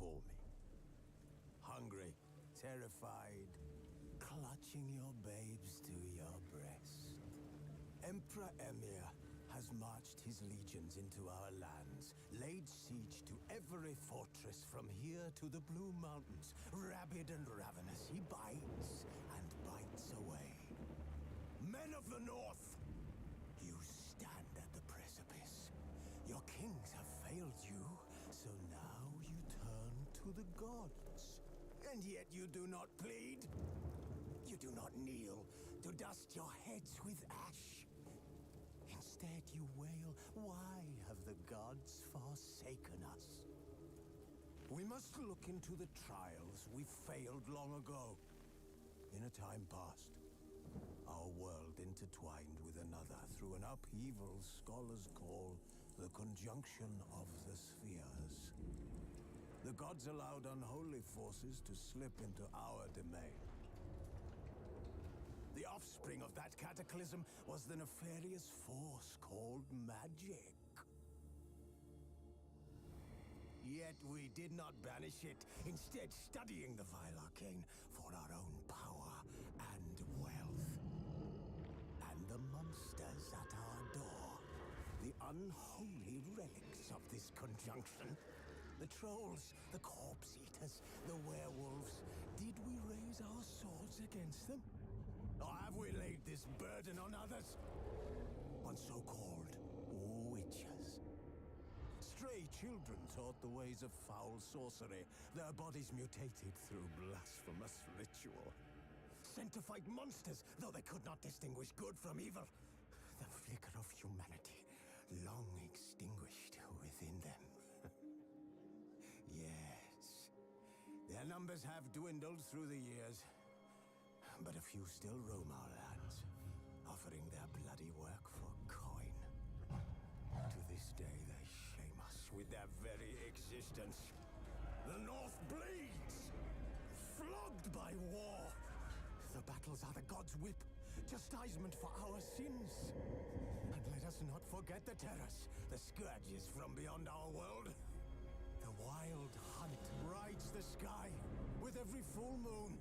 before me. Hungry, terrified, clutching your babes to your breast. Emperor Emir has marched his legions into our lands, laid siege to every fortress from here to the Blue Mountains. Rabid and ravenous, he bites and bites away. Men of the North, you stand at the precipice. Your kings have failed you, so now you turn to the gods. And yet you do not plead. You do not kneel to dust your heads with ash. Instead you wail, why have the gods forsaken us? We must look into the trials we failed long ago. In a time past, our world intertwined with another through an upheaval scholars call the conjunction of the spheres. The gods allowed unholy forces to slip into our domain. The offspring of that cataclysm was the nefarious force called magic. Yet we did not banish it, instead studying the vile arcane for our own power and wealth. And the monsters at our door, the unholy relics of this conjunction. The trolls, the corpse eaters, the werewolves. Did we raise our swords against them? Or have we laid this burden on others? On so-called witches. Stray children taught the ways of foul sorcery, their bodies mutated through blasphemous ritual. Sent to fight monsters, though they could not distinguish good from evil. The flicker of humanity, long extinguished within them. Yes, their numbers have dwindled through the years, but a few still roam our lands, offering their bloody work for coin. To this day, they shame us with their very existence. The North bleeds, flogged by war. The battles are the gods' whip, chastisement for our sins. And let us not forget the terrors, the scourges from beyond our world. The wild hunt rides the sky with every full moon.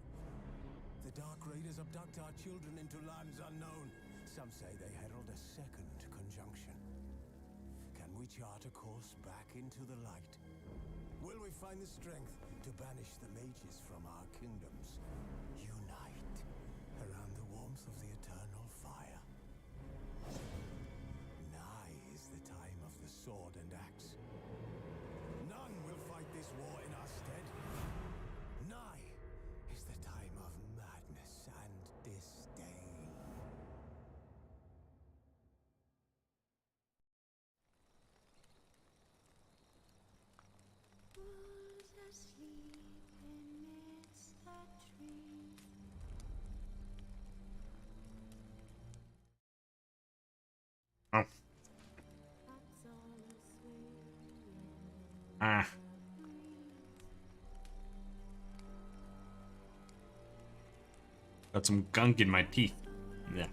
The Dark Raiders abduct our children into lands unknown. Some say they herald a second conjunction. Can we chart a course back into the light? Will we find the strength to banish the mages from our kingdoms? Unite around the warmth of the eternal fire. Nigh is the time of the sword and axe. None will fight this war in our stead. Nigh is the time of madness and disdain. Wolves asleep amidst the trees. Oh. That's all asleep. Ah. Got some gunk in my teeth. Yeah.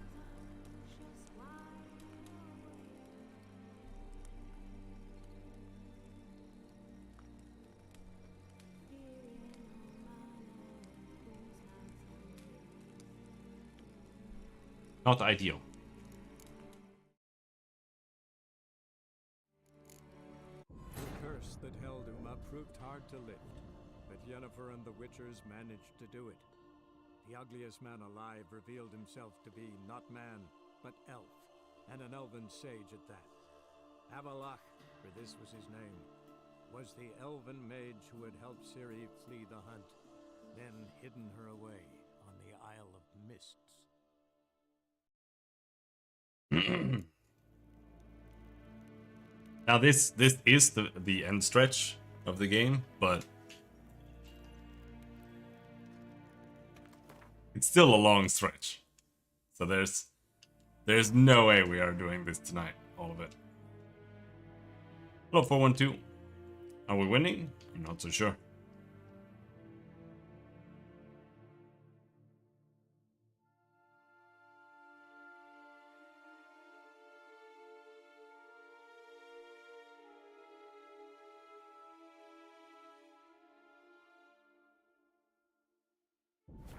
Not ideal. The curse that held Uma proved hard to lift, but Yennefer and the Witchers managed to do it. The ugliest man alive revealed himself to be not man, but elf, and an elven sage at that. Avalach, for this was his name, was the elven mage who had helped Ciri flee the hunt, then hidden her away on the Isle of Mists. Now this is the end stretch of the game, but it's still a long stretch. So there's no way we are doing this tonight, all of it. Hello 412. Are we winning? I'm not so sure.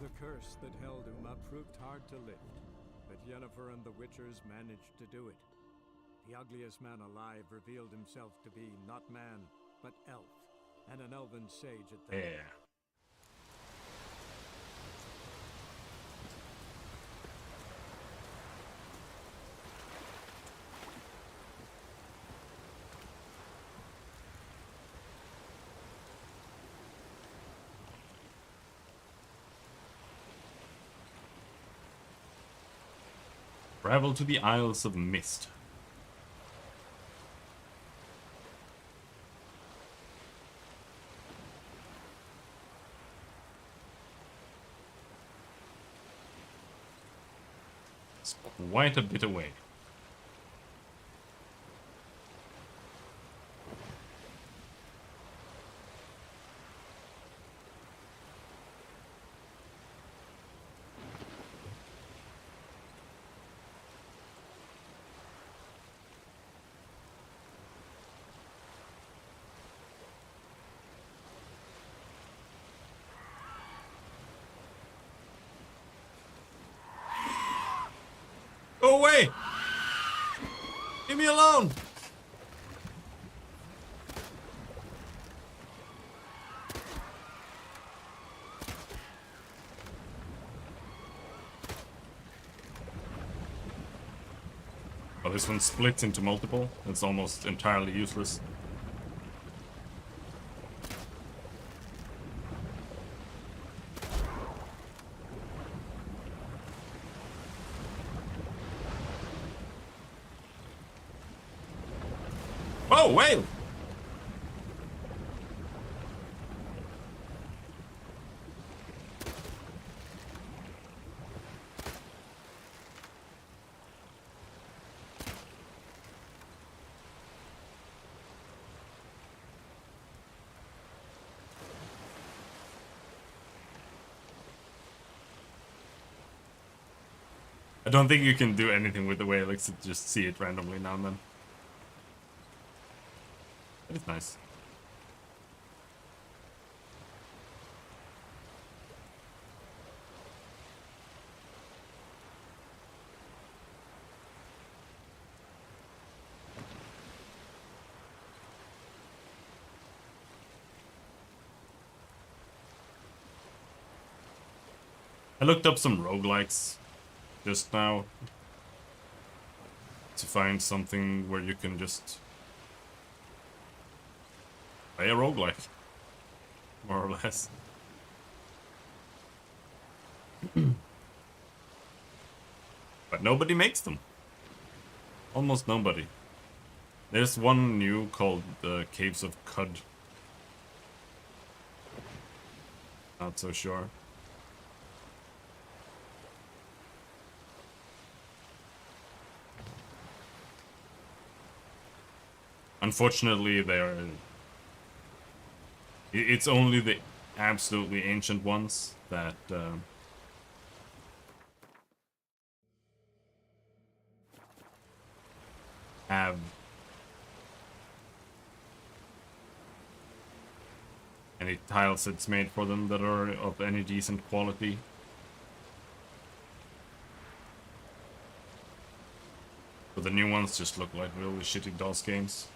The curse that held Uma proved hard to lift, but Yennefer and the Witchers managed to do it. The ugliest man alive revealed himself to be not man, but elf, and an elven sage at that. Yeah. Travel to the Isles of Mist. It's quite a bit away. Go away! Leave me alone! Oh, this one splits into multiple. It's almost entirely useless. Oh, whale! I don't think you can do anything with the whale except just see it randomly now and then. But it's nice. I looked up some roguelikes just now to find something where you can just play a roguelike, more or less. But nobody makes them. Almost nobody. There's one new called the Caves of Cud. Not so sure. Unfortunately, it's only the absolutely ancient ones that have any tile sets made for them that are of any decent quality. But the new ones just look like really shitty DOS games.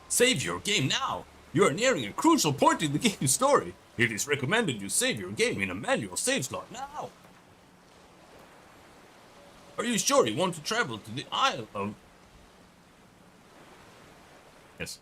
Save your game now! You are nearing a crucial point in the game's story. It is recommended you save your game in a manual save slot now. Are you sure you want to travel to the Isle of... Yes.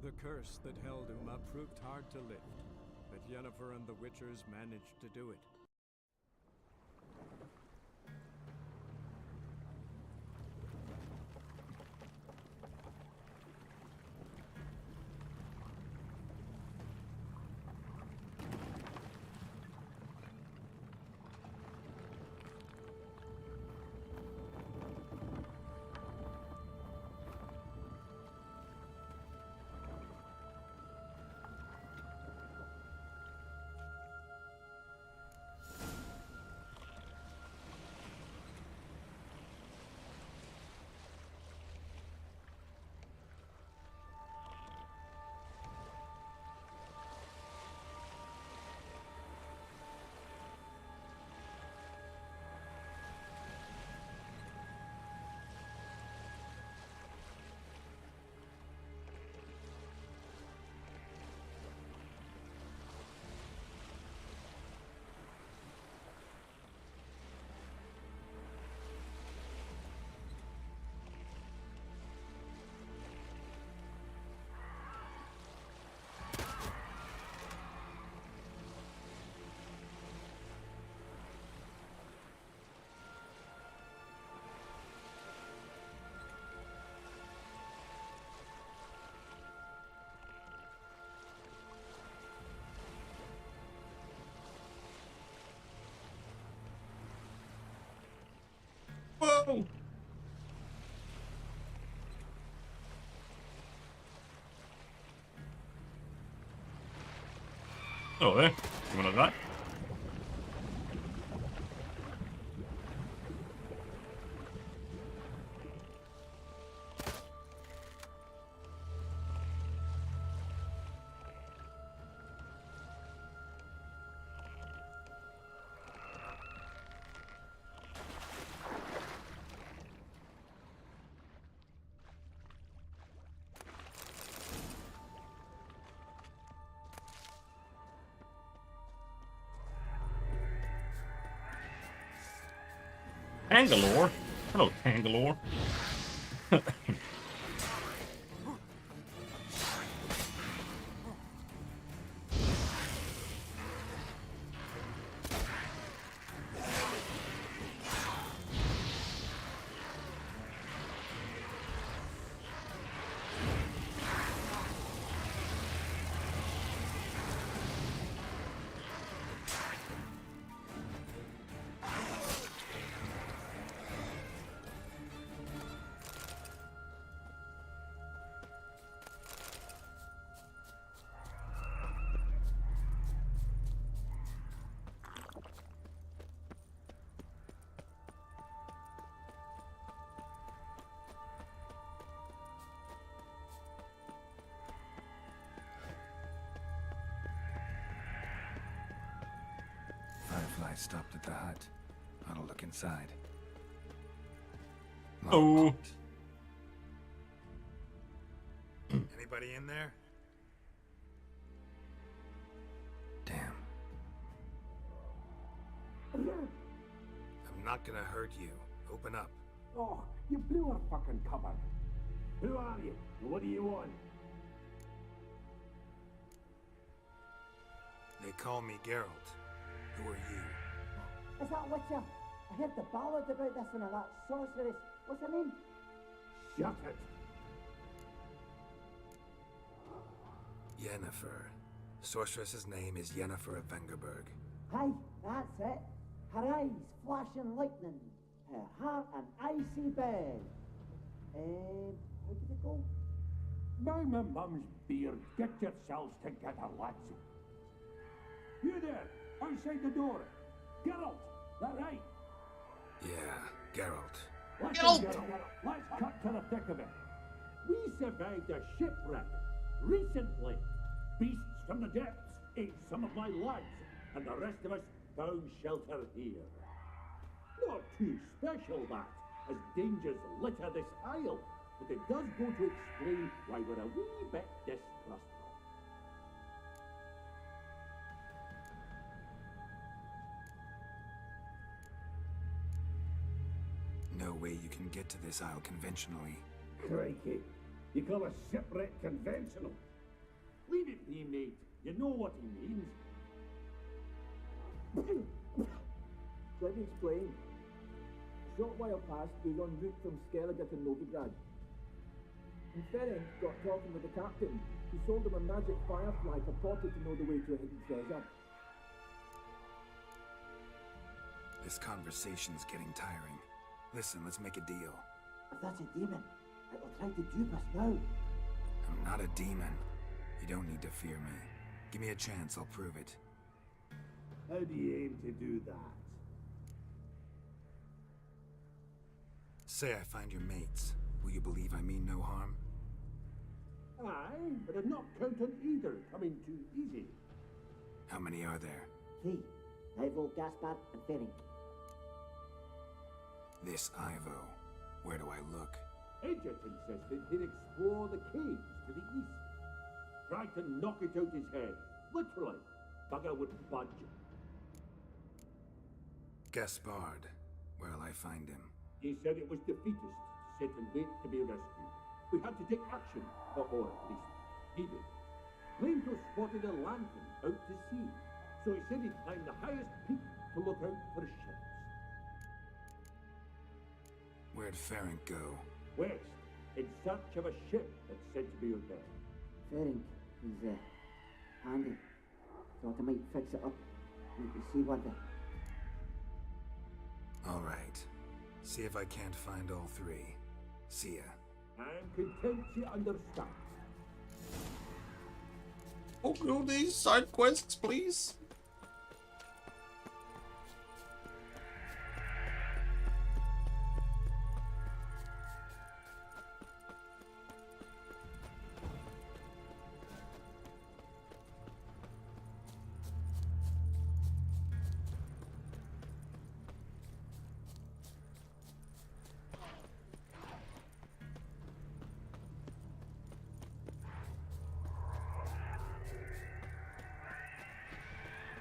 The curse that held Uma proved hard to lift, but but Yennefer and the Witchers managed to do it. Whoa! Oh, there. You wanna die? Tangalore? Hello, Tangalore. Firefly stopped at the hut. I'll look inside. Oh. Anybody in there? Damn. I'm not gonna hurt you. Open up. Oh, you blew our fucking cover. Who are you? What do you want? They call me Geralt. Who are you? Is that Witcher? I heard the ballad about this and that sorceress. What's her name? Shut it. Yennefer. Sorceress's name is Yennefer of Vengerberg. Aye, that's it. Her eyes flashing lightning. Her heart an icy bed. How did it go? Now my mum's beard. Get yourselves together, lads. You there, outside the door. Geralt, that right? Yeah, Geralt. Listen, Geralt, let's cut to the thick of it. We survived a shipwreck recently. Beasts from the depths ate some of my lads, and the rest of us found shelter here. Not too special, that, as dangers litter this isle, but it does go to explain why we're a wee bit distrustful. No way you can get to this isle conventionally. Crikey, you call a shipwreck conventional? Leave it be, mate. You know what he means. Let me explain. A short while past, we were en route from Skellige to Novigrad. And Ferenc got talking with the captain, who sold him a magic firefly purported to know the way to a hidden treasure. This conversation's getting tiring. Listen, let's make a deal. If that's a demon, it will try to dupe us now. I'm not a demon. You don't need to fear me. Give me a chance, I'll prove it. How do you aim to do that? Say I find your mates. Will you believe I mean no harm? Aye, but I'd not count on either coming too easy. How many are there? 3. Ivo, Gaspar, and Ferenc. This Ivo. Where do I look? Edget insisted he'd explore the caves to the east. Tried to knock it out his head. Literally. Bugger wouldn't budge. Gaspard. Where'll I find him? He said it was defeatist to sit and wait to be rescued. We had to take action, or at least he did. Claimed to have spotted a lantern out to sea, so he said he'd climb the highest peak to look out for ships. Where'd Ferenc go? West, in search of a ship that's said to be out there. Ferenc is handy. Thought I might fix it up. Make me seaworthy. All right. See if I can't find all 3. See ya. I'm content you understand. Oh, do these side quests, please.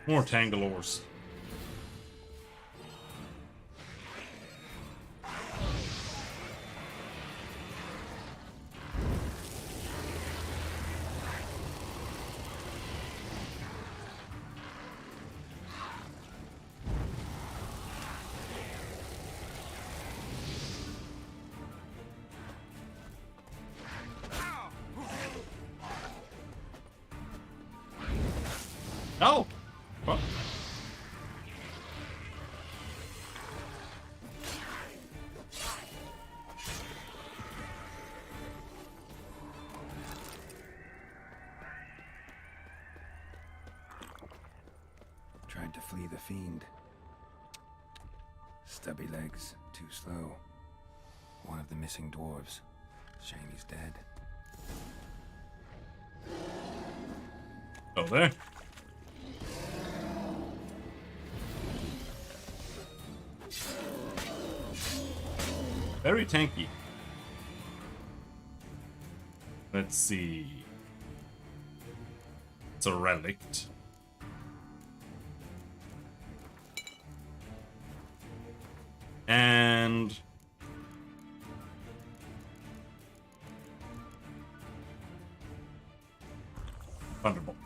More Tangalores. No! What? Tried to flee the fiend. Stubby legs, too slow. One of the missing dwarves. Shame he's dead. Oh, there. Very tanky. Let's see. It's a relict. And Thunderbolt.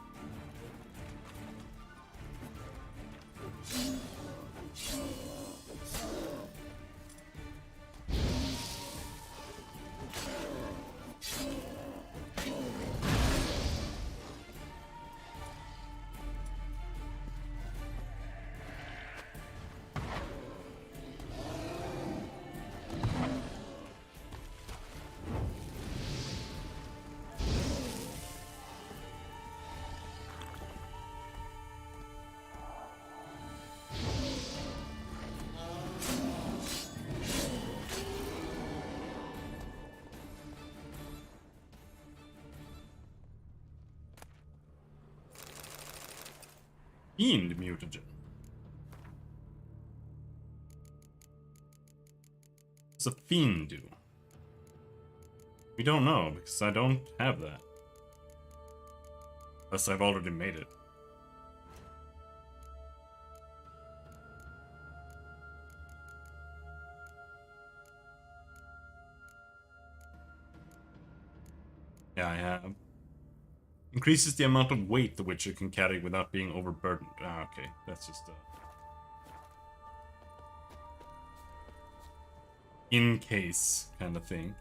Fiend mutagen. What's a fiend do? We don't know because I don't have that. Unless I've already made it. Yeah, I have. Increases the amount of weight the Witcher can carry without being overburdened. Ah, okay. That's just in case kind of thing.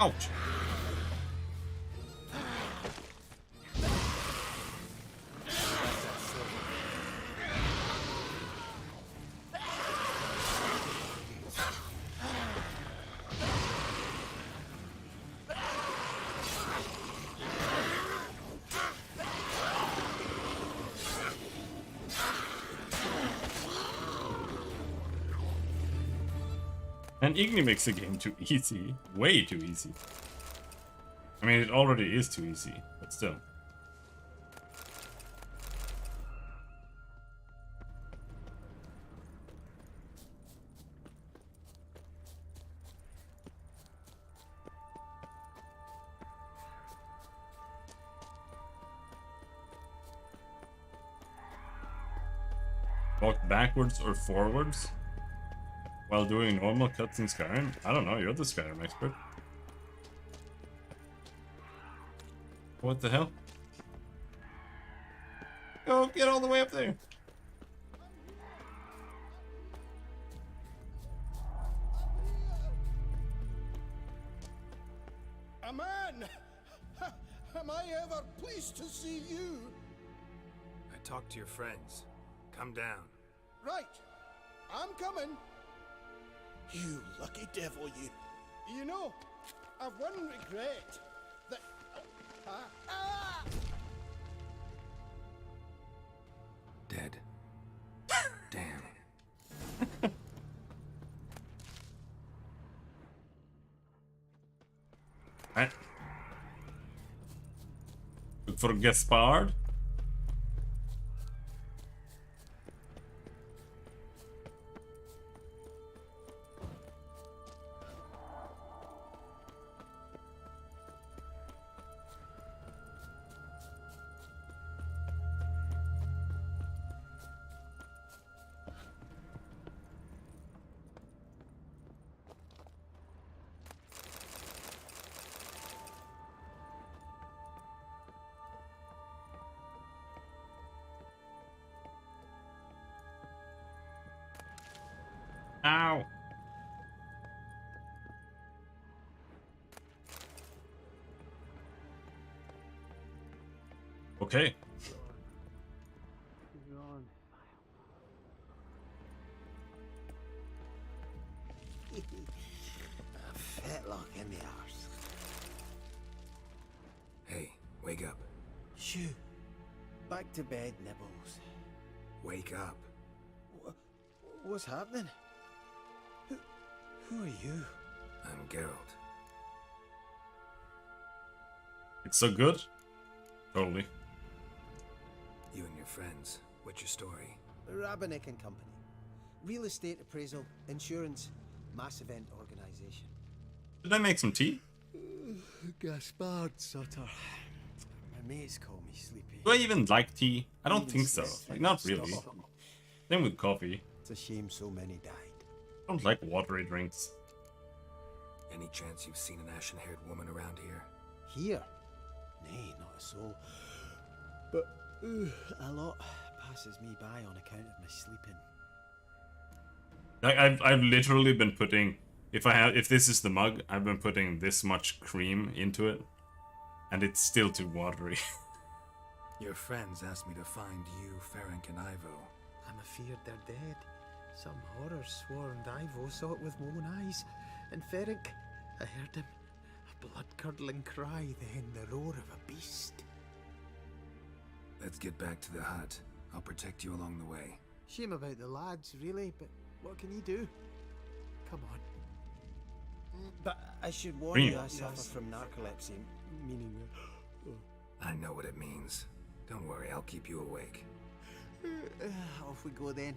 Ouch. And Igni makes the game too easy. Way too easy. I mean, it already is too easy, but still. Walk backwards or forwards while doing normal cuts in Skyrim? I don't know, you're the Skyrim expert. What the hell? Go get all the way up there. A man! Am I ever pleased to see you? I talked to your friends. Come down. Right. I'm coming. You lucky devil, you. You know, I've one regret. That... Dead. Damn. Right. Look for Gaspard. Ow. Okay. A fetlock in the arse. Hey, wake up. Shoo. Back to bed, Nibbles. Wake up. What's happening? Who are you? I'm Geralt. It's so good. Totally. You and your friends. What's your story? Rabbinick and Company. Real estate appraisal, insurance, mass event organization. Did I make some tea? Gaspard Sutter. My mates call me Sleepy. Do I even like tea? I don't think so. Like, not really. Same with coffee. It's a shame so many died. I don't like watery drinks. Any chance you've seen an ashen-haired woman around here? Here? Nay, not a soul. But a lot passes me by on account of my sleeping. Like I've literally been putting, if this is the mug, I've been putting this much cream into it, and it's still too watery. Your friends asked me to find you, Ferenc, and Ivo. I'm afeard they're dead. Some horror-swarmed Ivo saw it with my own eyes. And Ferenc, I heard him. A blood-curdling cry, then the roar of a beast. Let's get back to the hut. I'll protect you along the way. Shame about the lads, really, but what can you do? Come on. But I should warn Bring you, it. I suffer from narcolepsy, meaning... I know what it means. Don't worry, I'll keep you awake. Off we go then.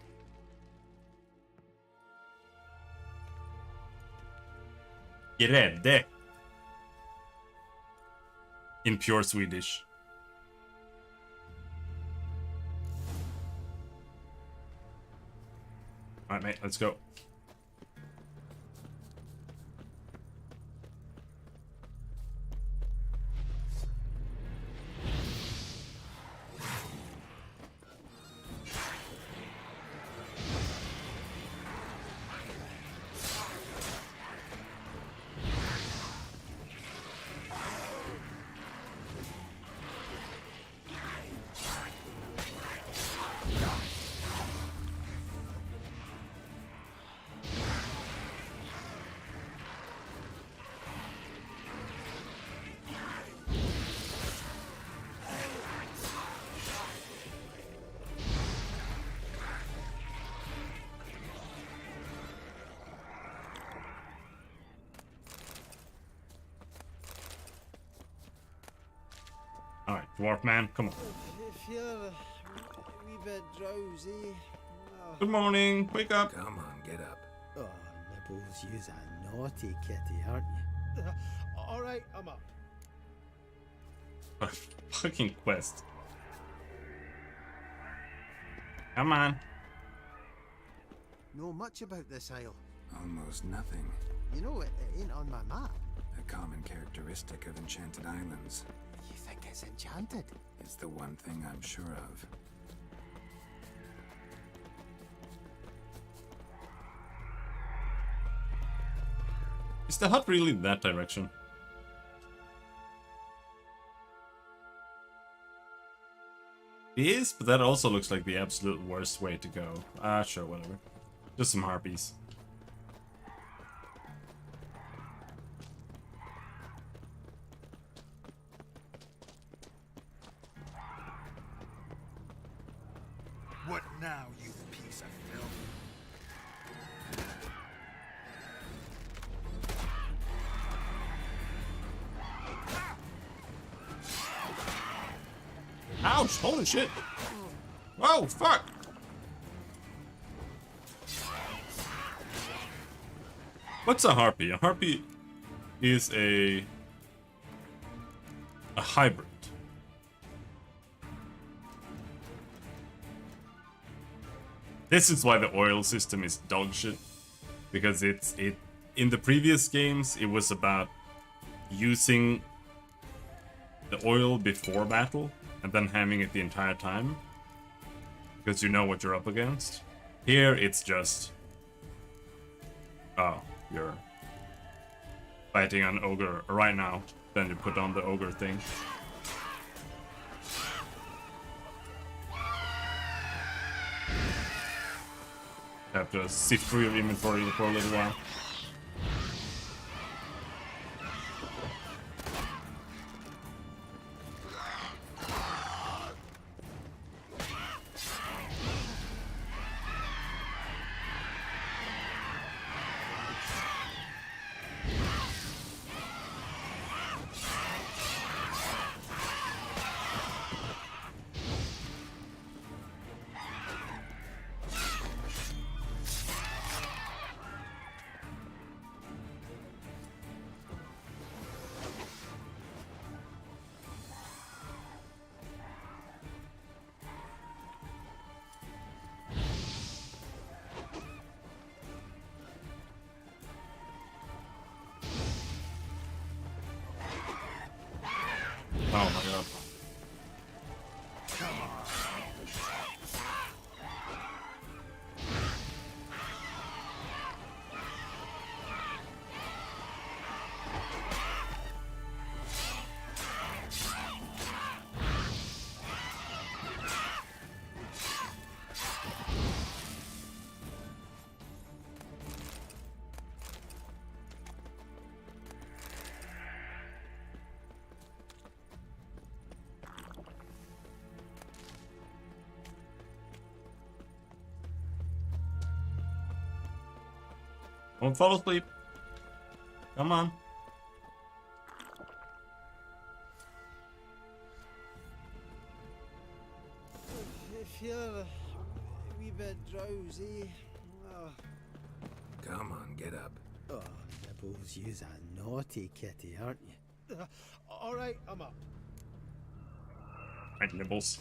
Grädde. In pure Swedish. Alright, mate, let's go. Alright, dwarf man, come on. I feel a wee bit drowsy. Good morning, wake up. Come on, get up. Oh, Nibbles, you's a naughty kitty, aren't you? Alright, I'm up. A fucking quest. Come on. Know much about this isle? Almost nothing. You know, it ain't on my map. A common characteristic of Enchanted Islands. You think it's enchanted? It's the one thing I'm sure of. Is the hut really that direction? It is, but that also looks like the absolute worst way to go. Ah, sure, whatever. Just some harpies. What now, you piece of filth? Ouch! Holy shit! Whoa, fuck! What's a harpy? A harpy is a hybrid. This is why the oil system is dog shit, because in the previous games it was about using the oil before battle and then having it the entire time, because you know what you're up against. Here it's just, oh, you're fighting an ogre right now, then you put on the ogre thing. Have to sift through your inventory for a little while. Oh my god. Don't fall asleep. Come on. If you're a wee bit drowsy... Oh, Come on, get up. oh Nibbles, you's a naughty kitty, aren't you? All right, I'm up. Right, Nibbles.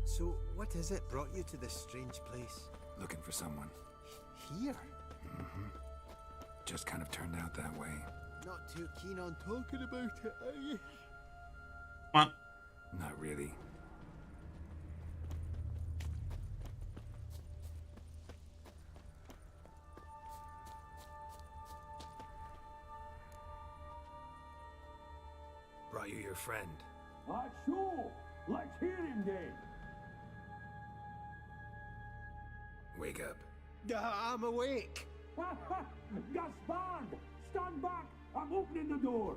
So, what is it brought you to this strange place? Looking for someone. Here? Just kind of turned out that way. Not too keen on talking about it, are you? Come on. Not really. Brought you your friend. That's so. Let's hear him then. Wake up. I'm awake. Gaspard! Stand back! I'm opening the door!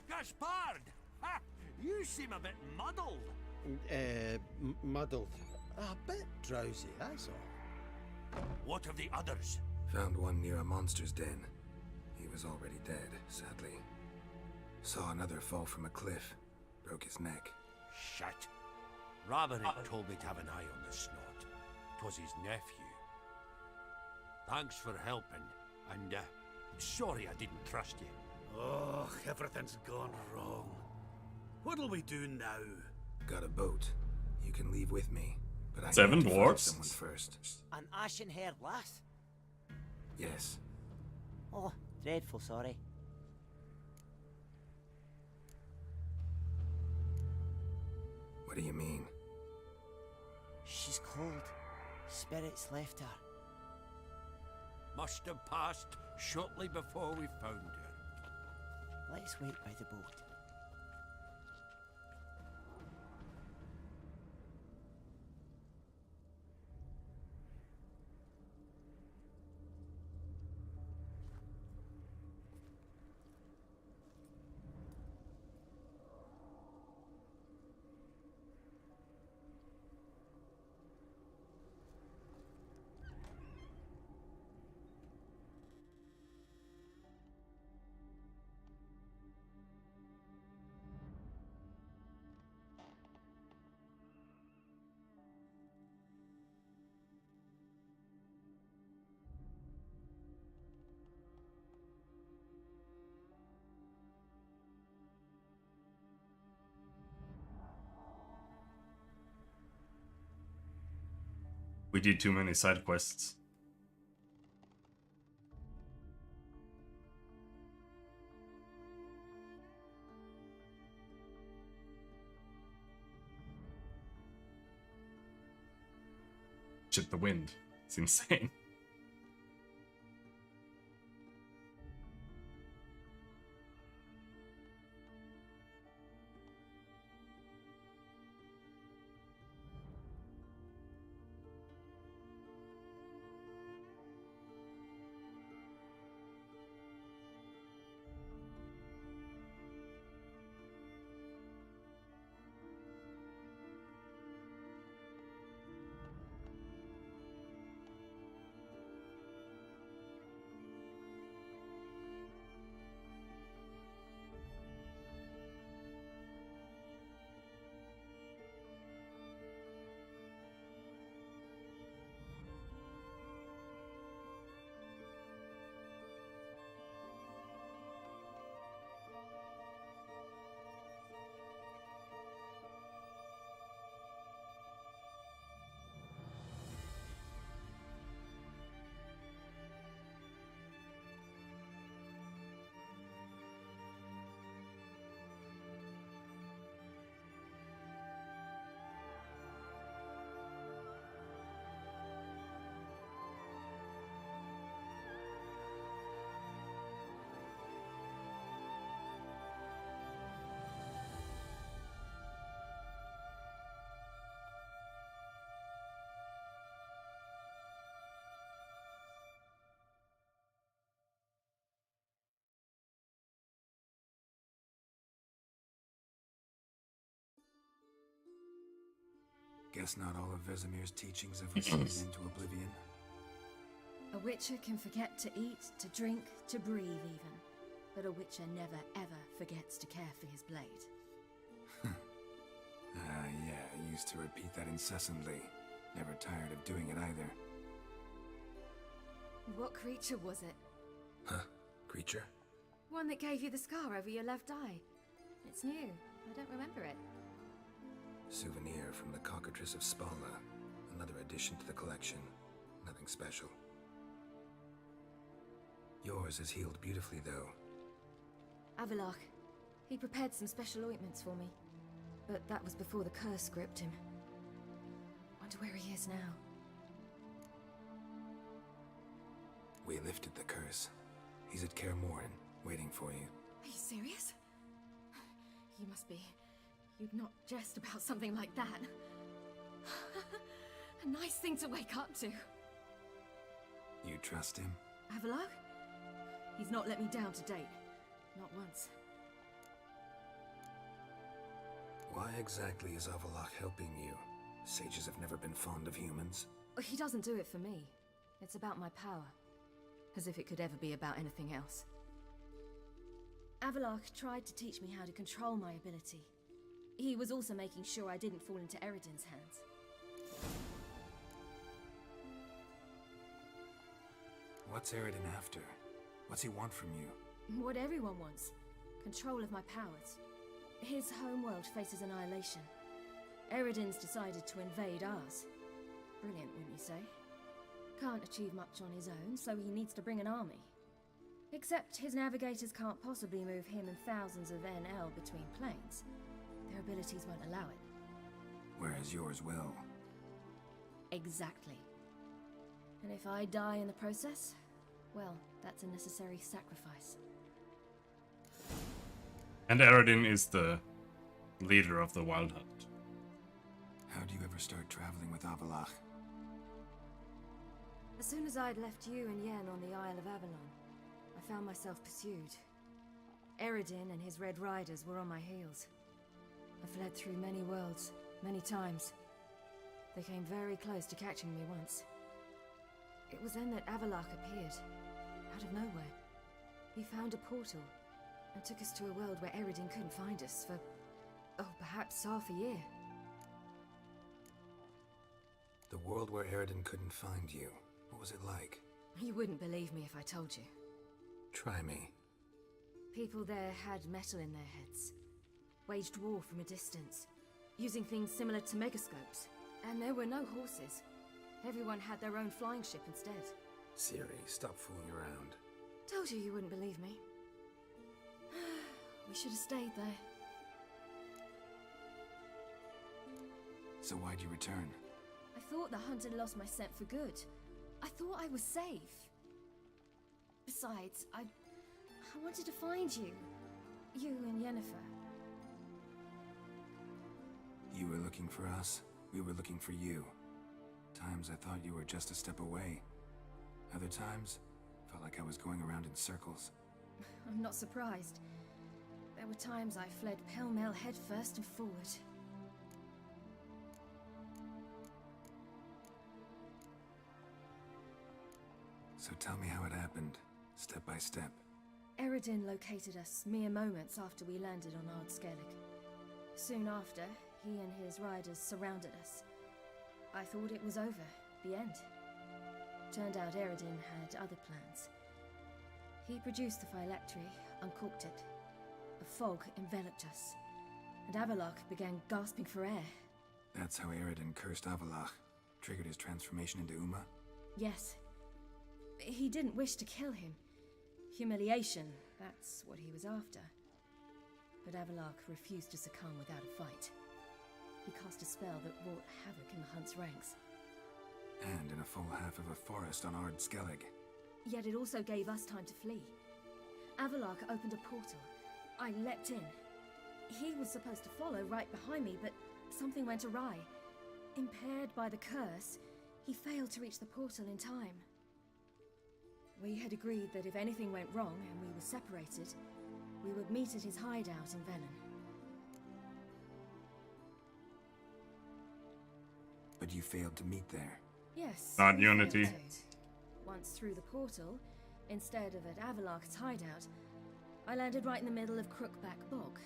Gaspard! Ha! You seem a bit muddled. Muddled. A bit drowsy, that's all. What of the others? Found one near a monster's den. He was already dead, sadly. Saw another fall from a cliff. Broke his neck. Shit. Rabberick told me to have an eye on the snot. 'Twas his nephew. Thanks for helping, and sorry I didn't trust you. Oh, everything's gone wrong. What'll we do now? Got a boat. You can leave with me, but I 7 need to find dwarves? someone first. An ashen-haired lass? Yes. Oh, dreadful sorry. What do you mean? She's cold. Spirits left her. Must have passed shortly before we found her. Let's wait by the boat. We did too many side quests. Shit, the wind. It's insane. Guess not all of Vesemir's teachings have receded into oblivion. A witcher can forget to eat, to drink, to breathe even. But a witcher never ever forgets to care for his blade. Yeah, I used to repeat that incessantly. Never tired of doing it either. What creature was it? Huh? Creature? One that gave you the scar over your left eye. It's new. I don't remember it. Souvenir from the Cockatrice of Spalna. Another addition to the collection. Nothing special. Yours is healed beautifully, though. Avallac'h. He prepared some special ointments for me. But that was before the curse gripped him. Wonder where he is now. We lifted the curse. He's at Kaer Morhen, waiting for you. Are you serious? You must be. You'd not jest about something like that. A nice thing to wake up to. You trust him? Avallac'h? He's not let me down to date. Not once. Why exactly is Avallac'h helping you? Sages have never been fond of humans. He doesn't do it for me. It's about my power. As if it could ever be about anything else. Avallac'h tried to teach me how to control my ability. He was also making sure I didn't fall into Eredin's hands. What's Eredin after? What's he want from you? What everyone wants. Control of my powers. His homeworld faces annihilation. Eredin's decided to invade ours. Brilliant, wouldn't you say? Can't achieve much on his own, so he needs to bring an army. Except his navigators can't possibly move him and thousands of NL between planes. Their abilities won't allow it. Whereas yours will. Exactly. And if I die in the process, well, that's a necessary sacrifice. And Eredin is the leader of the Wild Hunt. How do you ever start traveling with Avallac'h? As soon as I'd left you and Yen on the Isle of Avalon, I found myself pursued. Eredin and his Red Riders were on my heels. I fled through many worlds, many times. They came very close to catching me once. It was then that Avallac'h appeared, out of nowhere. He found a portal, and took us to a world where Eredin couldn't find us for, perhaps half a year. The world where Eredin couldn't find you. What was it like? You wouldn't believe me if I told you. Try me. People there had metal in their heads. Waged war from a distance, using things similar to megascopes. And there were no horses. Everyone had their own flying ship instead. Ciri, stop fooling around. Told you wouldn't believe me. We should have stayed there. So why'd you return? I thought the hunt had lost my scent for good. I thought I was safe. Besides, I wanted to find you. You and Yennefer. You were looking for us. We were looking for you. Times I thought you were just a step away. Other times, felt like I was going around in circles. I'm not surprised. There were times I fled pell-mell headfirst and forward. So tell me how it happened, step by step. Eredin located us mere moments after we landed on Ard Skellig. Soon after, he and his riders surrounded us. I thought it was over, the end. Turned out Eredin had other plans. He produced the phylactery, uncorked it. A fog enveloped us, and Avallac'h began gasping for air. That's how Eredin cursed Avallac'h, triggered his transformation into Uma? Yes. He didn't wish to kill him. Humiliation, that's what he was after. But Avallac'h refused to succumb without a fight. He cast a spell that wrought havoc in the Hunt's ranks. And in a full half of a forest on Ard Skellig. Yet it also gave us time to flee. Avallac'h opened a portal. I leapt in. He was supposed to follow right behind me, but something went awry. Impaired by the curse, he failed to reach the portal in time. We had agreed that if anything went wrong and we were separated, we would meet at his hideout in Velen. But you failed to meet there. Yes. Not we Unity. failed to. Once through the portal, instead of at Avalok's hideout, I landed right in the middle of Crookback Bog.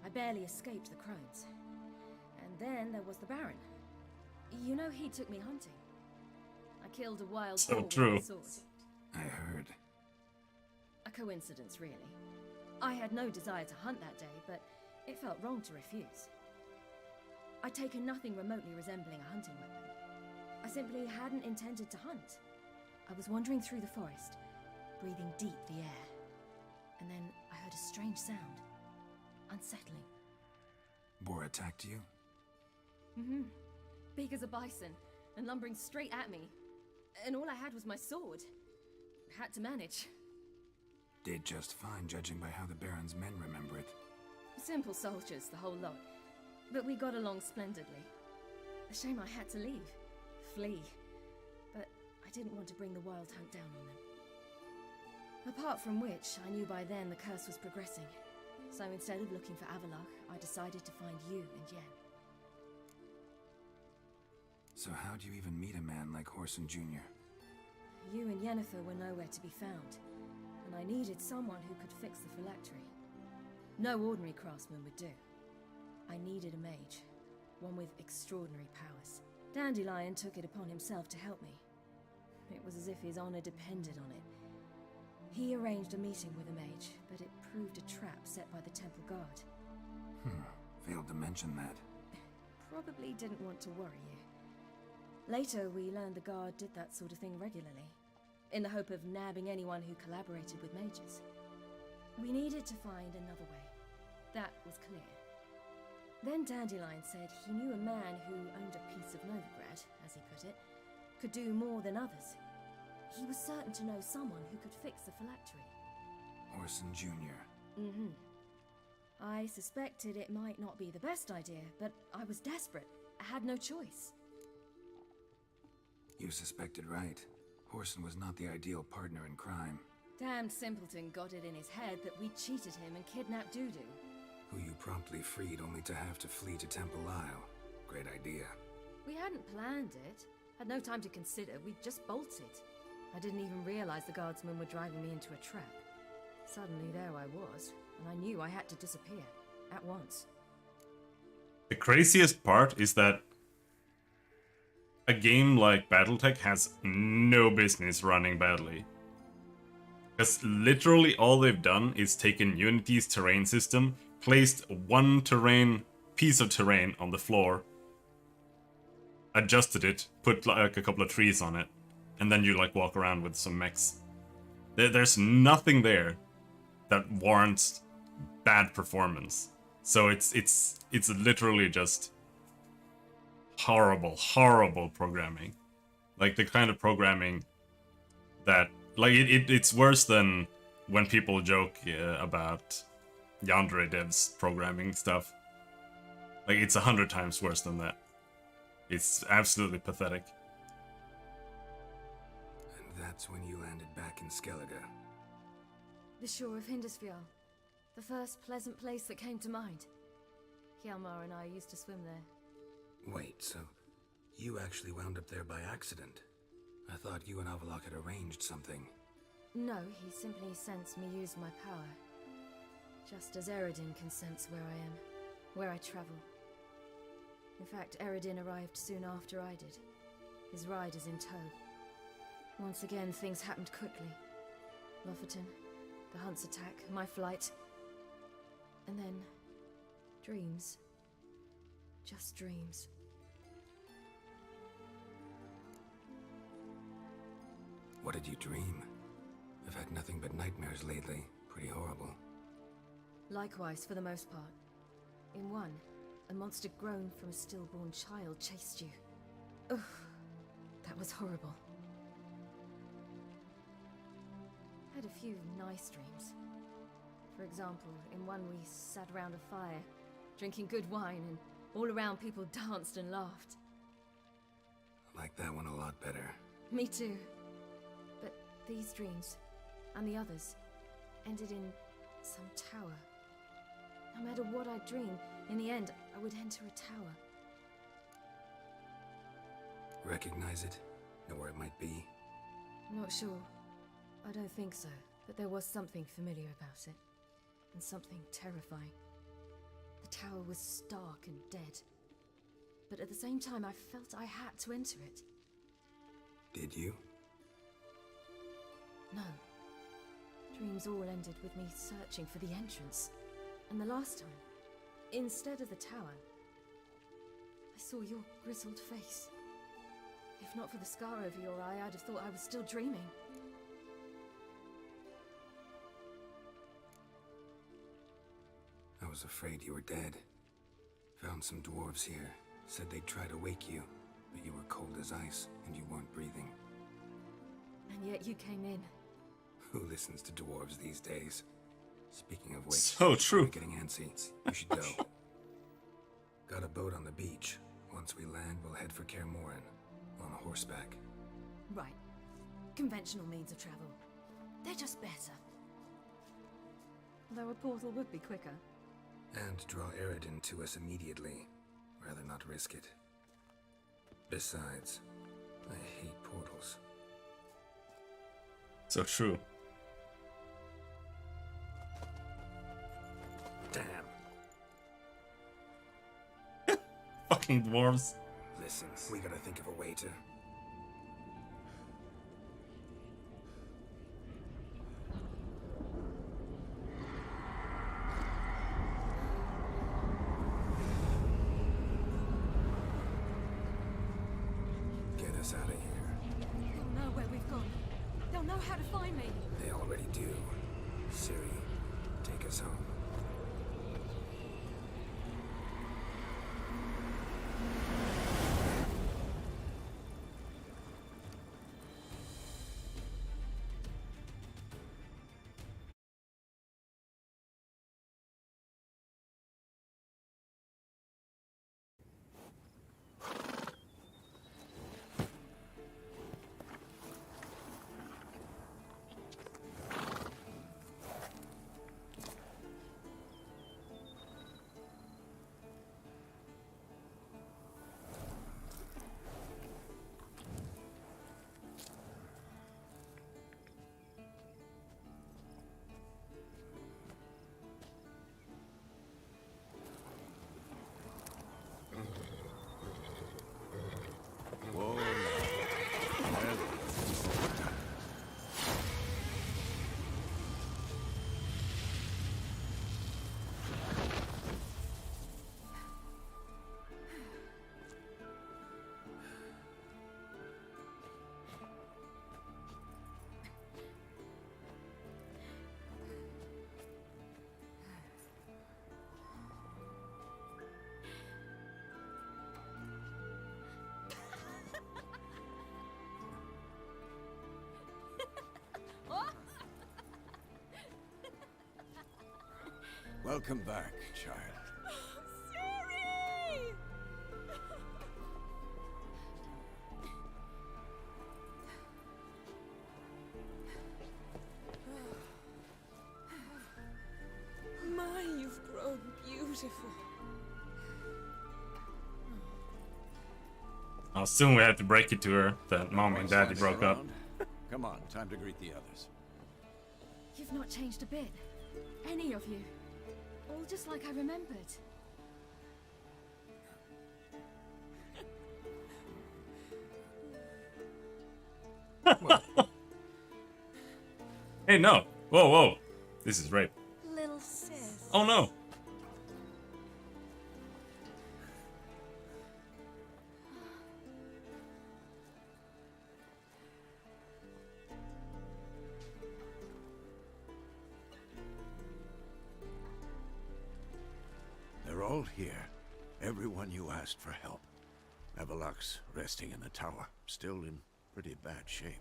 I barely escaped the crones. And then there was the Baron. You know, he took me hunting. I killed a wild So boar true. with my sword. I heard. A coincidence, really. I had no desire to hunt that day, but it felt wrong to refuse. I'd taken nothing remotely resembling a hunting weapon. I simply hadn't intended to hunt. I was wandering through the forest, breathing deep the air. And then I heard a strange sound. Unsettling. Boar attacked you? Mm-hmm. Big as a bison, and lumbering straight at me. And all I had was my sword. Had to manage. Did just fine, judging by how the Baron's men remember it. Simple soldiers, the whole lot. But we got along splendidly. A shame I had to leave. Flee. But I didn't want to bring the wild hunt down on them. Apart from which, I knew by then the curse was progressing. So instead of looking for Avalok, I decided to find you and Yen. So how'd you even meet a man like Whoreson Jr.? You and Yennefer were nowhere to be found, and I needed someone who could fix the phylactery. No ordinary craftsman would do. I needed a mage, one with extraordinary powers. Dandelion took it upon himself to help me. It was as if his honor depended on it. He arranged a meeting with a mage, but it proved a trap set by the temple guard. Failed to mention that. Probably didn't want to worry you. Later, we learned the guard did that sort of thing regularly, in the hope of nabbing anyone who collaborated with mages. We needed to find another way. That was clear. Then Dandelion said he knew a man who owned a piece of Novigrad, as he put it, could do more than others. He was certain to know someone who could fix the phylactery. Whoreson Jr. Mm-hmm. I suspected it might not be the best idea, but I was desperate. I had no choice. You suspected right. Whoreson was not the ideal partner in crime. Damned simpleton got it in his head that we cheated him and kidnapped Dudu. Who you promptly freed only to have to flee to Temple Isle. Great idea. We hadn't planned it. Had no time to consider. We just bolted. I didn't even realize the guardsmen were driving me into a trap. Suddenly there I was, and I knew I had to disappear. At once. The craziest part is that a game like Battletech has no business running badly. Because literally all they've done is taken Unity's terrain system, placed one piece of terrain on the floor, adjusted it, put like a couple of trees on it, and then you like walk around with some mechs. There's nothing there that warrants bad performance. So it's literally just horrible programming. Like the kind of programming that like it's worse than when people joke about Yandere devs programming stuff. Like it's 100 times worse than that. It's absolutely pathetic. And that's when you landed back in Skellige. The shore of Hindisfjall. The first pleasant place that came to mind. Hjalmar and I used to swim there. Wait, so you actually wound up there by accident? I thought you and Avalok had arranged something. No, he simply sensed me use my power. Just as Eredin can sense where I am, where I travel. In fact, Eredin arrived soon after I did. His riders in tow. Once again, things happened quickly. Lofoten, the Hunt's attack, my flight. And then, dreams. Just dreams. What did you dream? I've had nothing but nightmares lately. Pretty horrible. Likewise, for the most part. In one, a monster grown from a stillborn child chased you. Ugh, that was horrible. Had a few nice dreams. For example, in one we sat around a fire, drinking good wine, and all around people danced and laughed. I like that one a lot better. Me too. But these dreams, and the others, ended in some tower. No matter what I dreamed, in the end, I would enter a tower. Recognize it? Know where it might be? Not sure. I don't think so, but there was something familiar about it. And something terrifying. The tower was stark and dead. But at the same time, I felt I had to enter it. Did you? No. Dreams all ended with me searching for the entrance. And the last time, instead of the tower, I saw your grizzled face. If not for the scar over your eye, I'd have thought I was still dreaming. I was afraid you were dead. Found some dwarves here. Said they'd try to wake you, but you were cold as ice and you weren't breathing. And yet you came in. Who listens to dwarves these days? Speaking of which, So true. I'm getting antsy. You should go. Got a boat on the beach. Once we land, we'll head for Kaer Morhen on a horseback. Right. Conventional means of travel. They're just better. Though a portal would be quicker. And draw Eredin to us immediately. Rather not risk it. Besides, I hate portals. So true. Damn. Fucking dwarves. Listen, we gotta think of a way to... Get us out of here. They'll know where we've gone. They'll know how to find me. They already do. Ciri, take us home. Whoa. Welcome back, child. Ciri! My, you've grown beautiful. Oh, soon we had to break it to her that mom and daddy broke up. Come on, time to greet the others. You've not changed a bit. Any of you. All just like I remembered. Hey, no. Whoa, whoa. This is rape. Little sis. Oh, no. They're all here. Everyone you asked for help. Avallac'h's resting in the tower, still in pretty bad shape.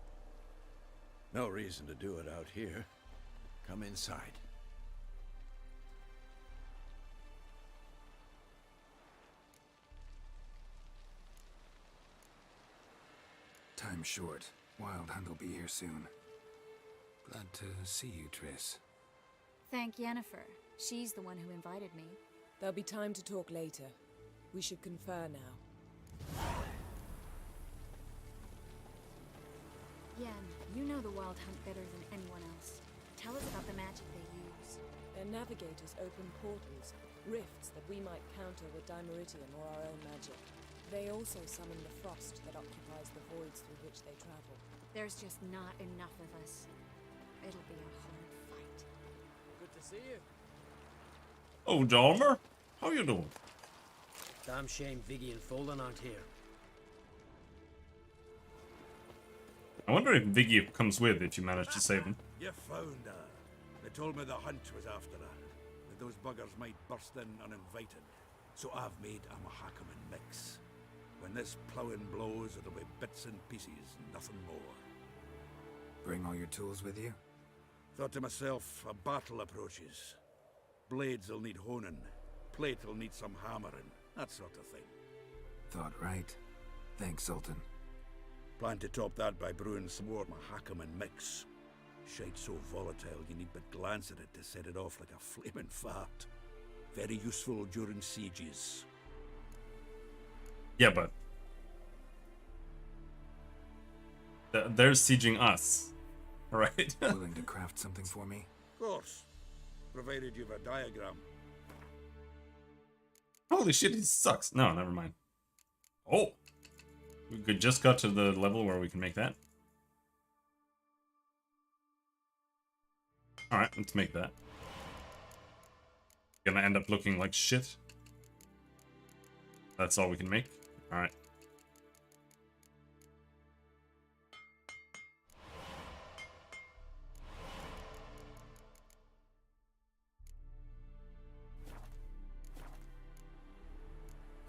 No reason to do it out here. Come inside. Time's short. Wild Hunt will be here soon. Glad to see you, Triss. Thank Yennefer. She's the one who invited me. There'll be time to talk later. We should confer now. Yen, you know the Wild Hunt better than anyone else. Tell us about the magic they use. Their navigators open portals, rifts that we might counter with Dimeritium or our own magic. They also summon the frost that occupies the voids through which they travel. There's just not enough of us. It'll be a hard fight. Good to see you. Oh, Dalmer, how you doing? Damn shame Viggy and Folden aren't here. I wonder if Viggy comes with if you manage to save him. You found her. They told me the hunt was after her. That those buggers might burst in uninvited. So I've made a Mahakaman mix. When this ploughing blows, it'll be bits and pieces, nothing more. Bring all your tools with you? Thought to myself, a battle approaches. Blades will need honing. Plate will need some hammering. That sort of thing. Thought right. Thanks, Sultan. Plan to top that by brewing some more Mahakaman mix. Shite so volatile you need but glance at it to set it off like a flaming fart. Very useful during sieges. Yeah, but they're sieging us, right? Willing to craft something for me? Of course. Provided you've a diagram. Holy shit, he sucks. No, never mind. Oh, we could just got to the level where we can make that. All right, let's make that. Gonna end up looking like shit. That's all we can make. All right.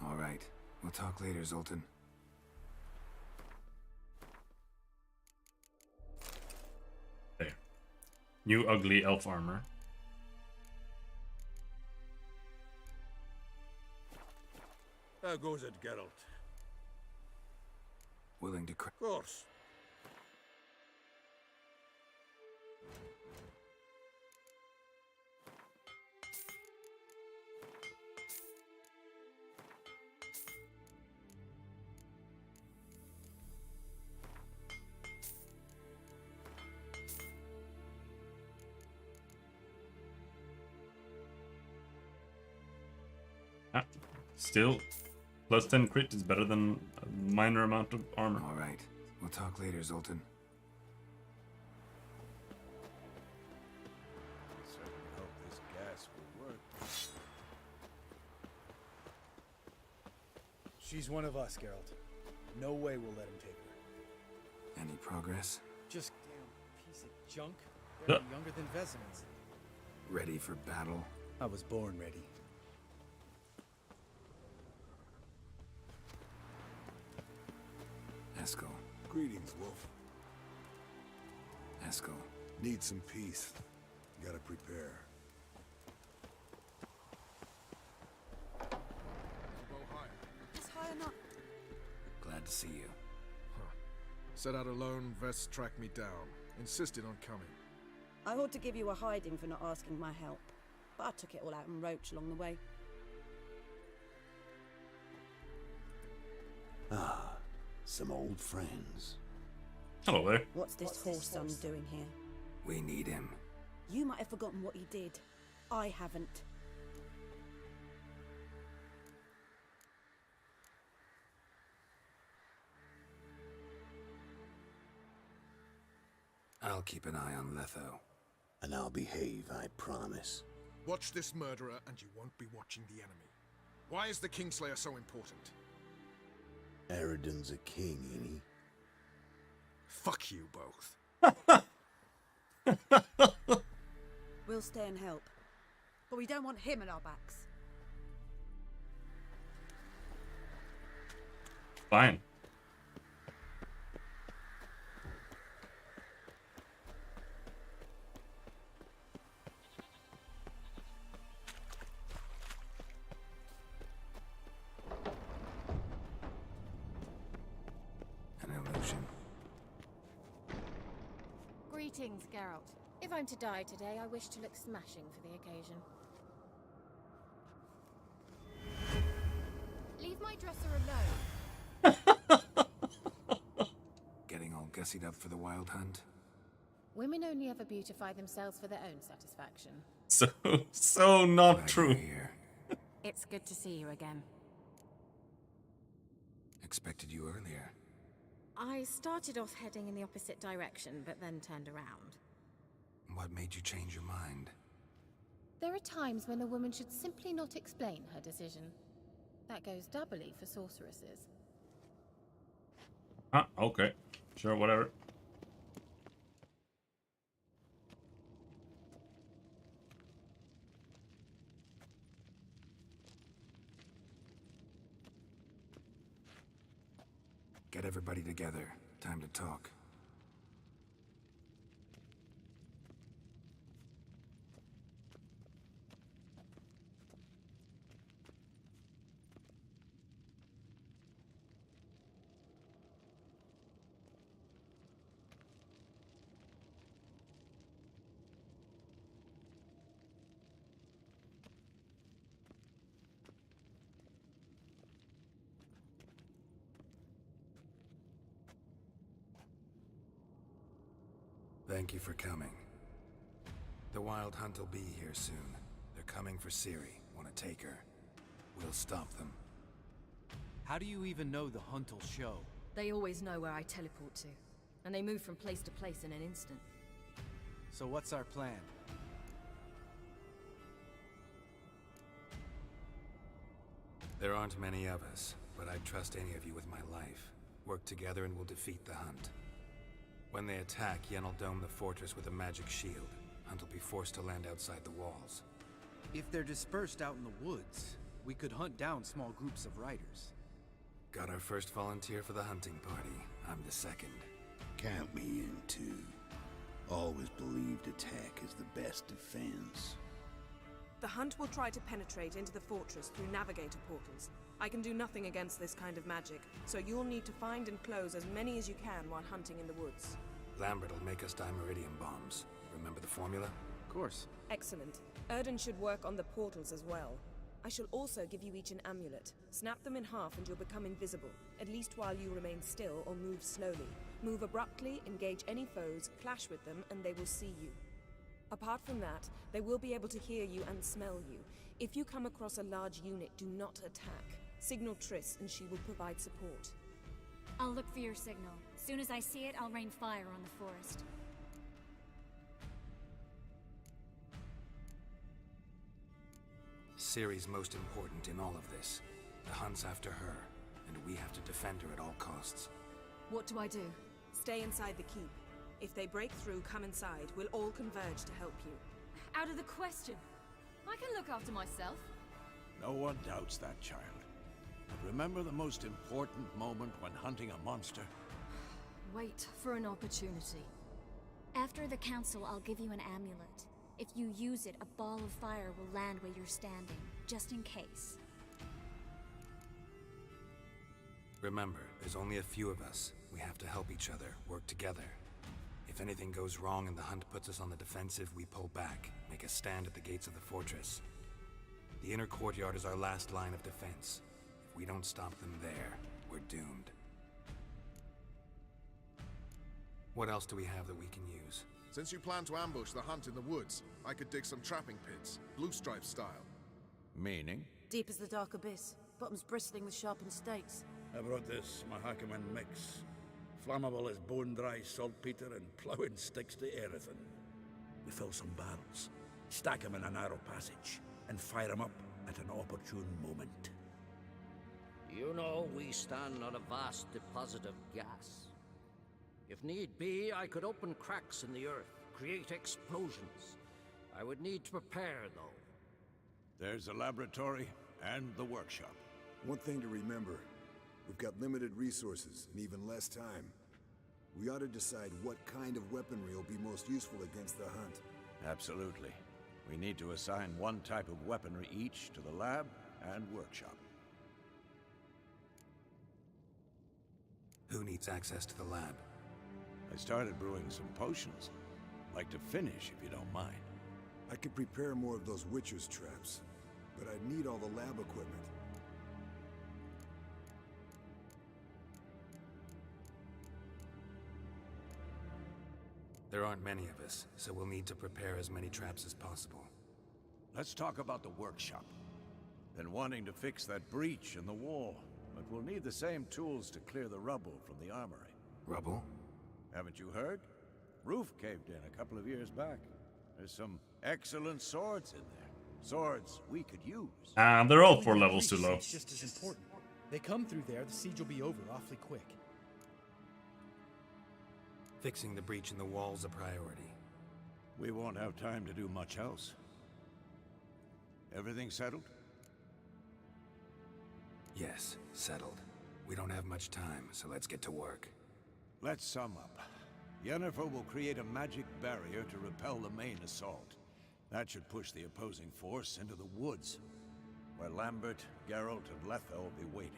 All right. We'll talk later, Zoltan. There. New ugly elf armor. How goes it, Geralt? Willing to Of course. Ah, still, plus 10 crit is better than a minor amount of armor. All right. We'll talk later, Zoltan. Certainly hope this gas will work. She's one of us, Geralt. No way we'll let him take her. Any progress? Just damn piece of junk. Barely younger than Vesemans. Ready for battle? I was born ready. Eskel. Greetings, Wolf. Eskel. Need some peace. Gotta prepare. It's high enough. Glad to see you. Set out alone, Vest tracked me down. Insisted on coming. I ought to give you a hiding for not asking my help, but I took it all out in Roach along the way. Ah, some old friends. Hello there. What's this whoreson doing here? We need him. You might have forgotten what he did. I haven't. I'll keep an eye on Letho. And I'll behave, I promise. Watch this murderer and you won't be watching the enemy. Why is the Kingslayer so important? Eridan's a king, ain't he? Fuck you both. We'll stay and help. But we don't want him at our backs. Fine. An illusion. Greetings, Geralt. If I'm to die today, I wish to look smashing for the occasion. Leave my dresser alone. Getting all gussied up for the Wild Hunt? Women only ever beautify themselves for their own satisfaction. So not true. It's good to see you again. Expected you earlier. I started off heading in the opposite direction, but then turned around. What made you change your mind? There are times when a woman should simply not explain her decision. That goes doubly for sorceresses. Ah, okay. Sure, whatever. Get everybody together. Time to talk. Thank you for coming. The Wild Hunt will be here soon. They're coming for Ciri. Want to take her? We'll stop them. How do you even know the hunt will show? They always know where I teleport to, and they move from place to place in an instant. So what's our plan? There aren't many of us, but I'd trust any of you with my life. Work together and we'll defeat the Hunt. When they attack, Yen will dome the fortress with a magic shield. Hunt will be forced to land outside the walls. If they're dispersed out in the woods, we could hunt down small groups of riders. Got our first volunteer for the hunting party. I'm the second. Count me in too. Always believed attack is the best defense. The Hunt will try to penetrate into the fortress through navigator portals. I can do nothing against this kind of magic, so you'll need to find and close as many as you can while hunting in the woods. Lambert will make us dimeridium bombs. Remember the formula? Of course. Excellent. Erden should work on the portals as well. I shall also give you each an amulet. Snap them in half and you'll become invisible, at least while you remain still or move slowly. Move abruptly, engage any foes, clash with them, and they will see you. Apart from that, they will be able to hear you and smell you. If you come across a large unit, do not attack. Signal Triss and she will provide support. I'll look for your signal. Soon as I see it, I'll rain fire on the forest. Ciri's most important in all of this. The Hunt's after her, and we have to defend her at all costs. What do I do? Stay inside the keep. If they break through, come inside. We'll all converge to help you. Out of the question. I can look after myself. No one doubts that, child. But remember the most important moment when hunting a monster? Wait for an opportunity. After the council, I'll give you an amulet. If you use it, a ball of fire will land where you're standing, just in case. Remember, there's only a few of us. We have to help each other, work together. If anything goes wrong and the Hunt puts us on the defensive, we pull back, make a stand at the gates of the fortress. The inner courtyard is our last line of defense. If we don't stop them there, we're doomed. What else do we have that we can use? Since you plan to ambush the Hunt in the woods, I could dig some trapping pits, Blue Stripe style. Meaning? Deep as the dark abyss, bottoms bristling with sharpened stakes. I brought this Mahakaman mix. Flammable as bone-dry saltpeter and ploughing sticks to everything. We fill some barrels, stack them in a narrow passage, and fire them up at an opportune moment. You know, we stand on a vast deposit of gas. If need be, I could open cracks in the earth, create explosions. I would need to prepare, though. There's the laboratory and the workshop. One thing to remember, we've got limited resources and even less time. We ought to decide what kind of weaponry will be most useful against the Hunt. Absolutely. We need to assign one type of weaponry each to the lab and workshop. Who needs access to the lab? I started brewing some potions. Like to finish, if you don't mind. I could prepare more of those Witcher's traps, but I'd need all the lab equipment. There aren't many of us, so we'll need to prepare as many traps as possible. Let's talk about the workshop. Been wanting to fix that breach in the wall, but we'll need the same tools to clear the rubble from the armory. Rubble? Haven't you heard? Roof caved in a couple of years back. There's some excellent swords in there. Swords we could use. They're all 4 levels too low. It's just as important. They come through there, the siege will be over awfully quick. Fixing the breach in the wall's a priority. We won't have time to do much else. Everything settled? Yes, settled. We don't have much time, so let's get to work. Let's sum up. Yennefer will create a magic barrier to repel the main assault. That should push the opposing force into the woods, where Lambert, Geralt, and Letha will be waiting.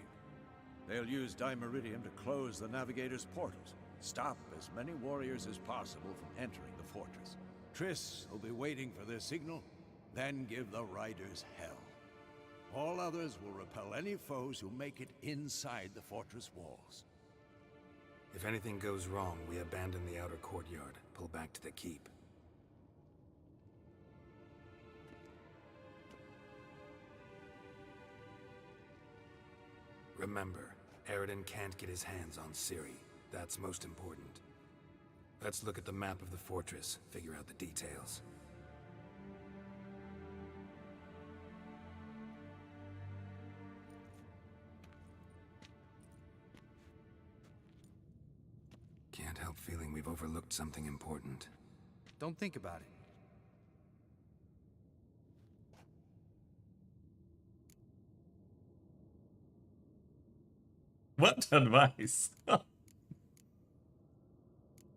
They'll use Dimeridium to close the Navigator's portals, stop as many warriors as possible from entering the fortress. Triss will be waiting for their signal, then give the riders hell. All others will repel any foes who make it inside the fortress walls. If anything goes wrong, we abandon the outer courtyard, pull back to the keep. Remember, Eredin can't get his hands on Ciri. That's most important. Let's look at the map of the fortress, figure out the details. Can't help feeling we've overlooked something important. Don't think about it. What advice?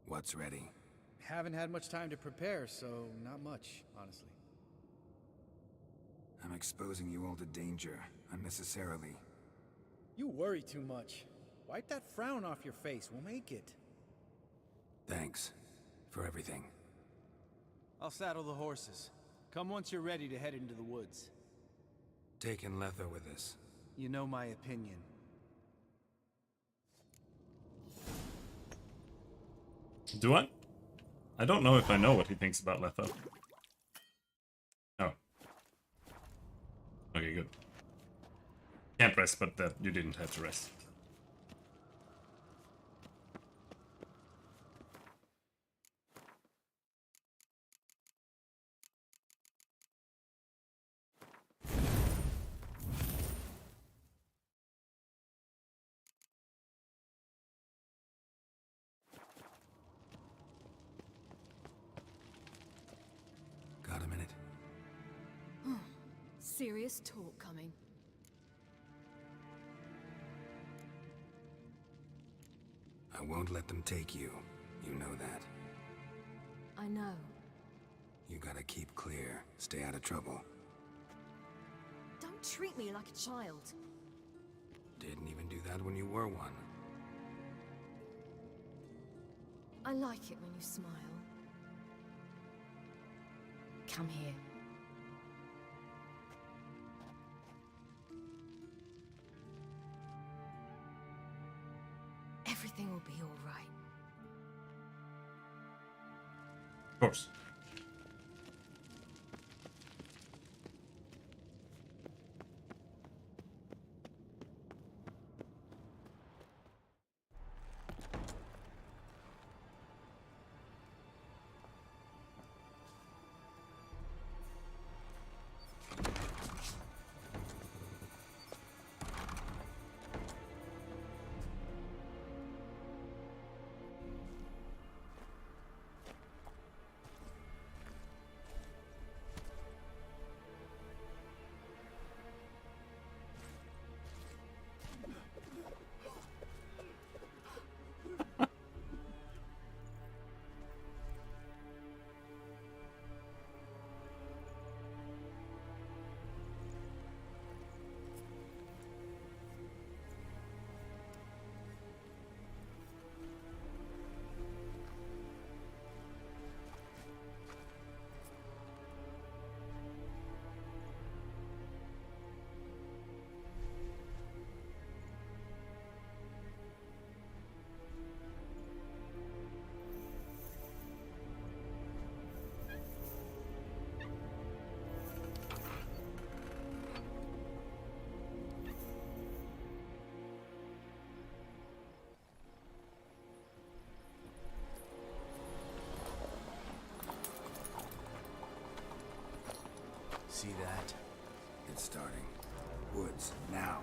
What's ready? Haven't had much time to prepare, so not much, honestly. I'm exposing you all to danger, unnecessarily. You worry too much. Wipe that frown off your face, we'll make it. Thanks for everything. I'll saddle the horses. Come once you're ready to head into the woods. Taking Letha with us. You know my opinion. Do I? I don't know if I know what he thinks about Letha. Oh. Okay, good. Can't rest, but that you didn't have to rest. Got a minute? Serious talk coming. I won't let them take you. You know that. I know. You gotta keep clear. Stay out of trouble. Don't treat me like a child. Didn't even do that when you were one. I like it when you smile. Come here. Everything will be all right. Of course. See that? It's starting. Woods, now.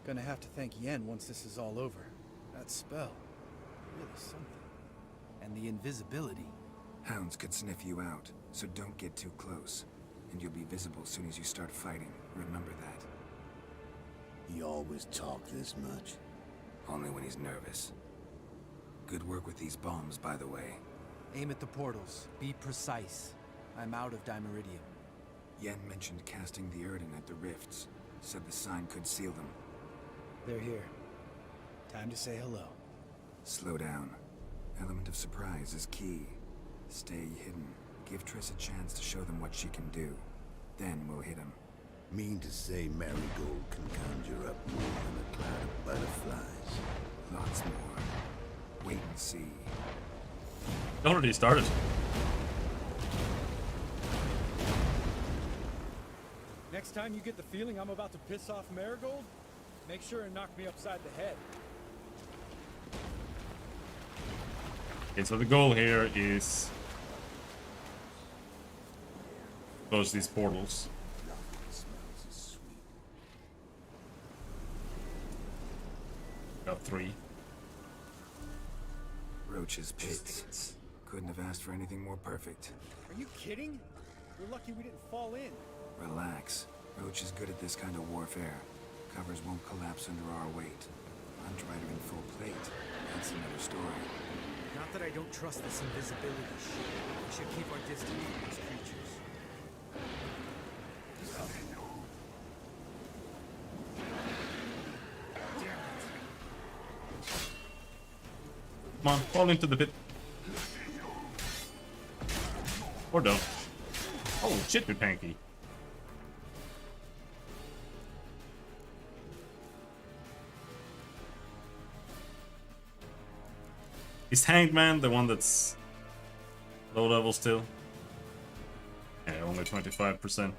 Gonna have to thank Yen once this is all over. That spell, really something. And the invisibility. Hounds could sniff you out, so don't get too close. And you'll be visible as soon as you start fighting. Remember that. He always talk this much? Only when he's nervous. Good work with these bombs, by the way. Aim at the portals. Be precise. I'm out of Dimeridium. Yen mentioned casting the Erden at the rifts. Said the sign could seal them. They're here. Time to say hello. Slow down. Element of surprise is key. Stay hidden. Give Triss a chance to show them what she can do. Then we'll hit him. Mean to say Marigold can conjure up more than a cloud of butterflies? Lots more. Wait and see. It already started. Next time you get the feeling I'm about to piss off Marigold, make sure and knock me upside the head. Okay, so the goal here is close these portals. Got 3. Roach's pits. Couldn't have asked for anything more perfect. Are you kidding? We're lucky we didn't fall in. Relax. Roach is good at this kind of warfare. Covers won't collapse under our weight. Hunt Rider in full plate. That's another story. Not that I don't trust this invisibility shit. We should keep our distance from these creatures. Come on, fall into the pit. Or don't. Oh shit, you're tanky. Is Hangman the one that's low level still? Yeah, only 25%.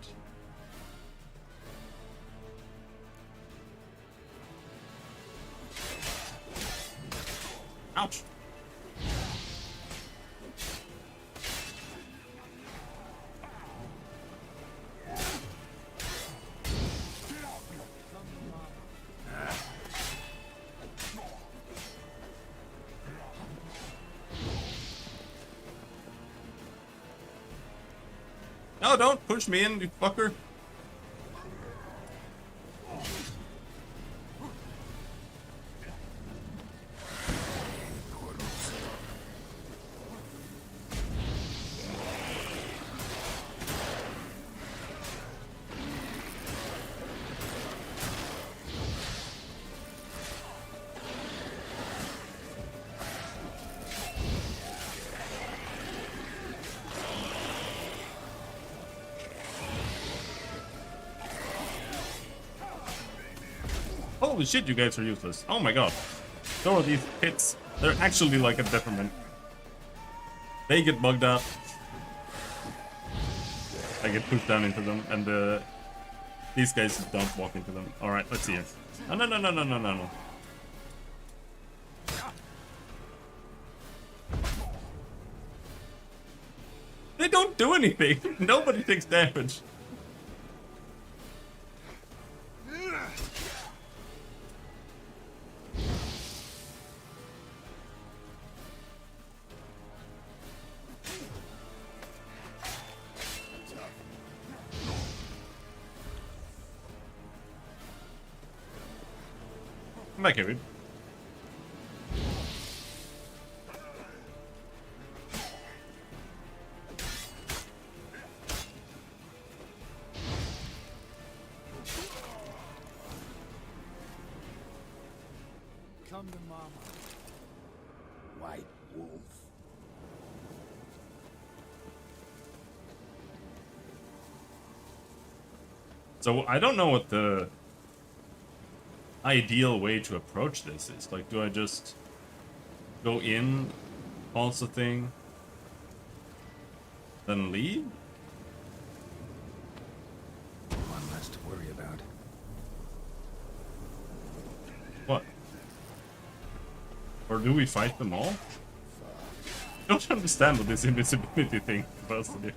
Ouch! No, don't push me in, you fucker. Holy shit, you guys are useless. Oh my god. So are these pits. They're actually like a detriment. They get bugged out. I get pushed down into them, and these guys don't walk into them. Alright, let's see here. Oh, no, no, no, no, no, no, no. They don't do anything. Nobody takes damage. Come back here, dude. Come to mama. White wolf. So I don't know what the ideal way to approach this is. Like, do I just go in, pulse a thing, then leave? One less to worry about. What? Or do we fight them all? I don't understand what this invisibility thing is supposed to do.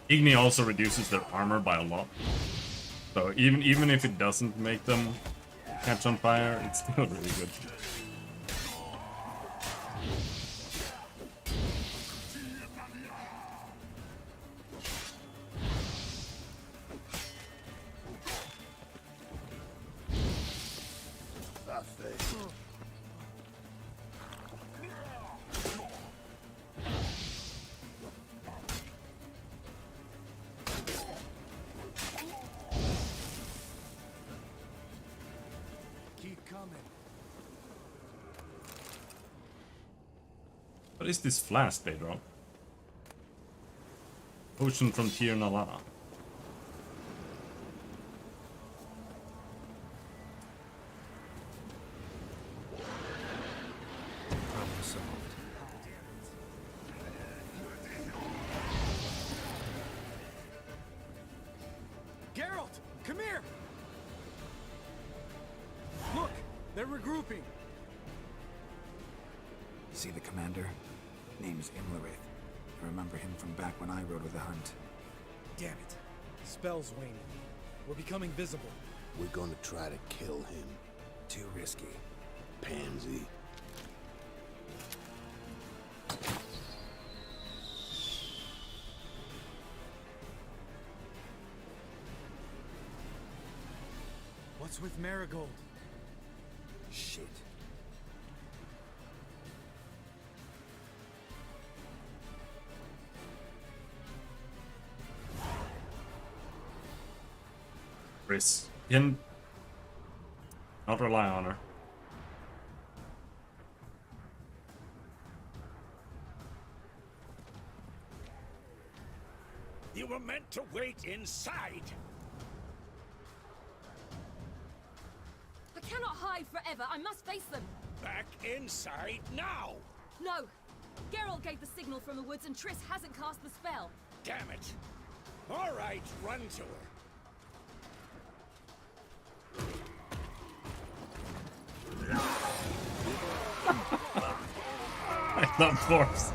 Igni also reduces their armor by a lot. So even if it doesn't make them catch on fire, it's still really good. What is this flask they drop? Potion from Tir Nala. Problem solved. Geralt, come here! Look, they're regrouping. See the commander? Name's Imlerith. I remember him from back when I rode with the Hunt. Damn it. Spell's waning. We're becoming visible. We're gonna try to kill him. Too risky. Pansy. What's with Marigold? Shit. Chris. Can not rely on her. You were meant to wait inside. I cannot hide forever. I must face them. Back inside now. No. Geralt gave the signal from the woods and Triss hasn't cast the spell. Damn it. All right, run to her. I love dwarves.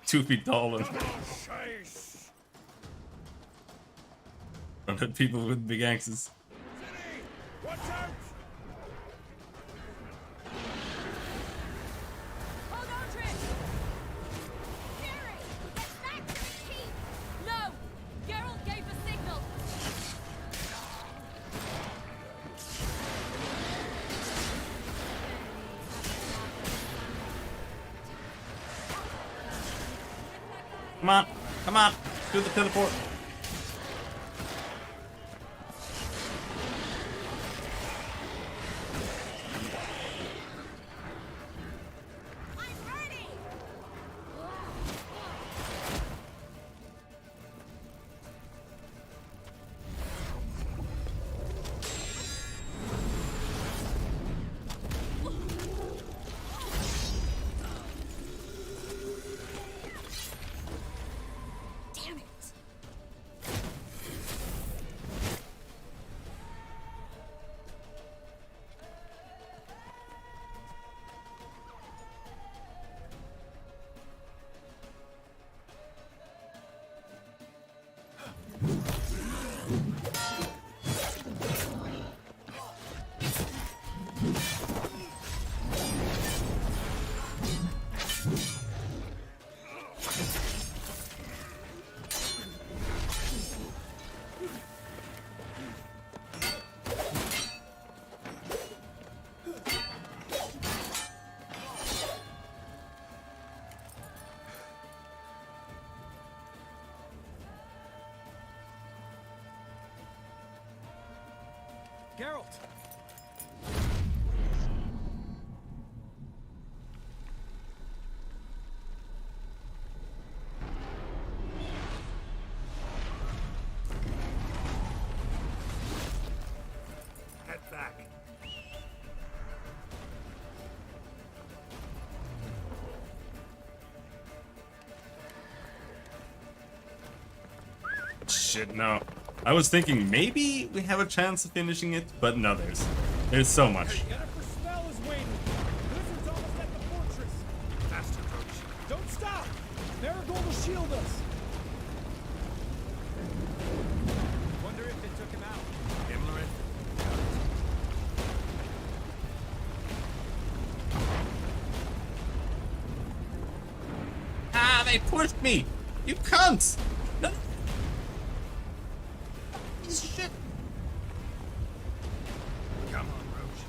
2 feet tall and 100 people with big axes. Watch out! Hold on, Trish! Fury! Get back to the keep! No! Geralt gave a signal! Come on, come on, do the teleport. Damn it! Geralt! Head back. Shit, no. I was thinking maybe we have a chance of finishing it, but no, there's so much. Yennefer's spell is waning. Blizzard's almost at the fortress. Fast approach. Don't stop! Marigold will shield us. Wonder if they took him out. Imlerith. Ah, they pushed me! You cunts! No. Shit. Come on, Roach.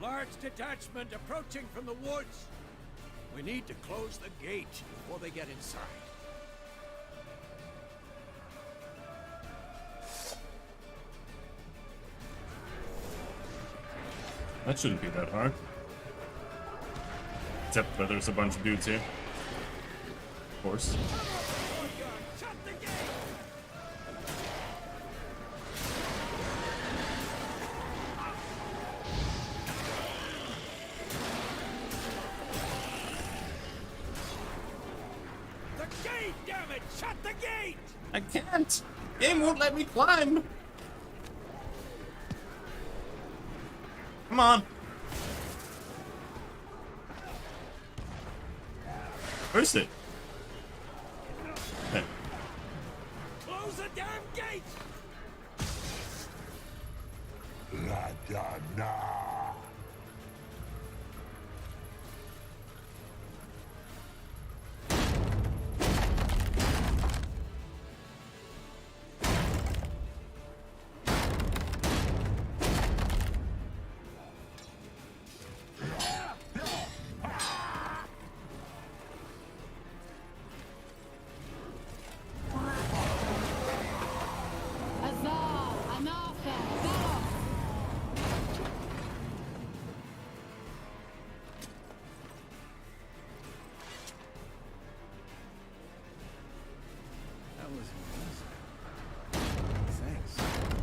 Large detachment approaching from the woods. We need to close the gate before they get inside. That shouldn't be that hard. Except that there's a bunch of dudes here. Of course. The gate, damn it! Shut the gate! I can't! Game won't let me climb! Come on! Where is it? There. Close the damn gate! La Dana.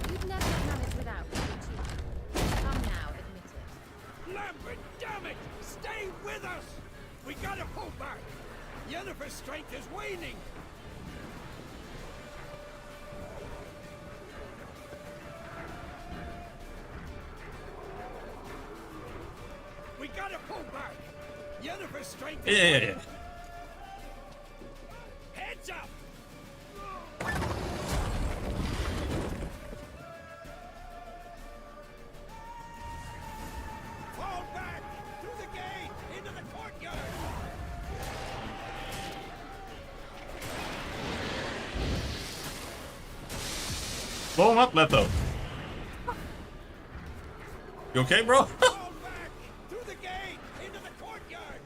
You'd never manage without me, would you? Come now, admit it. Lambert, damn it! Stay with us! We gotta pull back! Yennefer's strength is waning! gotta pull back! Yennefer's strength Yeah. Heads up! Fall back! Through the gate! Into the courtyard! Blow him up, Leto. You okay, bro? Through the gate! Into the courtyard!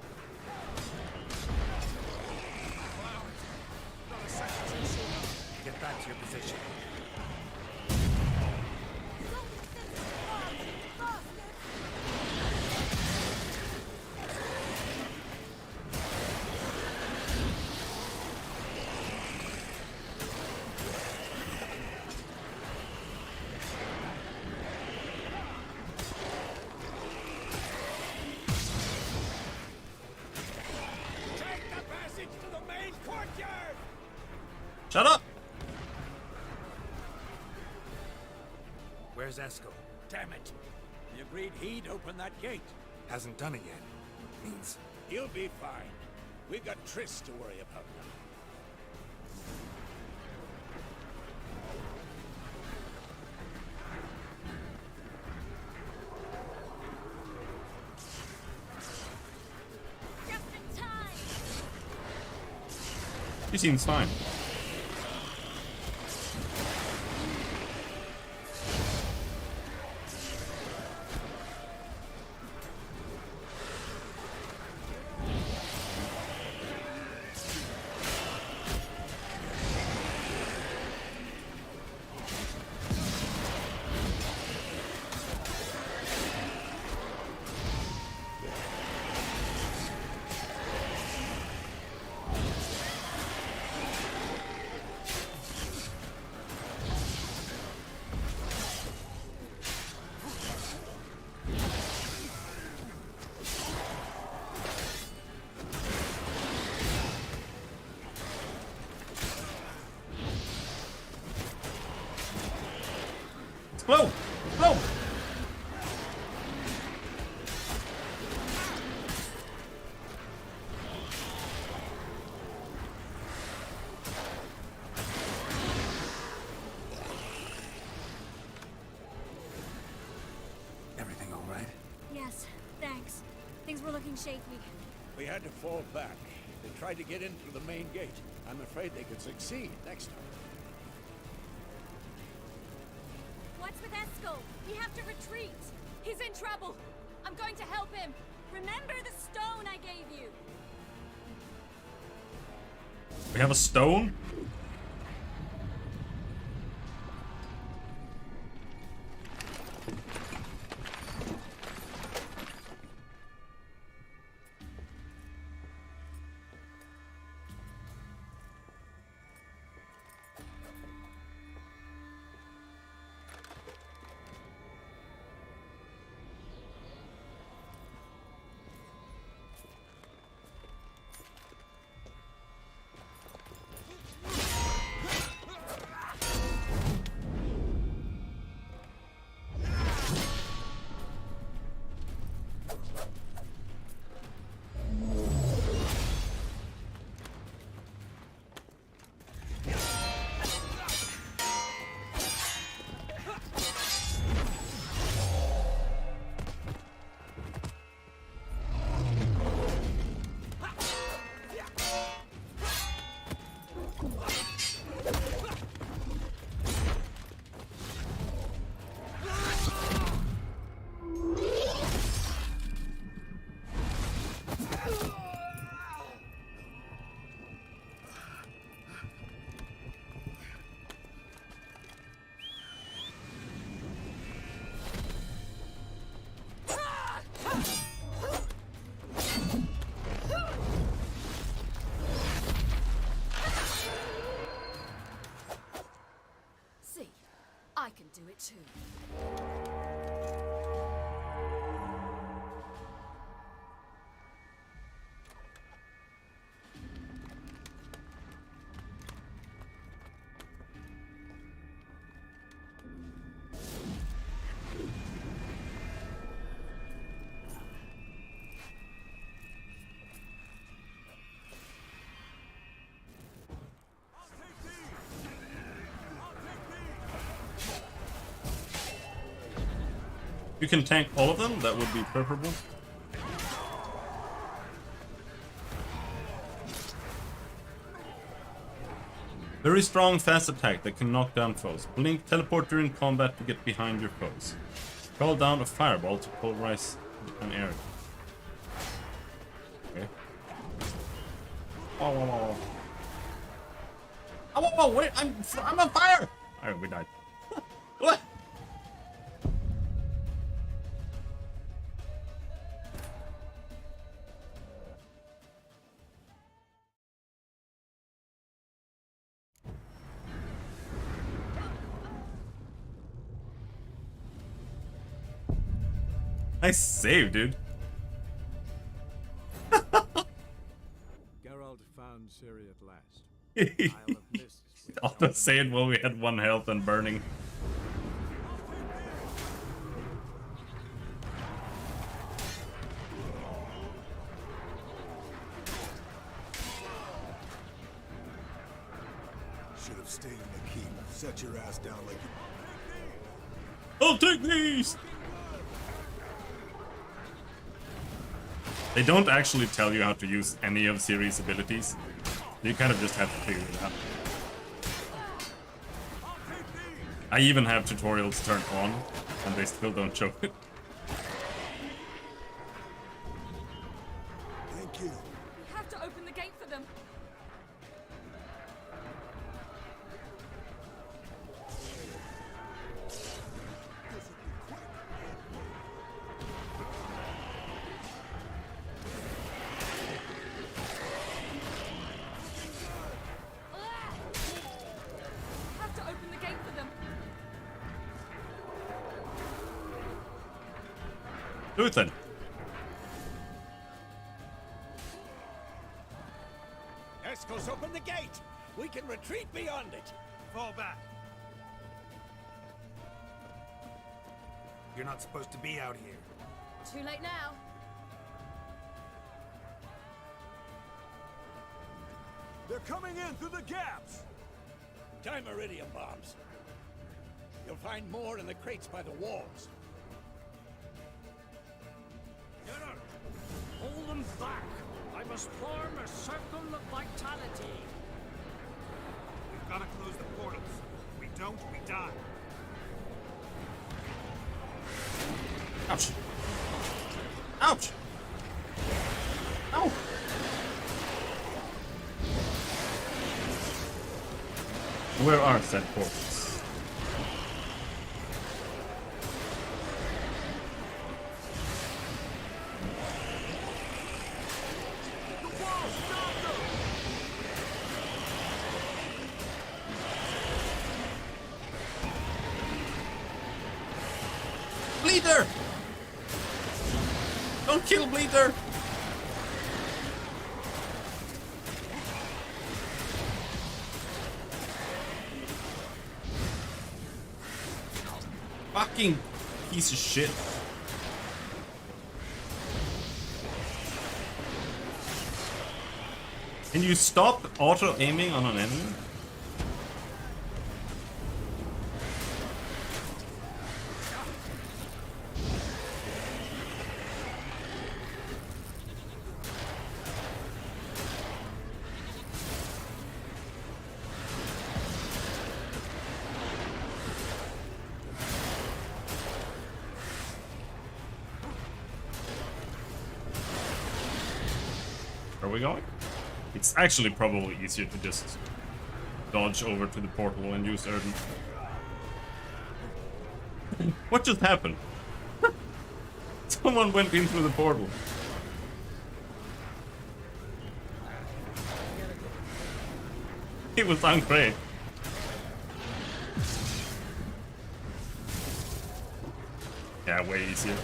Get back to your position. Take the passage to the main courtyard! Shut up! Where's Eskel? Damn it! He agreed he'd open that gate. Hasn't done it yet. Means He'll be fine. We've got Triss to worry about now. Just in time! He seems fine. Blow! Blow! everything all right? Yes, thanks. Things were looking shaky. We had to fall back. They tried to get in through the main gate. I'm afraid they could succeed next time. What's with Eskel? We have to retreat. He's in trouble. I'm going to help him. Remember the stone I gave you. We have a stone? You can tank all of them, that would be preferable. Very strong, fast attack that can knock down foes. Blink, teleport during combat to get behind your foes. Call down a fireball to polarize an area. Okay. Oh, whoa, whoa, whoa. Oh, whoa, whoa, wait, I'm on fire! Alright, we died. What? Nice save, dude. Geralt found Ciri at last. All the same while we had 1 health and burning. Should have stayed in the keep. Set your ass down like you... I'll take these! They don't actually tell you how to use any of Ciri's abilities. You kind of just have to figure it out. I even have tutorials turned on, and they still don't show it. Thank you. We have to open the gate for them. Have to open the gate for them. Do it then. Escos, open the gate! We can retreat beyond it! Fall back. You're not supposed to be out here. Too late now. They're coming in through the gaps! Time iridium bombs. You'll find more in the crates by the walls. Hold them back! I must form a circle of vitality. We've got to close the portals. If we don't, we die. Ouch. Ouch! Ow! Where are said portals? Bleeder! Don't kill Bleeder! Fucking piece of shit. Can you stop auto-aiming on an enemy? Are we going? It's actually probably easier to just dodge over to the portal and use Erden. What just happened? Someone went in through the portal. It was ungreat. Yeah, way easier.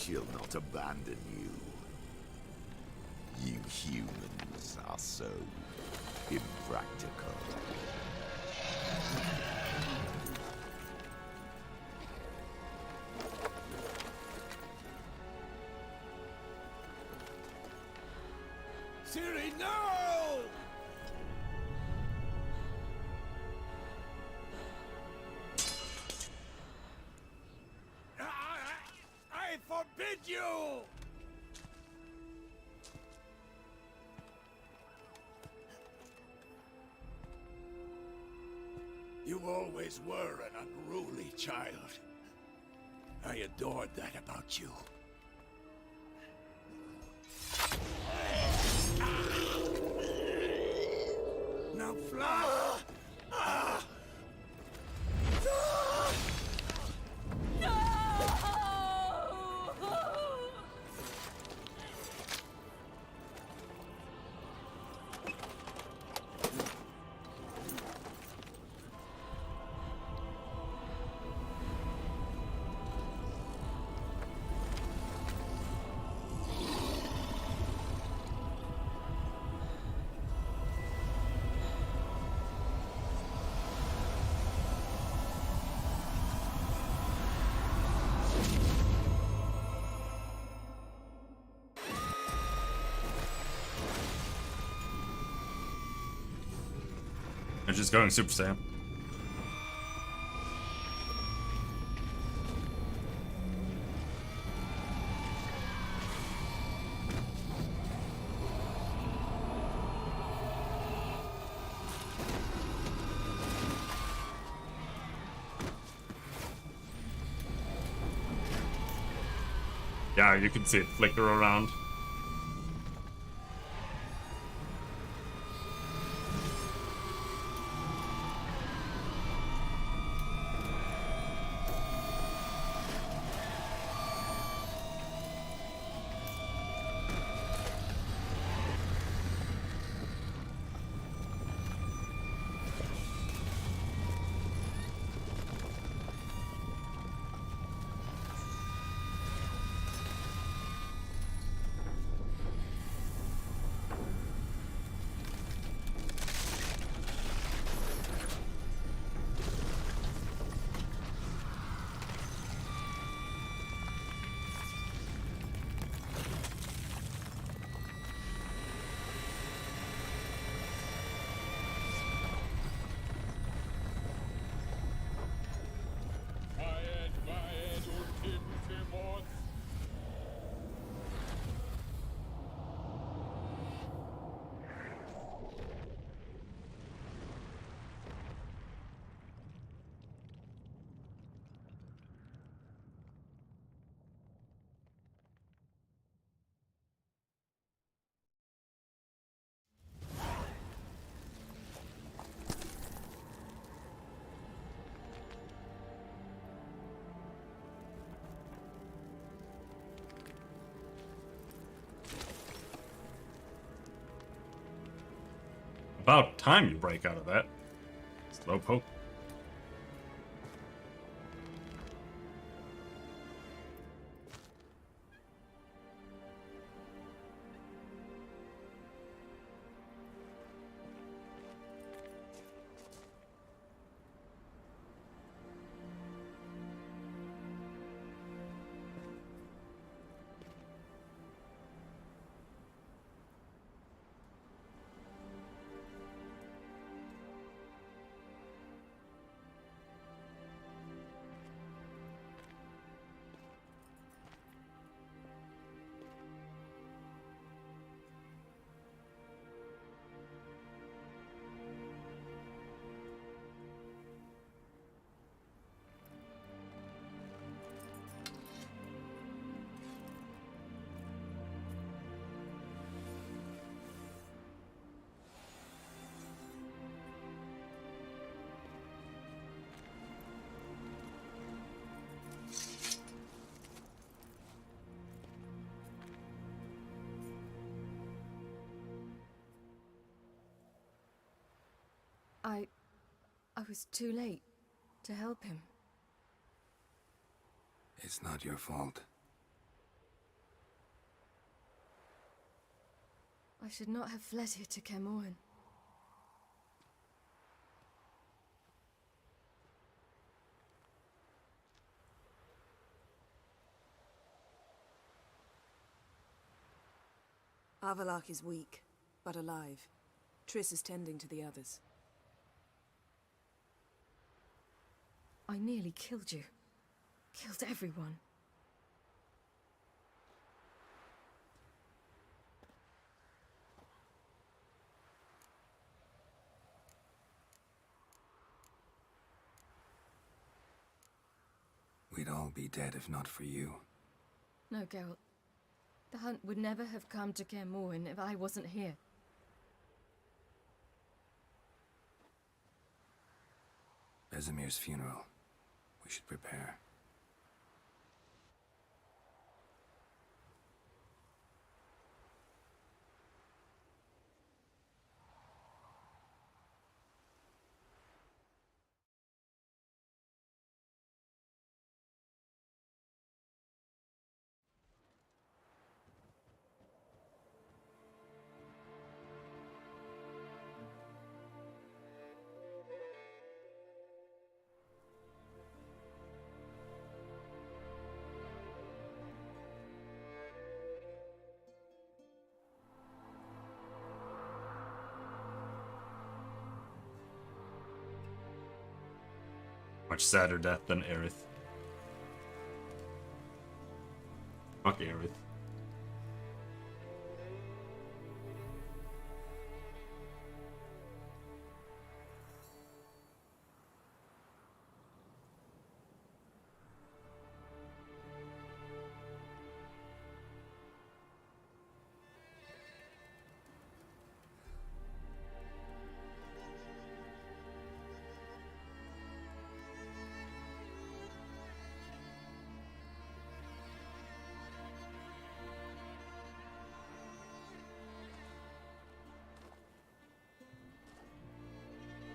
She'll not abandon you. You humans are so impractical. Ciri, no! I forbid you! You always were an unruly child. I adored that about you. Now fly! I'm just going Super Saiyan. Yeah, you can see it flicker around. About time you break out of that. Slowpoke. I was too late to help him. It's not your fault. I should not have fled here to Kaer Morhen. Avallac'h is weak, but alive. Triss is tending to the others. I nearly killed you. Killed everyone. We'd all be dead if not for you. No, Geralt. The hunt would never have come to Kaer Morhen if I wasn't here. Vesemir's funeral. We should prepare. Much sadder death than Aerith. Fuck Aerith.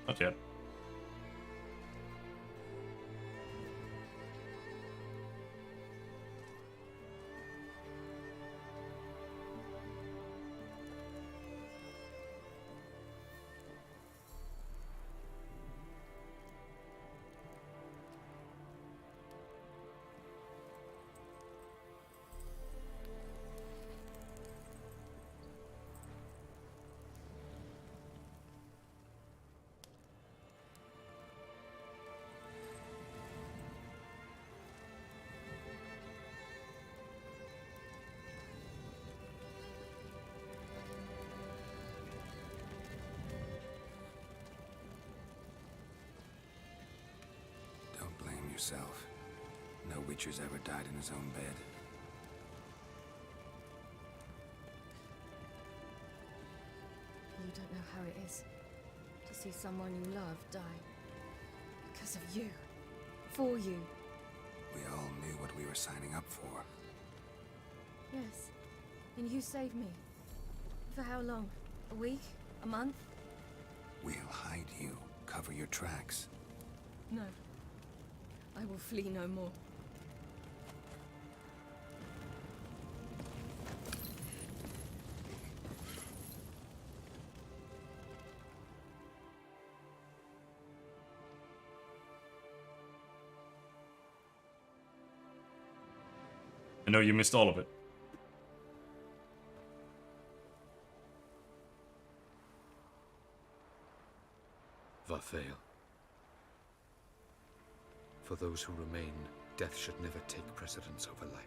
Not yet. Yourself. No Witcher's ever died in his own bed. You don't know how it is to see someone you love die. Because of you. For you. We all knew what we were signing up for. Yes. And you saved me. For how long? A week? A month? We'll hide you. Cover your tracks. No. I will flee no more. I know you missed all of it. Varthael. For those who remain, death should never take precedence over life.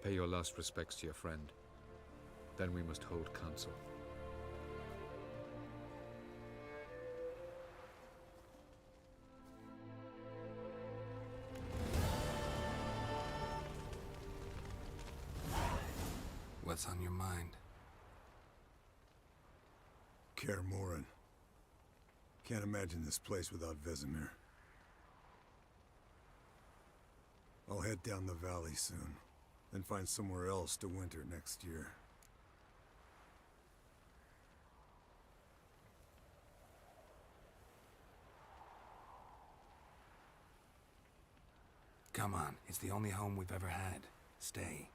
Pay your last respects to your friend. Then we must hold council. What's on your mind? Kaer Morhen. Can't imagine this place without Vesemir. I'll head down the valley soon, then find somewhere else to winter next year. Come on, it's the only home we've ever had. Stay.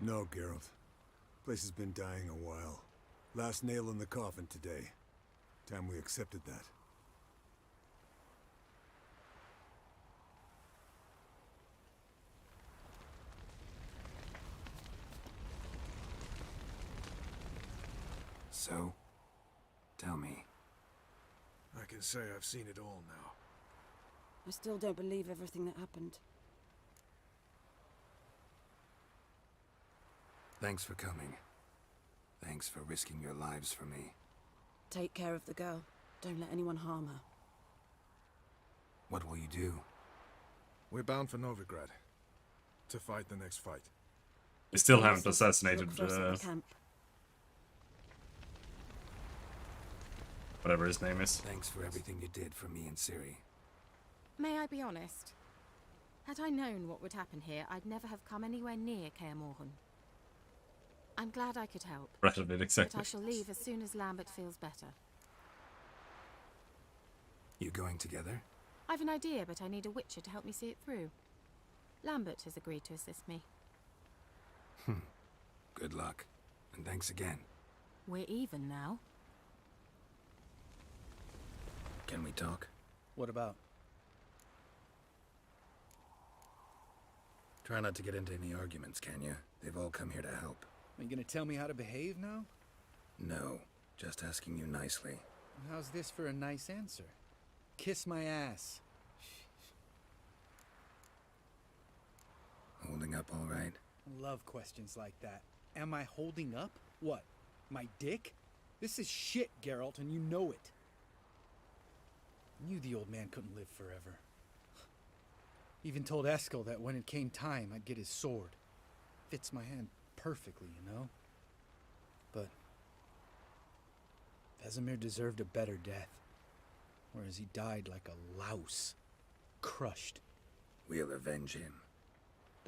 No, Geralt. Place has been dying a while. Last nail in the coffin today. Time we accepted that. So, tell me. I can say I've seen it all now. I still don't believe everything that happened. Thanks for coming. Thanks for risking your lives for me. Take care of the girl. Don't let anyone harm her. What will you do? We're bound for Novigrad. To fight the next fight. They still haven't assassinated Look for us at the camp. whatever his name is. Thanks for everything you did for me and Ciri. May I be honest? Had I known what would happen here, I'd never have come anywhere near Kaer Morhen. I'm glad I could help. Right of it, exactly. But I shall leave as soon as Lambert feels better. You going together? I've an idea, but I need a witcher to help me see it through. Lambert has agreed to assist me. Good luck. And thanks again. We're even now. Can we talk? What about? Try not to get into any arguments, can you? They've all come here to help. Are you gonna tell me how to behave now? No, just asking you nicely. How's this for a nice answer? Kiss my ass. Holding up all right? I love questions like that. Am I holding up? What? My dick? This is shit, Geralt, and you know it. I knew the old man couldn't live forever. Even told Eskel that when it came time, I'd get his sword. Fits my hand perfectly, you know? But Vesemir deserved a better death. Whereas he died like a louse. Crushed. We'll avenge him.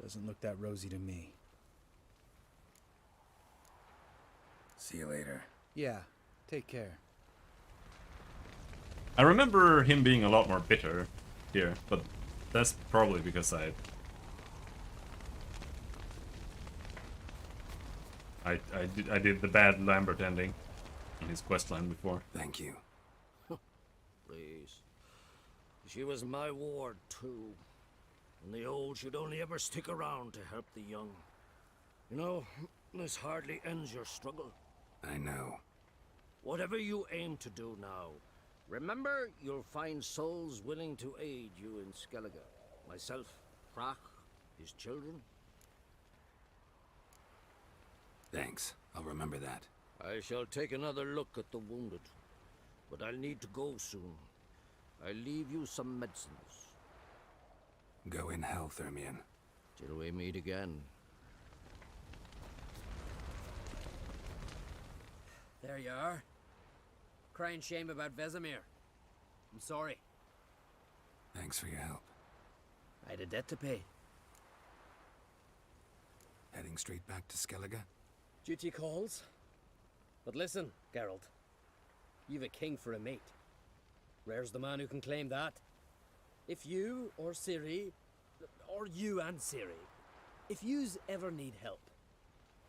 Doesn't look that rosy to me. See you later. Yeah, take care. I remember him being a lot more bitter here, but that's probably because I did the bad Lambert ending in his questline before. Thank you. Please. She was my ward, too. And the old should only ever stick around to help the young. You know, this hardly ends your struggle. I know. Whatever you aim to do now, remember you'll find souls willing to aid you in Skellige. Myself, Crach, his children. Thanks. I'll remember that. I shall take another look at the wounded. But I'll need to go soon. I'll leave you some medicines. Go in health, Ermion. Till we meet again. There you are. Crying shame about Vesemir. I'm sorry. Thanks for your help. I had a debt to pay. Heading straight back to Skellige? Duty calls. But listen, Geralt. You've a king for a mate. Rare's the man who can claim that. If you or Ciri, or you and Ciri, if yous ever need help,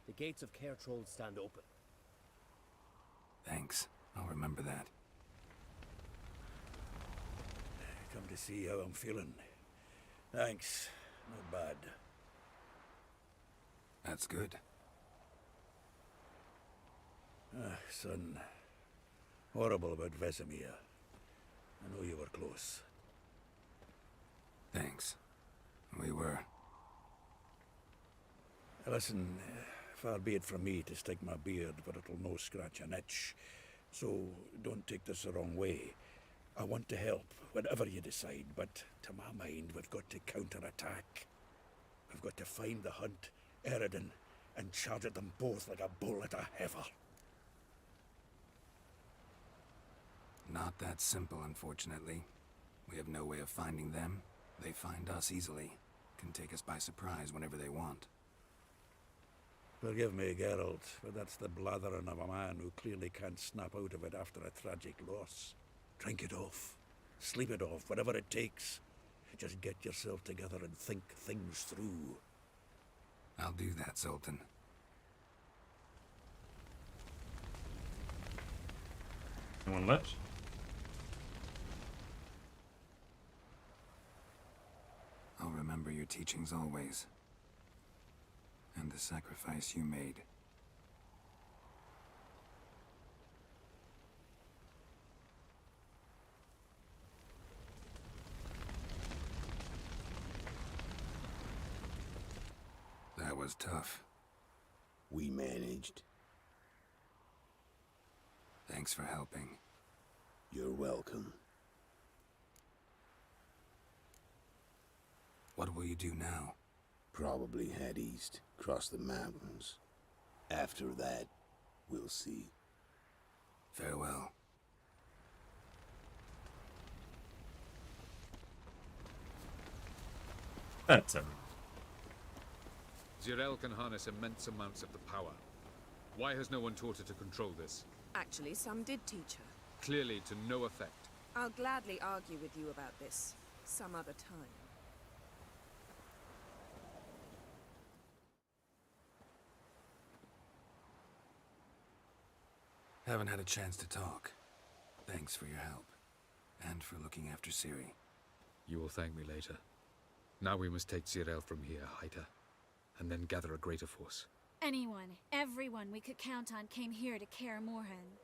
the gates of Caer Trolls stand open. Thanks. I'll remember that. Come to see how I'm feeling. Thanks. Not bad. That's good. Son. Horrible about Vesemir. I know you were close. Thanks. We were. Listen, far be it from me to stick my beard, but it'll no scratch an itch. So don't take this the wrong way. I want to help, whatever you decide, but to my mind, we've got to counterattack. We've got to find the Hunt, Eredin, and charge at them both like a bull at a heifer. Not that simple, unfortunately. We have no way of finding them. They find us easily. Can take us by surprise whenever they want. Forgive me, Geralt, but that's the blathering of a man who clearly can't snap out of it after a tragic loss. Drink it off. Sleep it off, whatever it takes. Just get yourself together and think things through. I'll do that, Zoltan. Anyone left? I'll remember your teachings always. And the sacrifice you made. That was tough. We managed. Thanks for helping. You're welcome. What will you do now? Probably head east, cross the mountains. After that, we'll see. Farewell. That's everything. Zirael can harness immense amounts of the power. Why has no one taught her to control this? Actually, some did teach her. Clearly to no effect. I'll gladly argue with you about this some other time. Haven't had a chance to talk. Thanks for your help. And for looking after Ciri. You will thank me later. Now we must take Zirael from here, hide her, and then gather a greater force. Anyone, everyone we could count on came here to Kaer Morhen.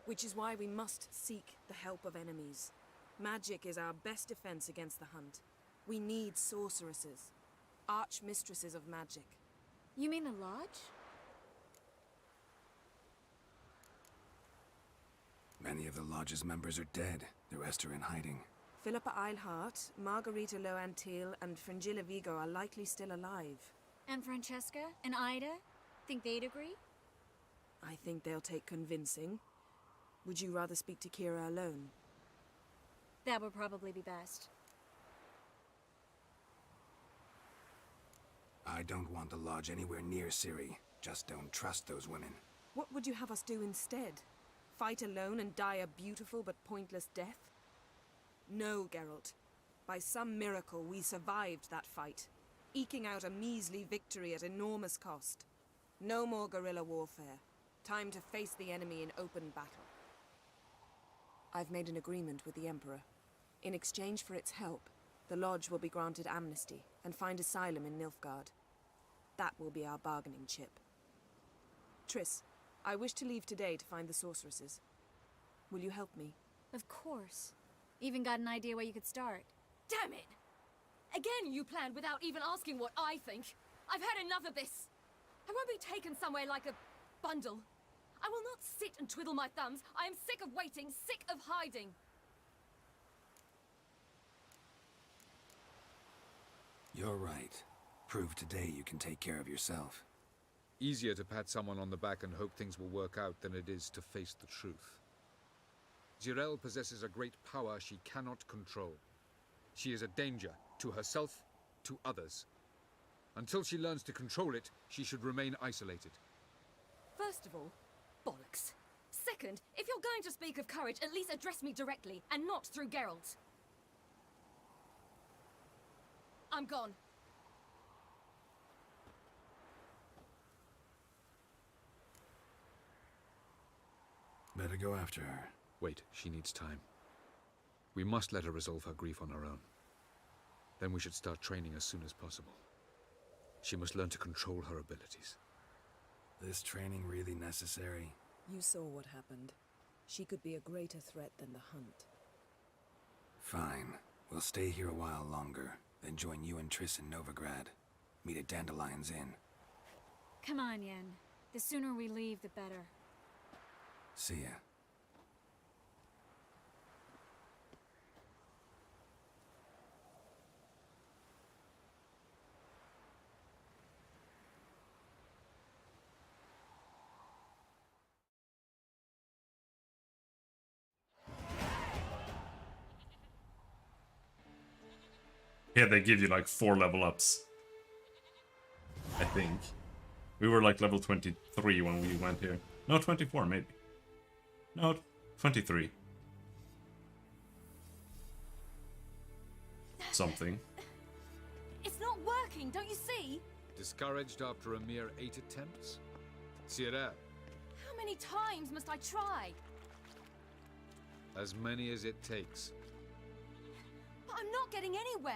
Which is why we must seek the help of enemies. Magic is our best defense against the Hunt. We need sorceresses. Archmistresses of magic. You mean the Lodge? Many of the Lodge's members are dead. The rest are in hiding. Philippa Eilhart, Margarita Loantil, and Fringilla Vigo are likely still alive. And Francesca? And Ida? Think they'd agree? I think they'll take convincing. Would you rather speak to Kira alone? That would probably be best. I don't want the Lodge anywhere near Ciri. Just don't trust those women. What would you have us do instead? Fight alone and die a beautiful but pointless death? No, Geralt. By some miracle, we survived that fight, eking out a measly victory at enormous cost. No more guerrilla warfare. Time to face the enemy in open battle. I've made an agreement with the Emperor. In exchange for its help, the Lodge will be granted amnesty and find asylum in Nilfgaard. That will be our bargaining chip. Triss, I wish to leave today to find the sorceresses. Will you help me? Of course. Even got an idea where you could start. Damn it! Again you planned without even asking what I think. I've had enough of this. I won't be taken somewhere like a bundle. I will not sit and twiddle my thumbs. I am sick of waiting, sick of hiding. You're right. Prove today you can take care of yourself. Easier to pat someone on the back and hope things will work out than it is to face the truth. Zirael possesses a great power she cannot control. She is a danger to herself, to others. Until she learns to control it, she should remain isolated. First of all, bollocks. Second, if you're going to speak of courage, at least address me directly, and not through Geralt. I'm gone. Better go after her. Wait, she needs time. We must let her resolve her grief on her own. Then we should start training as soon as possible. She must learn to control her abilities. This training really necessary? You saw what happened. She could be a greater threat than the Hunt. Fine. We'll stay here a while longer, then join you and Triss in Novigrad. Meet at Dandelion's Inn. Come on, Yen. The sooner we leave, the better. See ya. Yeah, they give you like 4 level ups. I think. We were like level 23 when we went here. No, 24 maybe. No, 23. Something. It's not working, don't you see? Discouraged after a mere 8 attempts? Zirael. How many times must I try? As many as it takes. But I'm not getting anywhere.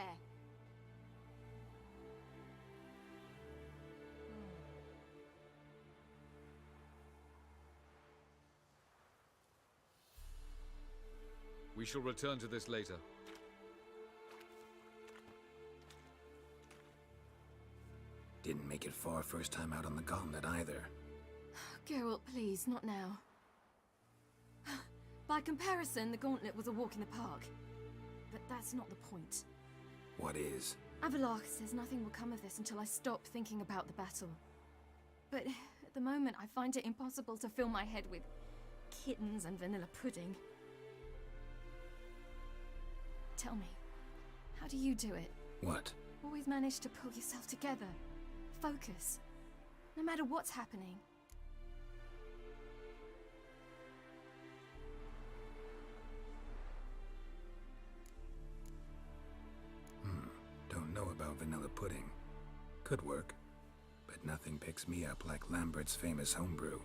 We shall return to this later. Didn't make it far first time out on the gauntlet either. Geralt, please, not now. By comparison, the gauntlet was a walk in the park. But that's not the point. What is? Avallac'h says nothing will come of this until I stop thinking about the battle. But at the moment, I find it impossible to fill my head with kittens and vanilla pudding. Tell me, how do you do it? What? Always manage to pull yourself together. Focus. No matter what's happening. Don't know about vanilla pudding. Could work. But nothing picks me up like Lambert's famous homebrew.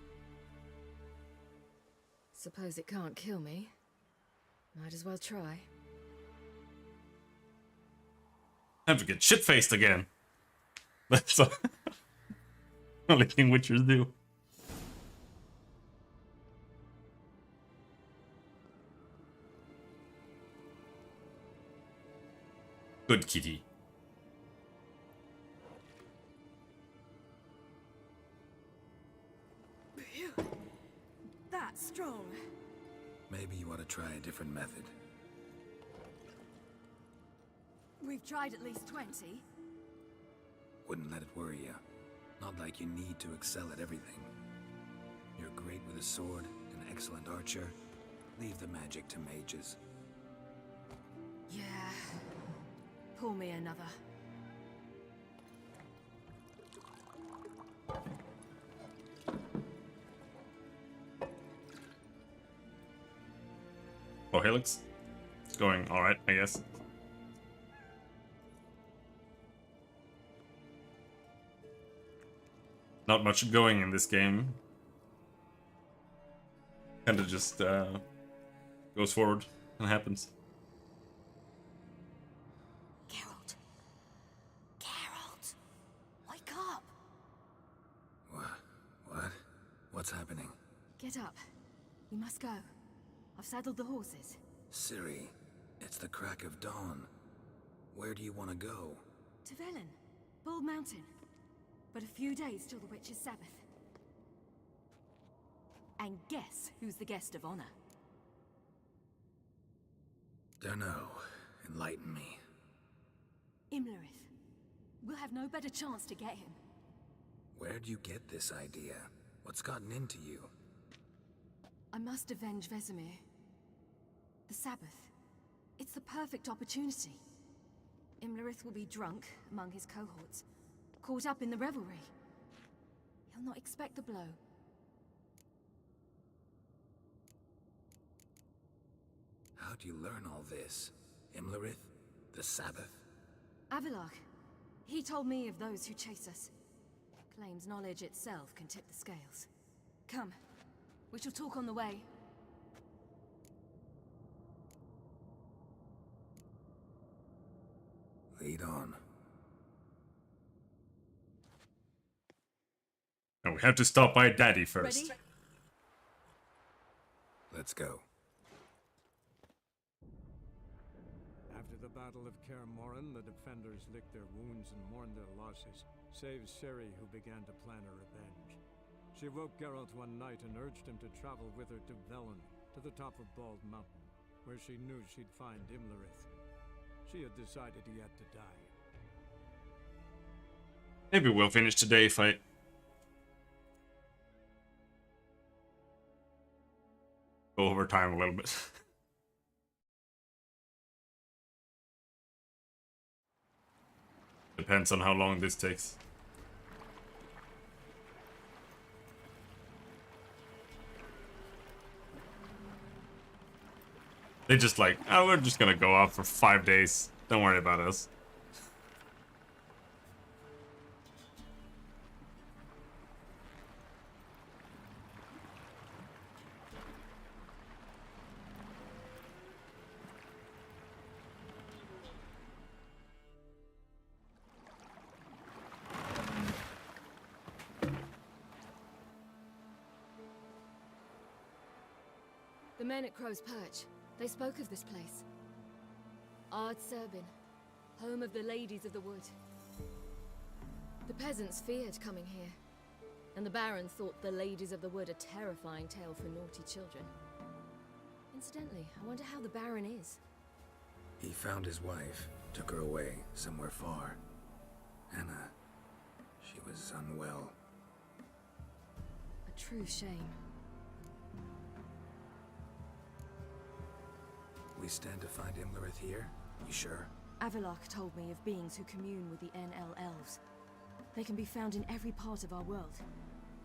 Suppose it can't kill me. Might as well try. Time to get shit-faced again. That's the only thing Witchers do. Good kitty. That's strong. Maybe you ought to try a different method. We've tried at least 20. Wouldn't let it worry you. Not like you need to excel at everything. You're great with a sword, an excellent archer. Leave the magic to mages. Yeah. Pull me another. Oh, Helix? It's going alright, I guess. Not much going in this game. Kinda just goes forward and happens. Geralt. Geralt. Wake up. What? What's happening? Get up. We must go. I've saddled the horses. Ciri, it's the crack of dawn. Where do you want to go? To Velen. Bald Mountain. But a few days till the Witch's Sabbath. And guess who's the guest of honor? Dunno. Enlighten me. Imlerith. We'll have no better chance to get him. Where'd you get this idea? What's gotten into you? I must avenge Vesemir. The Sabbath. It's the perfect opportunity. Imlerith will be drunk among his cohorts, caught up in the revelry. He'll not expect the blow. How'd you learn all this? Imlerith? The Sabbath? Avallac'h. He told me of those who chase us. Claims knowledge itself can tip the scales. Come. We shall talk on the way. Lead on. And we have to stop by Daddy first. Ready? Let's go. After the Battle of Kaer Morhen, the defenders licked their wounds and mourned their losses, save Ciri, who began to plan a revenge. She woke Geralt one night and urged him to travel with her to Velen, to the top of Bald Mountain, where she knew she'd find Imlerith. She had decided he had to die. Maybe we'll finish today if I... go over time a little bit. Depends on how long this takes. They just like, oh, we're just gonna go off for 5 days. Don't worry about us. The men at Crow's Perch, they spoke of this place. Ard Serbin, home of the Ladies of the Wood. The peasants feared coming here, and the Baron thought the Ladies of the Wood a terrifying tale for naughty children. Incidentally, I wonder how the Baron is. He found his wife, took her away, somewhere far. Anna, she was unwell. A true shame. We stand to find Imlerith here? You sure? Avalok told me of beings who commune with the NL Elves. They can be found in every part of our world.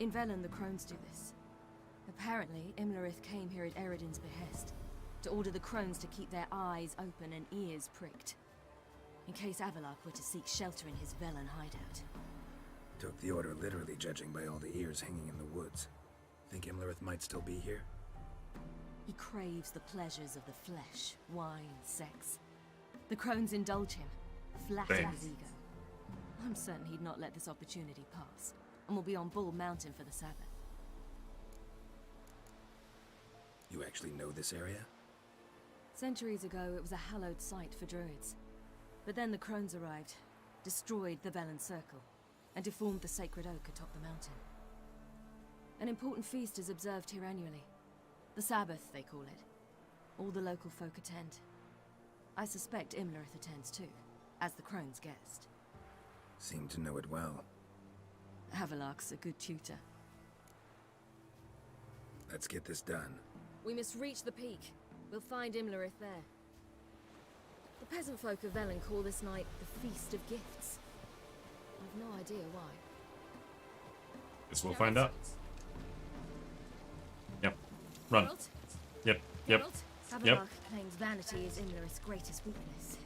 In Velen, the Crones do this. Apparently, Imlerith came here at Eredin's behest, to order the Crones to keep their eyes open and ears pricked, in case Avalok were to seek shelter in his Velen hideout. Took the order literally, judging by all the ears hanging in the woods. Think Imlerith might still be here? He craves the pleasures of the flesh, wine, sex. The Crones indulge him, flatter his ego. I'm certain he'd not let this opportunity pass, and will be on Bull Mountain for the Sabbath. You actually know this area? Centuries ago, it was a hallowed site for druids. But then the Crones arrived, destroyed the Velen Circle, and deformed the sacred oak atop the mountain. An important feast is observed here annually. The Sabbath, they call it. All the local folk attend. I suspect Imlerith attends too, as the Crone's guest. Seem to know it well. Avalok's a good tutor. Let's get this done. We must reach the peak. We'll find Imlerith there. The peasant folk of Velen call this night the Feast of Gifts. I've no idea why. Guess we'll find out. Yep. Run. Geralt? Yep. Yep. Avalok Yep. claims vanity is Imlerith's greatest weakness.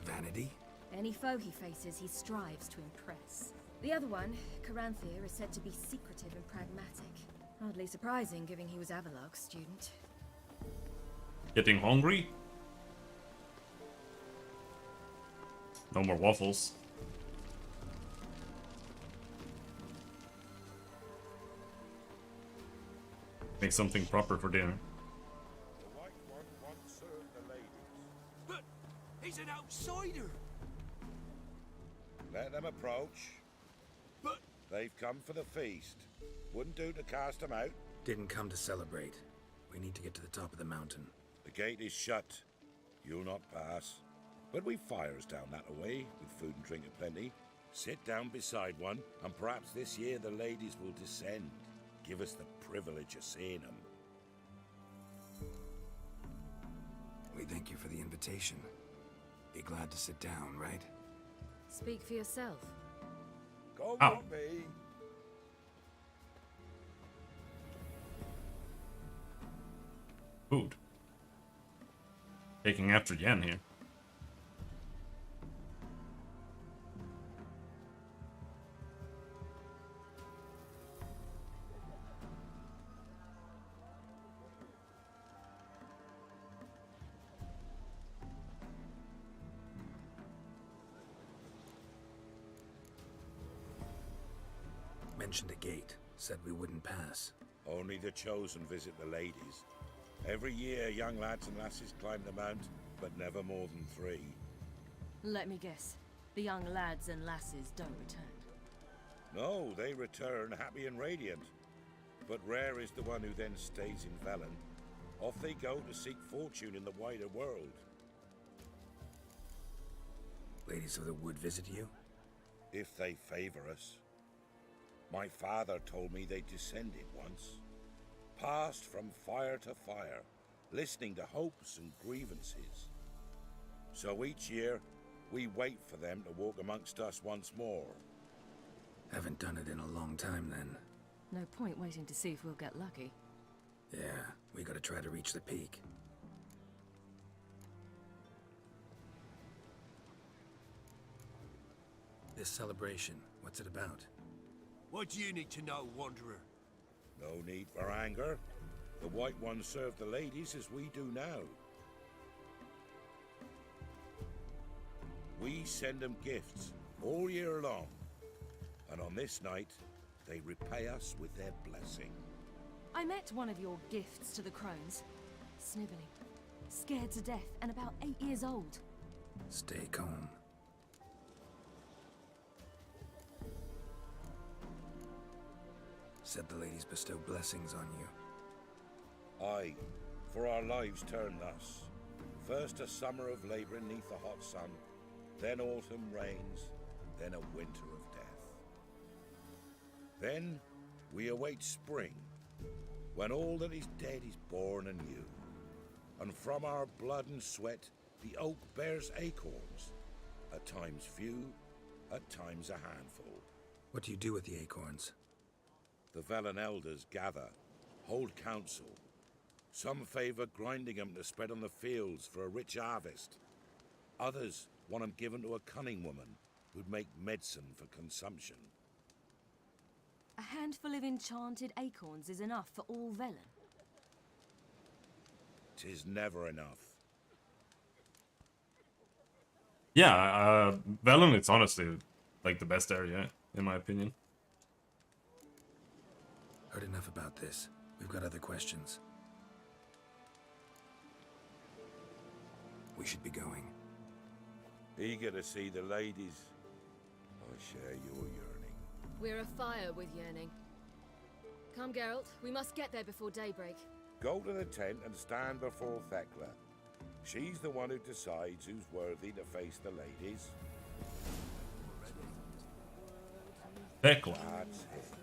Vanity? Any foe he faces, he strives to impress. The other one, Caranthir, is said to be secretive and pragmatic. Hardly surprising, given he was Avalok's student. Getting hungry? No more waffles. Make something proper for dinner. The White One once served the ladies. But he's an outsider! Let them approach. But they've come for the feast. Wouldn't do to cast them out. Didn't come to celebrate. We need to get to the top of the mountain. The gate is shut. You'll not pass. But we've fires down that away, with food and drink aplenty. Sit down beside one, and perhaps this year the ladies will descend. Give us the privilege of seeing them. We thank you for the invitation. Be glad to sit down, right? Speak for yourself. Go Ow. with me. Food. Taking after Yen here. Mentioned a gate. Said we wouldn't pass. Only the chosen visit the ladies. Every year, young lads and lasses climb the mount, but never more than 3. Let me guess. The young lads and lasses don't return. No, they return happy and radiant. But rare is the one who then stays in Velen. Off they go to seek fortune in the wider world. Ladies of the Wood visit you? If they favor us. My father told me they descended once. Passed from fire to fire, listening to hopes and grievances. So each year, we wait for them to walk amongst us once more. Haven't done it in a long time then. No point waiting to see if we'll get lucky. Yeah, we gotta try to reach the peak. This celebration, what's it about? what do you need to know, Wanderer? No need for anger. The White Ones serve the ladies as we do now. We send them gifts all year long. And on this night, they repay us with their blessing. I met one of your gifts to the Crones. Sniveling. Scared to death and about 8 years old. Stay calm. Said the ladies bestow blessings on you. Aye, for our lives turn thus. First a summer of labouring neath the hot sun, then autumn rains, then a winter of death. Then we await spring, when all that is dead is born anew. And from our blood and sweat the oak bears acorns, at times few, at times a handful. What do you do with the acorns? The Velen elders gather, hold council. Some favour grinding them to spread on the fields for a rich harvest. Others want them given to a cunning woman who'd make medicine for consumption. A handful of enchanted acorns is enough for all Velen. 'Tis never enough. Yeah, Velen, it's honestly like the best area, in my opinion. Heard enough about this. We've got other questions. We should be going. Eager to see the ladies. I share your yearning. We're afire with yearning. Come, Geralt. We must get there before daybreak. Go to the tent and stand before Thekla. She's the one who decides who's worthy to face the ladies. Thekla. That's it.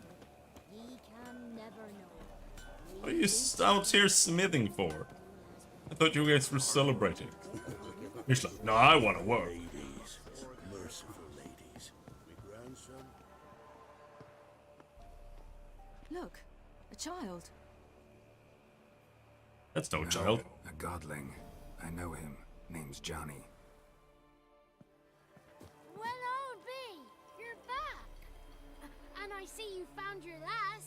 Ye can never know. What are you out here smithing for? I thought you guys were celebrating. He's like, no, I want to work. Ladies, merciful ladies. Look, a child. That's no child. A godling. I know him. Name's Johnny. Well, old B, you're back. And I see you found your lass.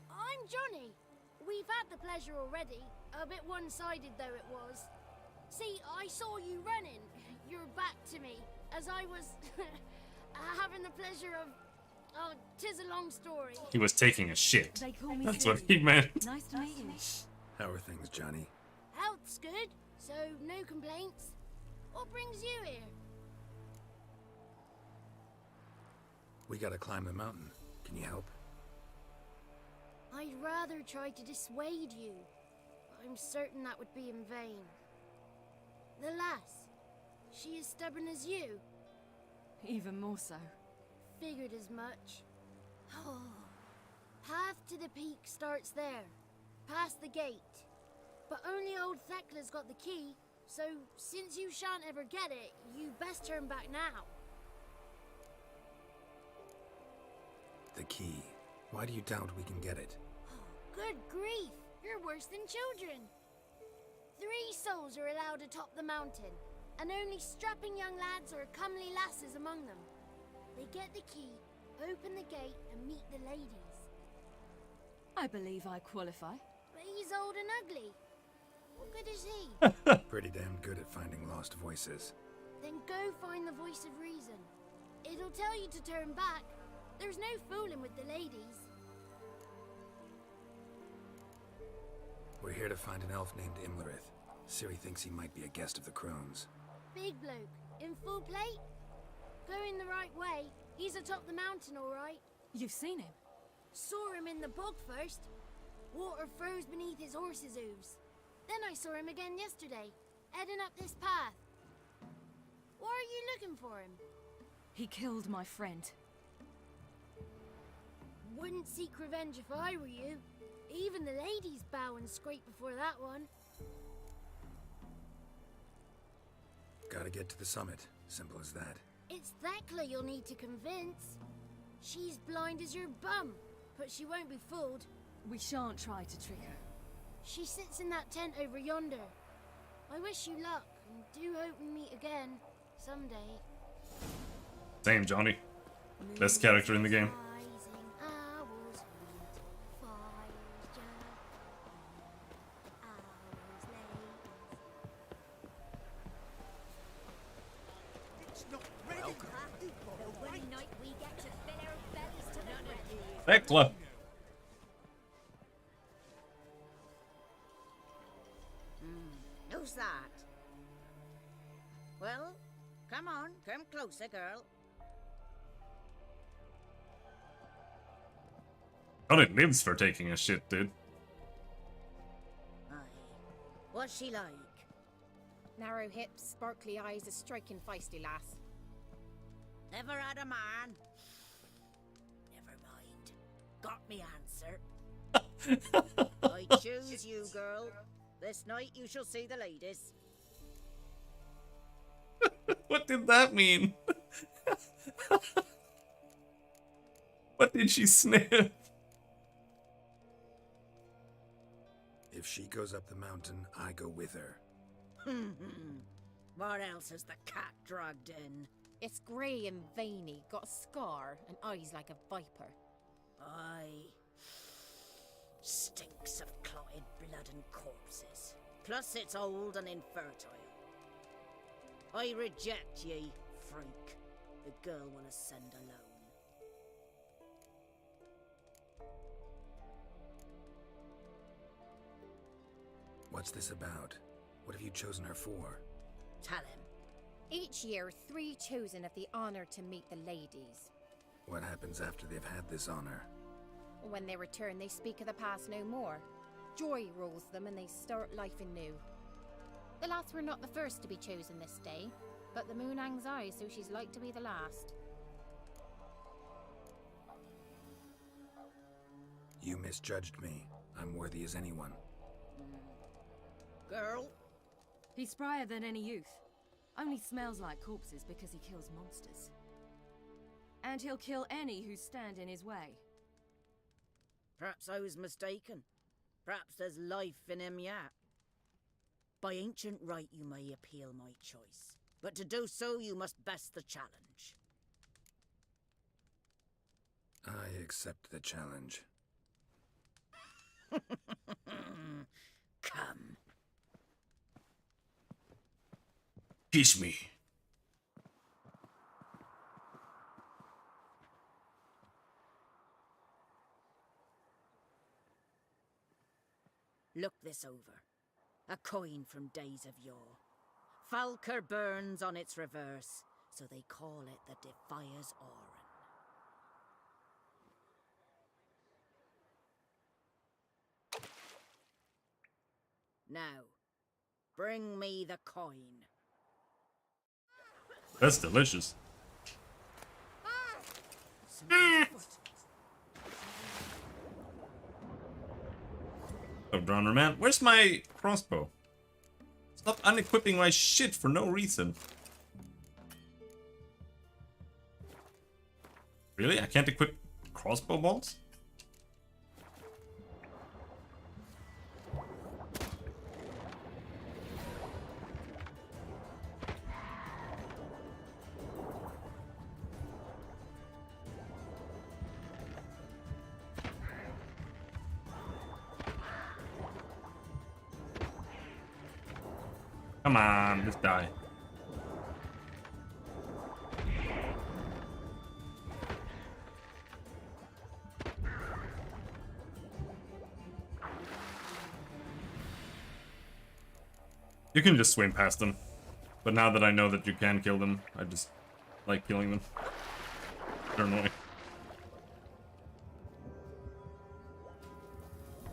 I'm Johnny. We've had the pleasure already. A bit one-sided though it was. See, I saw you running. Your back to me. As I was having the pleasure of... Oh, 'tis a long story. He was taking a shit. They call me That's Siri. what he meant. Nice to meet you. How are things, Johnny? Health's good, so no complaints. What brings you here? We gotta climb the mountain. Can you help? I'd rather try to dissuade you. I'm certain that would be in vain. The lass, she is stubborn as you. Even more so. Figured as much. Path to the peak starts there, past the gate. But only old Thekla's got the key, so since you shan't ever get it, you best turn back now. The key. Why do you doubt we can get it? Good grief, you're worse than children. 3 souls are allowed atop the mountain, and only strapping young lads or comely lasses among them. They get the key, open the gate, and meet the ladies. I believe I qualify. But he's old and ugly. What good is he? Pretty damn good at finding lost voices. Then go find the voice of reason. It'll tell you to turn back. There's no fooling with the ladies. We're here to find an elf named Imlerith. Ciri thinks he might be a guest of the Crones. Big bloke, in full plate? Going the right way. He's atop the mountain, all right. You've seen him? Saw him in the bog first. Water froze beneath his horse's hooves. Then I saw him again yesterday, heading up this path. Why are you looking for him? He killed my friend. Wouldn't seek revenge if I were you. Even the ladies bow and scrape before that one. Gotta get to the summit. Simple as that. It's Thekla you'll need to convince. She's blind as your bum, but she won't be fooled. We shan't try to trick her. She sits in that tent over yonder. I wish you luck, and do hope we meet again, someday. Same, Johnny. Best character in the game. Come on, come closer, girl. God, it lives for taking a shit, dude. Aye. What's she like? Narrow hips, sparkly eyes, a striking feisty lass. Never had a man. Never mind. Got me answer. I choose you, girl. This night you shall see the ladies. What did that mean? What did she sniff? If she goes up the mountain, I go with her. What else has the cat dragged in? It's grey and veiny, got a scar, and eyes like a viper. Aye. Stinks of clotted blood and corpses. Plus it's old and infertile. I reject ye, freak. The girl will ascend alone. What's this about? What have you chosen her for? Tell him. Each year, 3 chosen have the honor to meet the ladies. What happens after they've had this honor? When they return, they speak of the past no more. Joy rules them and they start life anew. The lass were not the first to be chosen this day, but the moon hangs high, so she's like to be the last. You misjudged me. I'm worthy as anyone. Girl? He's sprier than any youth. Only smells like corpses because he kills monsters. And he'll kill any who stand in his way. Perhaps I was mistaken. Perhaps there's life in him yet. By ancient right you may appeal my choice, but to do so you must best the challenge. I accept the challenge. Come. Kiss me. Look this over. A coin from days of yore. Falker burns on its reverse, so they call it the Defier's Oran. Now, bring me the coin. That's delicious. Oh, Drowner man, where's my crossbow? Stop unequipping my shit for no reason. Really? I can't equip crossbow bolts? Come on, just die. You can just swim past them. But now that I know that you can kill them, I just like killing them. They're annoying.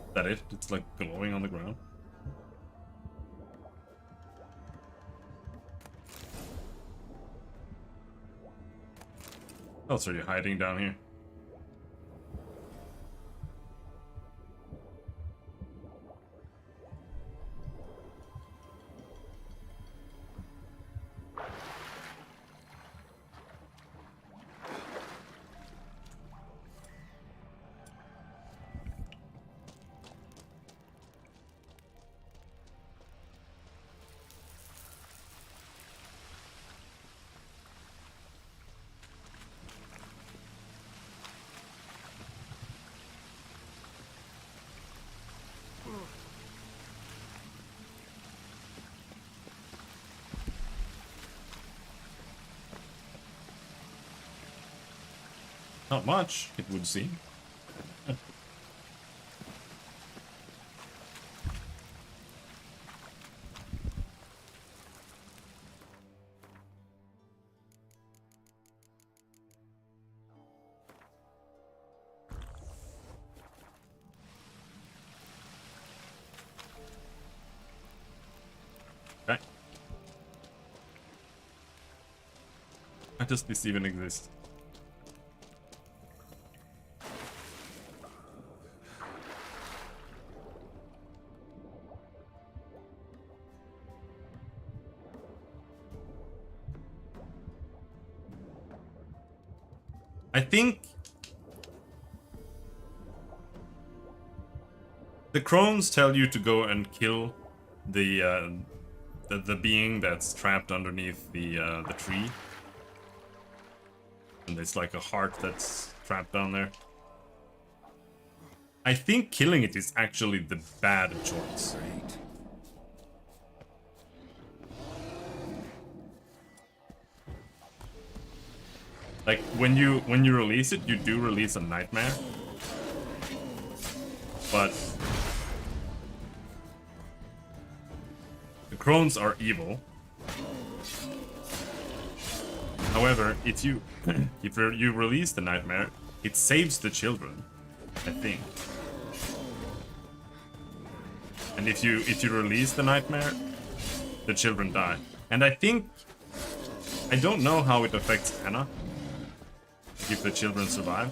Is that it? It's like glowing on the ground. What else are you hiding down here? Not much, it would seem. Why does this even exist? I think the crones tell you to go and kill the being that's trapped underneath the tree, and it's like a heart that's trapped down there. I think killing it is actually the bad choice. Like when you release it, you do release a nightmare, but the crones are evil. However, if you release the nightmare, it saves the children, I think. And if you release the nightmare, the children die. And I don't know how it affects Anna. If the children survive.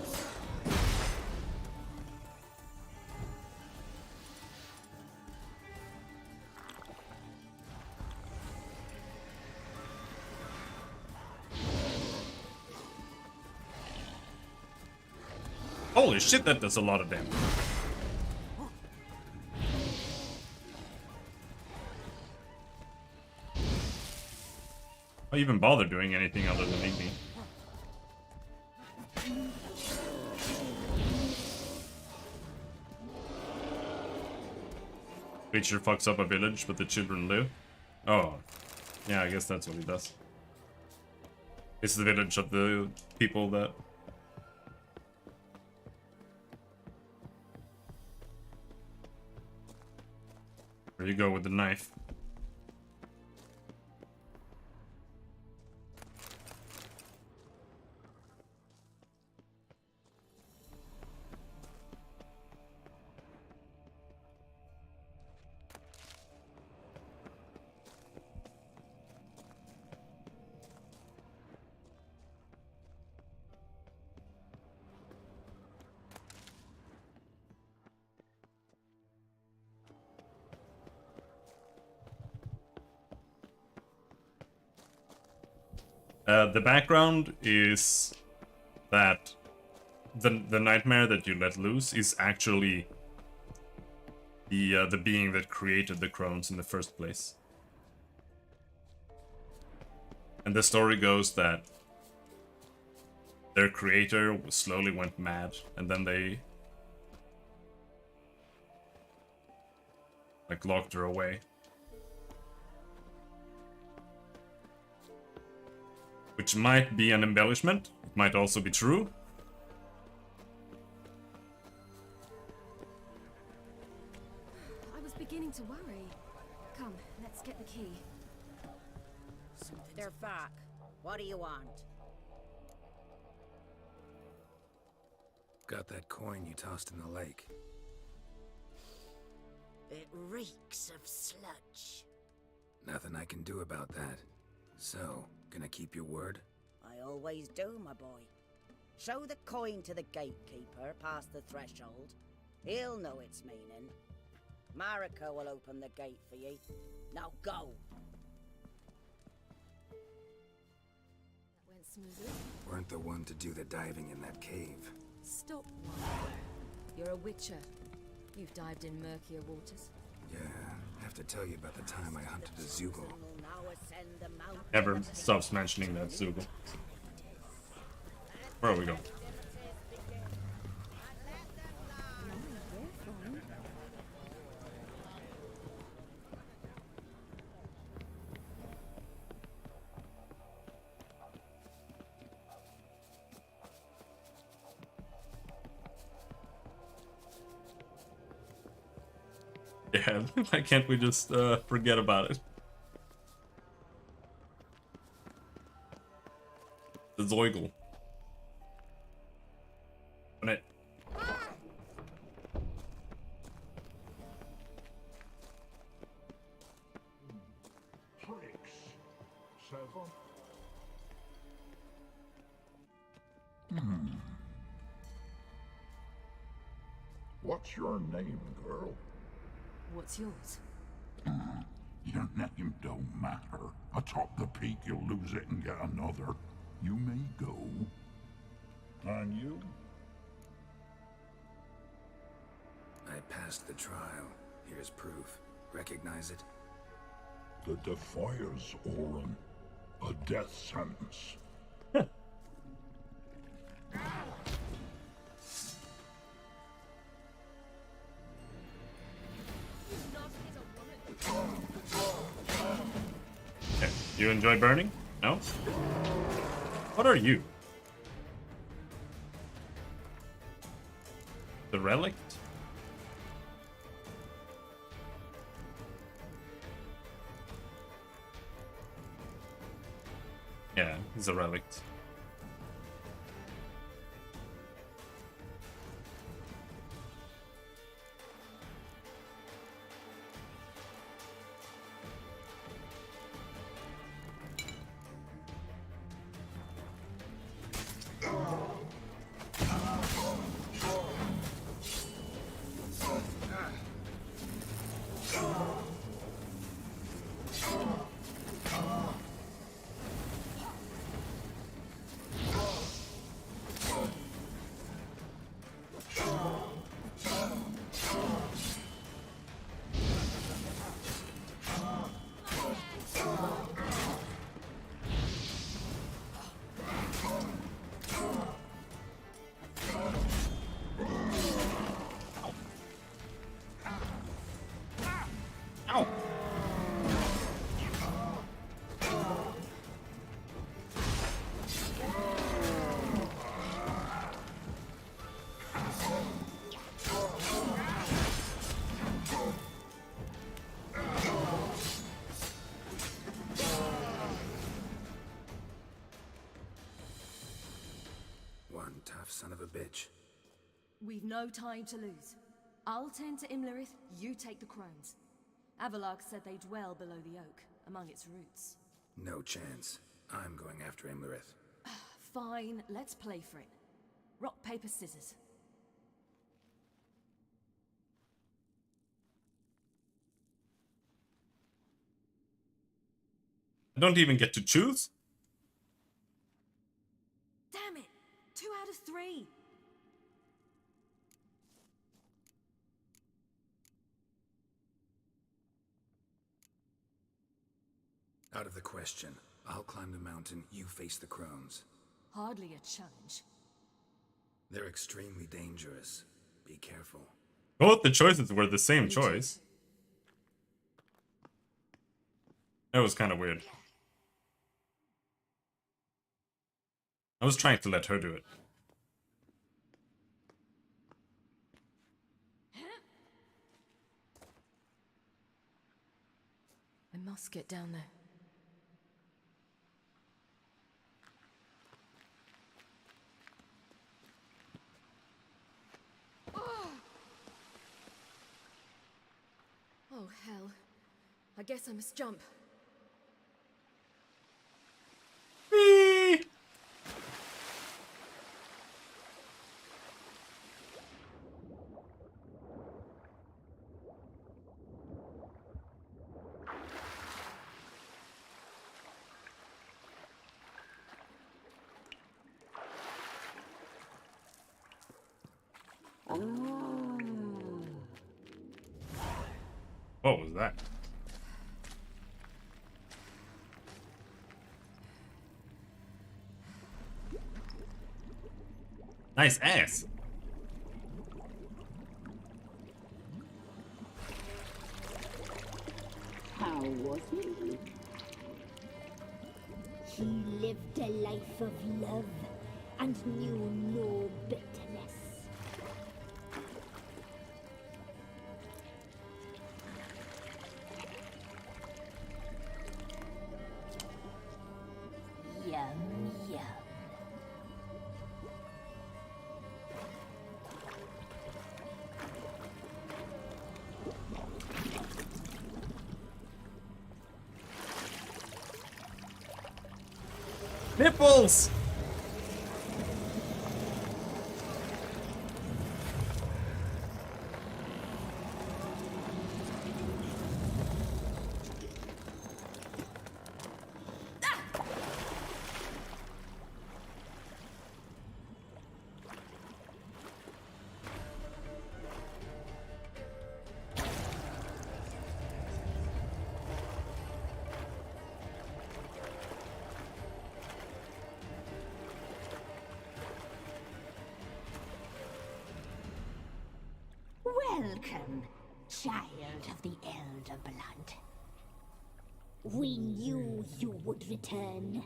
Holy shit, that does a lot of damage. Why even bother doing anything other than eat me? Creature fucks up a village, but the children live. Oh, yeah, I guess that's what he does. It's the village of the people that... There you go with the knife. The background is that the nightmare that you let loose is actually the being that created the crones in the first place. And the story goes that their creator slowly went mad, and then they like locked her away. Which might be an embellishment. It might also be true. I was beginning to worry. Come, let's get the key. They're back. What do you want? Got that coin you tossed in the lake. It reeks of sludge. Nothing I can do about that. So, gonna keep your word? I always do, my boy. Show the coin to the gatekeeper past the threshold. He'll know its meaning. Marika will open the gate for you. Now go! That went smoothly. Weren't the one to do the diving in that cave. Stop. You're a witcher. You've dived in murkier waters. Yeah, I have to tell you about the time I hunted a Zoogle. Never stops mentioning that Zoogle. Where are we going? Yeah, why can't we just forget about it? The Zoigle. On it. What's your name, girl? What's yours? Your name don't matter. Atop the peak, you'll lose it and get another. You may go. And you? I passed the trial. Here's proof. Recognize it? The Defiers, Orin. A death sentence. Okay. You enjoy burning? No? What are you? The relict? Yeah, he's a relict. Son of a bitch. We've no time to lose. I'll tend to Imlerith, you take the crones. Avalok said they dwell below the oak, among its roots. No chance. I'm going after Imlerith. Fine, let's play for it. Rock, paper, scissors. I don't even get to choose? Damn it! 2 out of 3! Out of the question. I'll climb the mountain, you face the crones. Hardly a challenge. They're extremely dangerous. Be careful. Both the choices were the same choice. That was kind of weird. I was trying to let her do it. I must get down there. Oh, hell. I guess I must jump. What was that? Nice ass. How was he? He lived a life of love and knew no bitterness. Yum, yum. Nipples! Welcome, child of the Elder Blood. We knew you would return.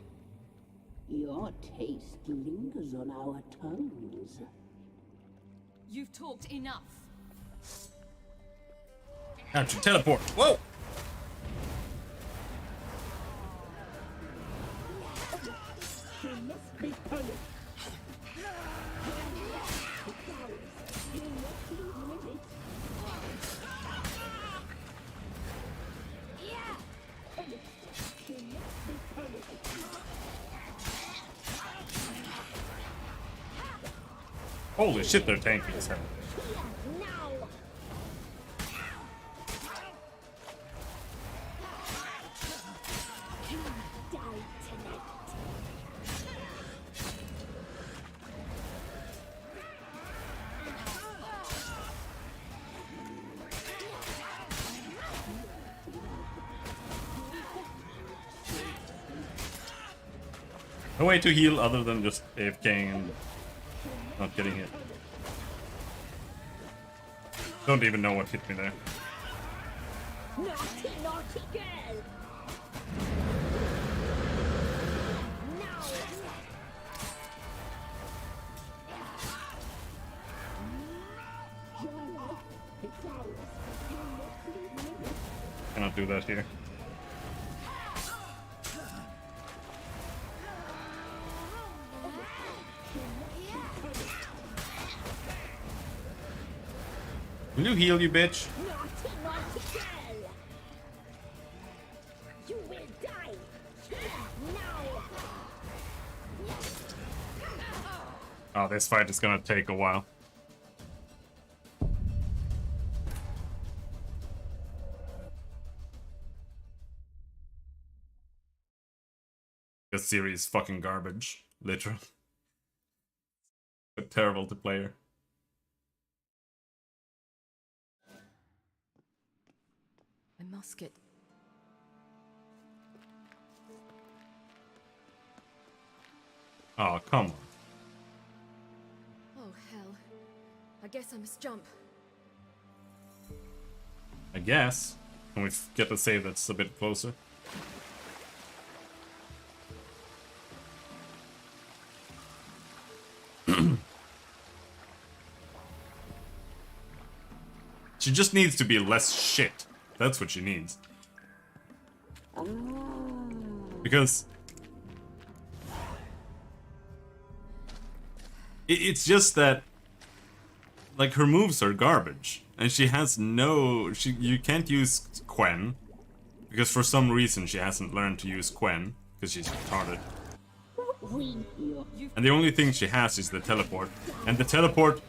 Your taste lingers on our tongues. You've talked enough. Time to teleport. Whoa! You must be punished. Holy shit, they're tanking as hell. No way to heal other than just AFKing and not getting hit. Don't even know what hit me there. Naughty, naughty girl! Cannot do that here. Will you heal, you bitch? Naughty, naughty girl! You will die! Now! Oh, this fight is gonna take a while. This series is fucking garbage, literally. But terrible to play her. A musket. Oh, come on. Oh, hell. I guess I must jump. I guess. Can we get a save that's a bit closer? She just needs to be less shit. That's what she needs. Because it's just that, like, her moves are garbage, and she has no. You can't use Quen because for some reason she hasn't learned to use Quen because she's retarded. And the only thing she has is the teleport, and the teleport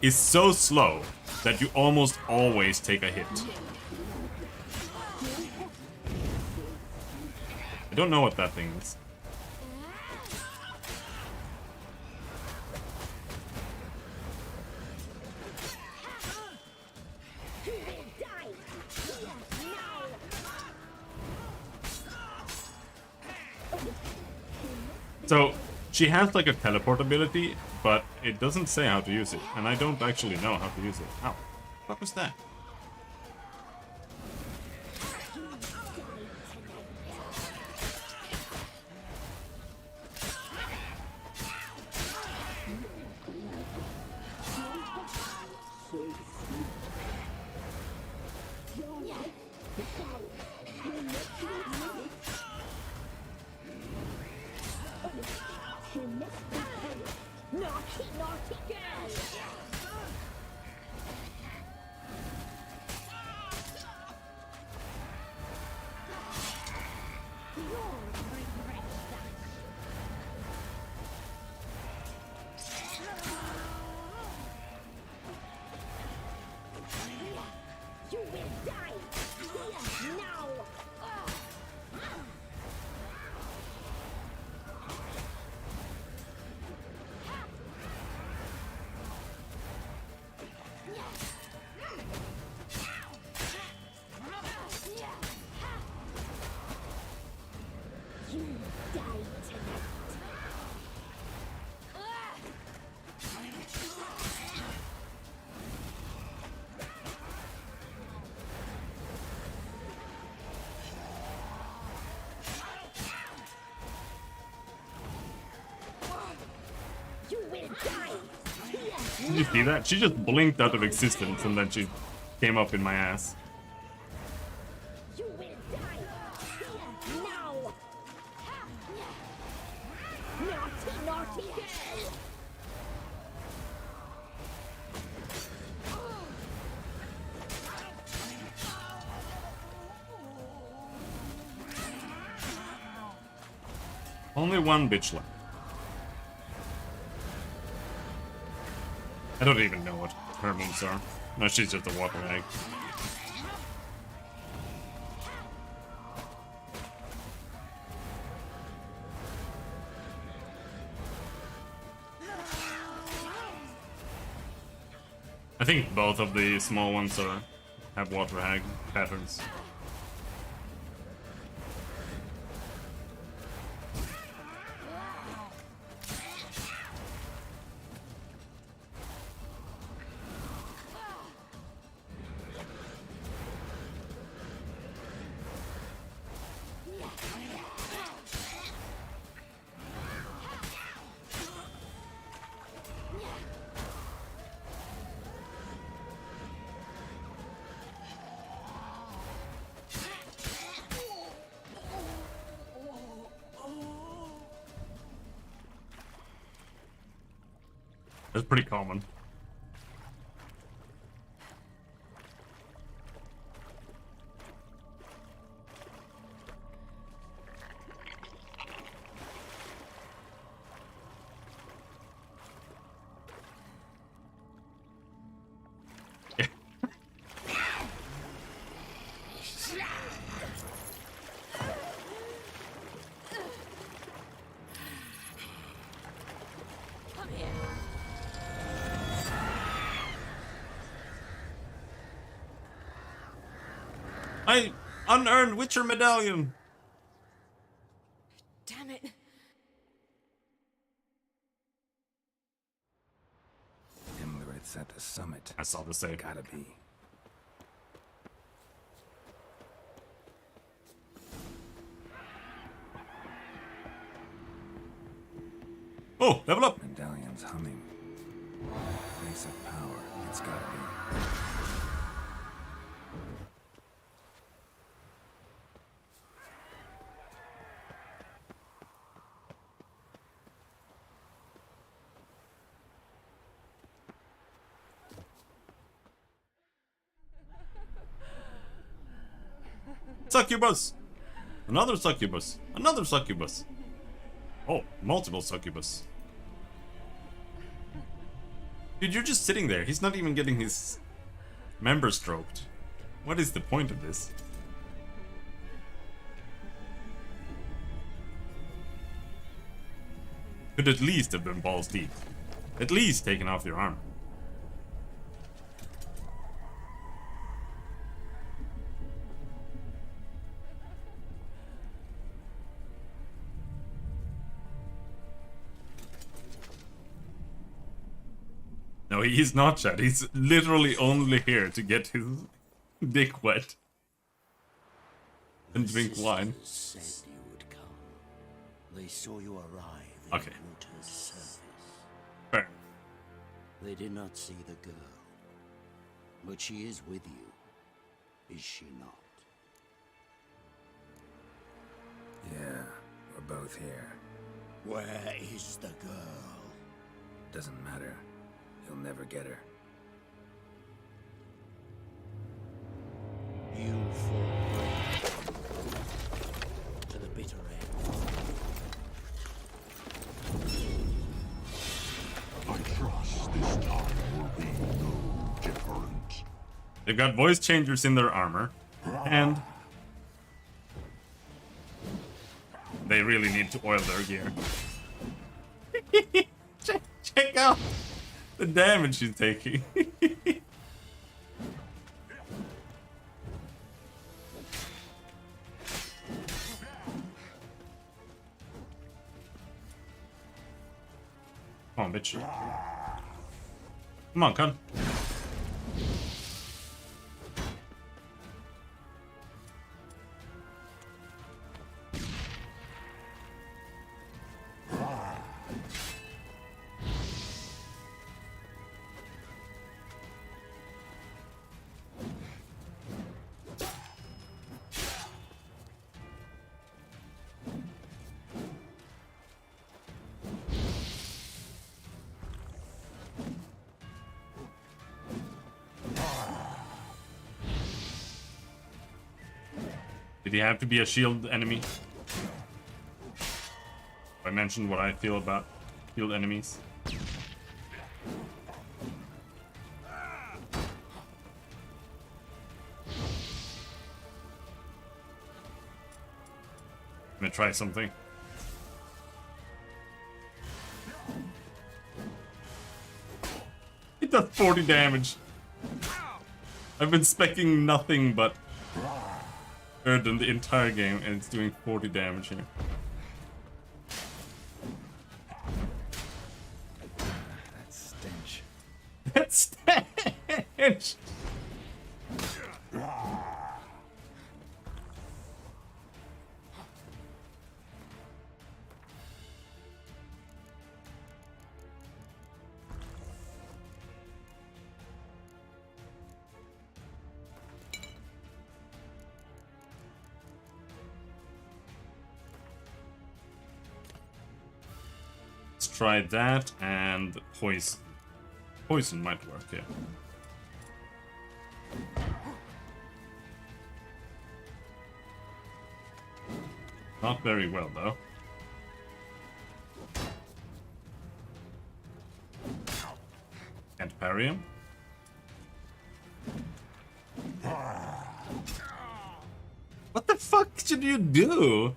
is so slow that you almost always take a hit. I don't know what that thing is. So, she has like a teleport ability, but it doesn't say how to use it, and I don't actually know how to use it. Ow. What was that? Naughty, naughty girl! You will die! Here, now! Did you see that? She just blinked out of existence and then she came up in my ass. You will die here now. Naughty, naughty girl. Only one bitch left. I don't even know what her moves are. No, she's just a water egg. I think both of the small ones have water hag patterns. That's pretty common. I unearned Witcher medallion. Damn it. Imgrit's at the summit. I saw the save. Gotta be. Oh, level up. Medallion's humming. Place of power. It's gotta be. Succubus! Another succubus! Another succubus! Oh, multiple succubus. Dude, you're just sitting there. He's not even getting his member stroked. What is the point of this? Could at least have been balls deep. At least taken off your arm. No, he's not, Chad. He's literally only here to get his dick wet. And drink wine. Said you would come. They saw you arrive in Okay. water's surface. Fair. They did not see the girl. But she is with you, is she not? Yeah, we're both here. Where is the girl? Doesn't matter. You'll never get her. You fall brave to the bitter end. I trust this time will be no different. They've got voice changers in their armor. And they really need to oil their gear. Check out the damage she's taking. Come on, bitch. Come on, cunt. Did he have to be a shield enemy? I mentioned what I feel about shield enemies. I'm gonna try something. It does 40 damage. I've been specking nothing but Erdin the entire game, and it's doing 40 damage here. That stench. That stench! Try that and poison. Poison might work, yeah. Not very well, though. Can't parry him. What the fuck should you do?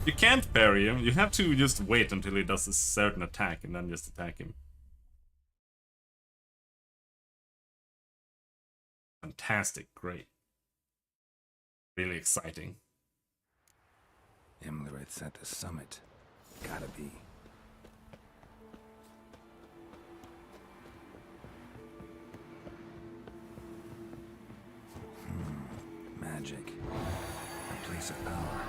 You can't parry him, you have to just wait until he does a certain attack and then just attack him. Fantastic, great. Really exciting. Imlerith's at the summit. Gotta be. Magic. A place of power.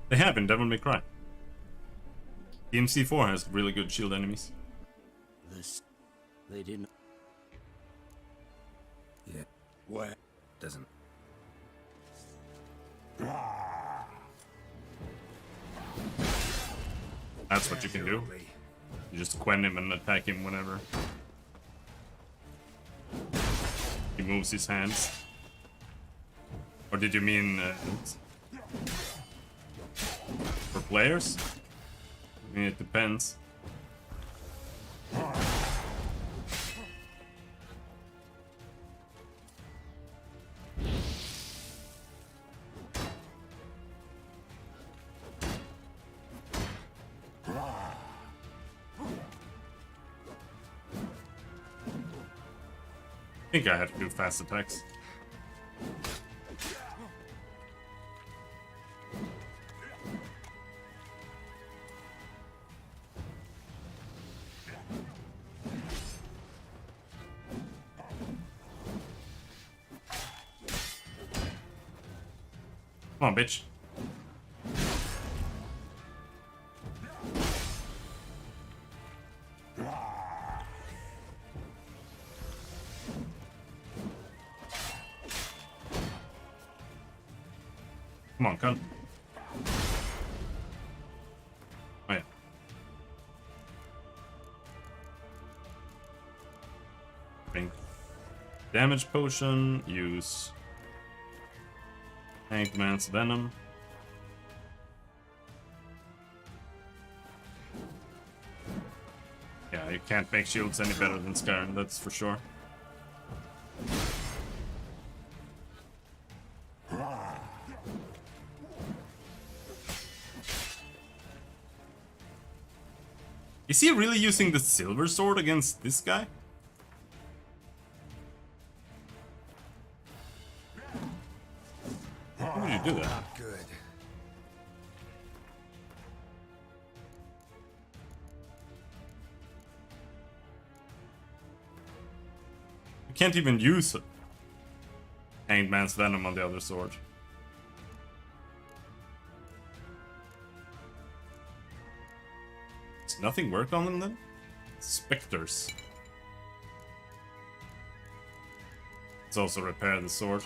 They have in Devil May Cry. DMC4 has really good shield enemies. This... they didn't... Yeah. What? Doesn't... That's what you can do. You just quen him and attack him whenever he moves his hands. Or did you mean for players? I mean, it depends. I think I had to do fast attacks. Come on, bitch. Come on, cunt. Oh, yeah. Drink damage potion, use Hanged Man's Venom. Yeah, you can't make shields any better than Skyrim, that's for sure. Is he really using the silver sword against this guy? How would you do that? Not good. You can't even use Hanged Man's Venom on the other sword. Does nothing work on them then? Specters. Let's also repair the sword.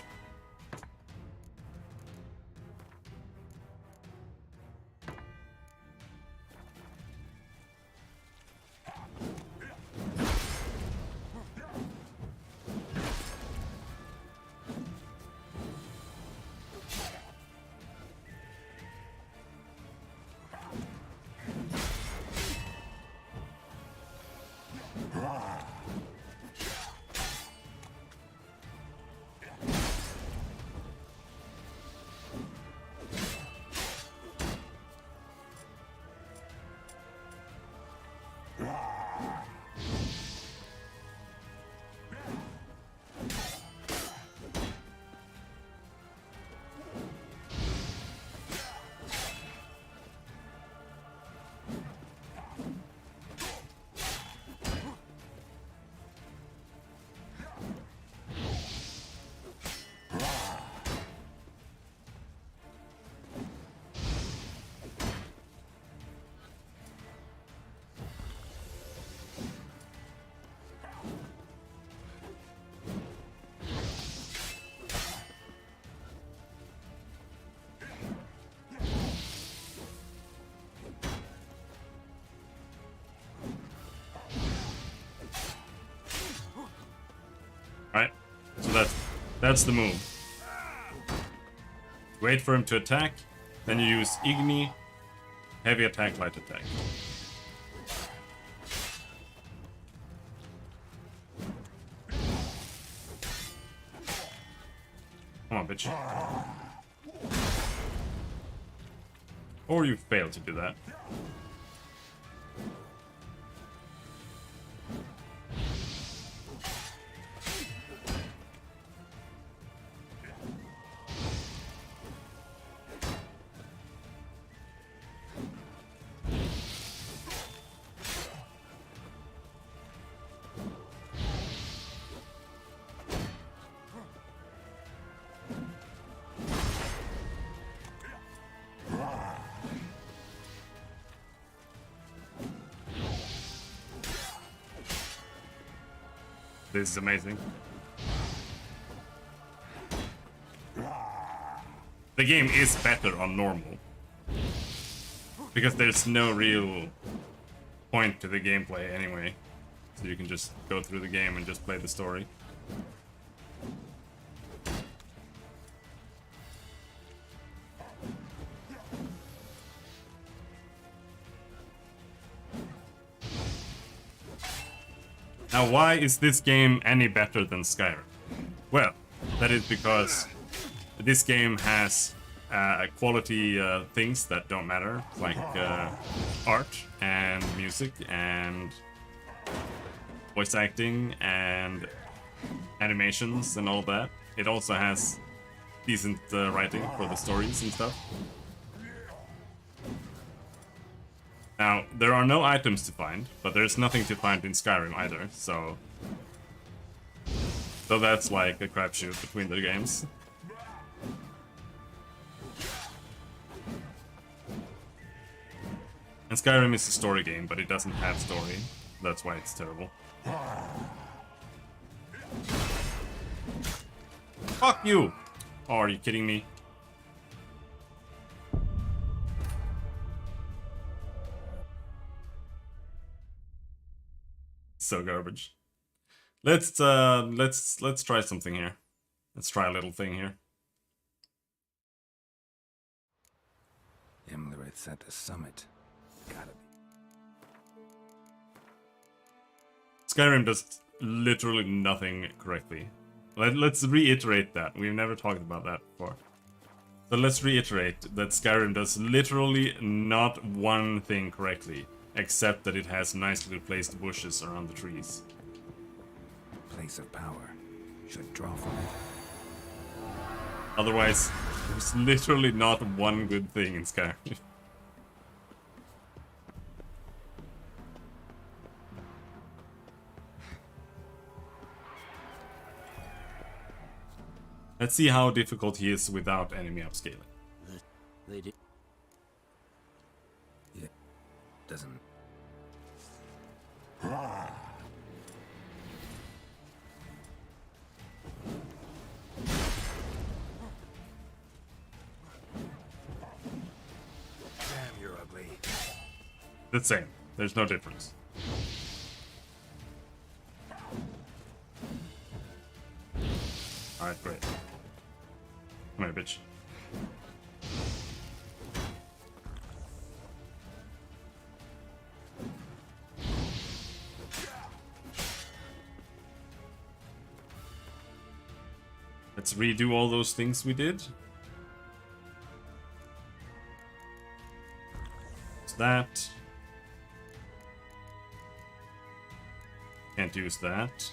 Right, so that's the move. Wait for him to attack, then you use Igni, heavy attack, light attack. Come on, bitch. Or you fail to do that. This is amazing. The game is better on normal. Because there's no real point to the gameplay anyway. So you can just go through the game and just play the story. Now, why is this game any better than Skyrim? Well, that is because this game has quality things that don't matter, like art and music and voice acting and animations and all that. It also has decent writing for the stories and stuff. Now, there are no items to find, but there's nothing to find in Skyrim either, so that's like a crapshoot between the games. And Skyrim is a story game, but it doesn't have story. That's why it's terrible. Fuck you! Oh, are you kidding me? So garbage. Let's try something here. Let's try a little thing here. Imlerith's at the summit. Gotta be. Skyrim does literally nothing correctly. Let's reiterate that. We've never talked about that before. So let's reiterate that Skyrim does literally not one thing correctly, except that it has nicely placed bushes around the trees. Place of power. Should draw from it. Otherwise, there's literally not one good thing in Skyrim. Let's see how difficult he is without enemy upscaling. They did. Yeah. Doesn't The same. There's no difference. Alright, great. Come here, bitch. Let's redo all those things we did. It's that. Can't use that.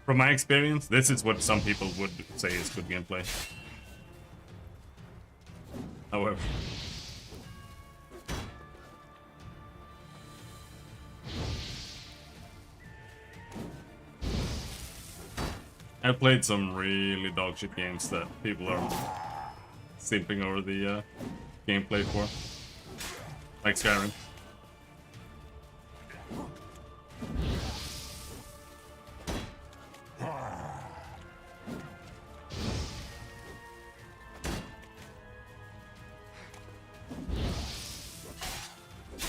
From my experience, this is what some people would say is good gameplay. However, I've played some really dogshit games that people are simping over the gameplay for, like Skyrim.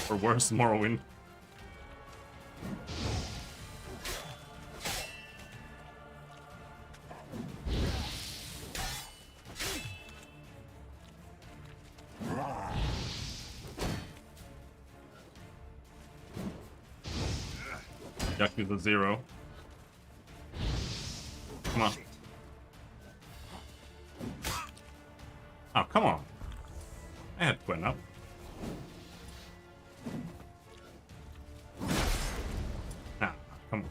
Or worse, Morrowind. Yakuza 0. Come on. Oh, come on. I had Gwen up. Ah, come on.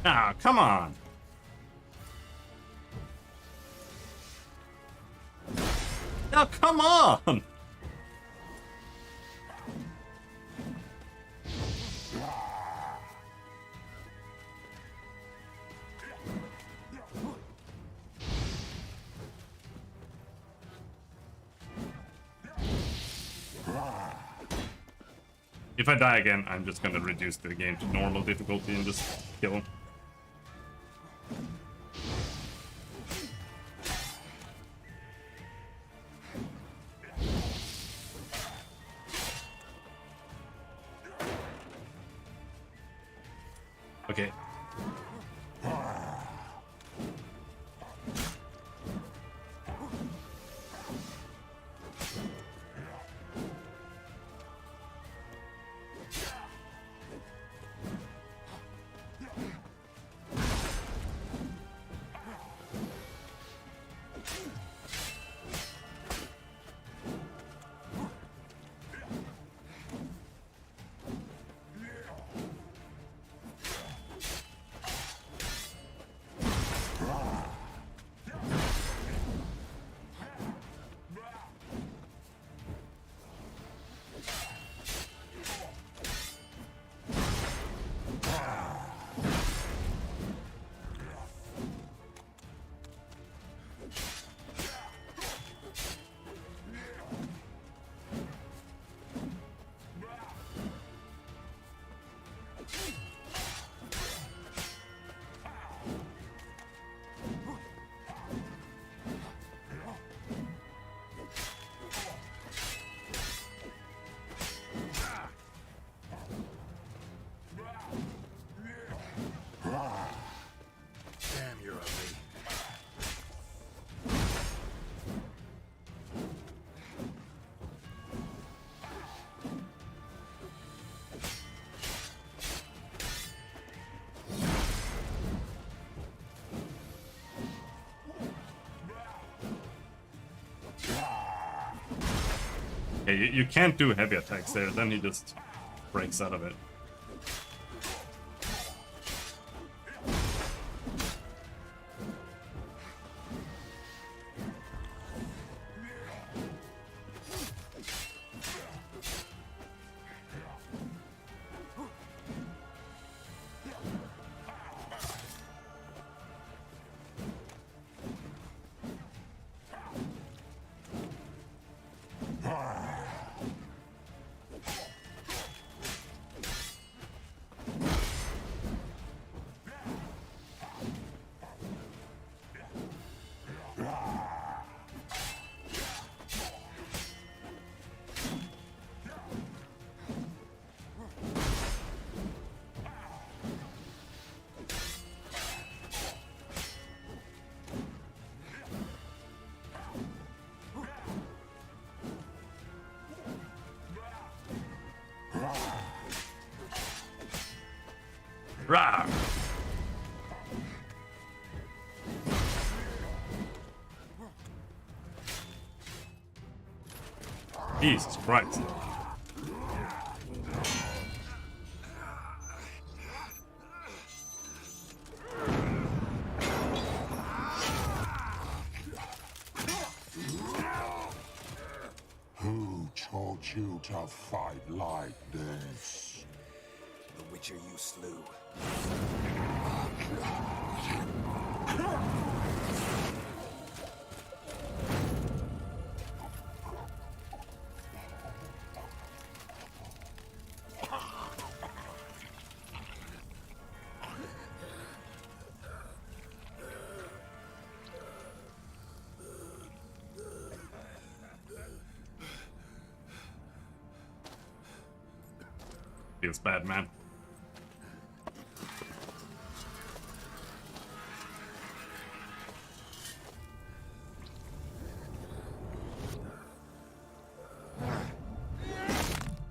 Ah, come on. Oh, come on. If I die again, I'm just gonna reduce the game to normal difficulty and just kill him. Okay. Okay, you can't do heavy attacks there, then he just breaks out of it. Rah! Jesus Christ. Who taught you to fight like this? The Witcher you slew. Feels bad, man.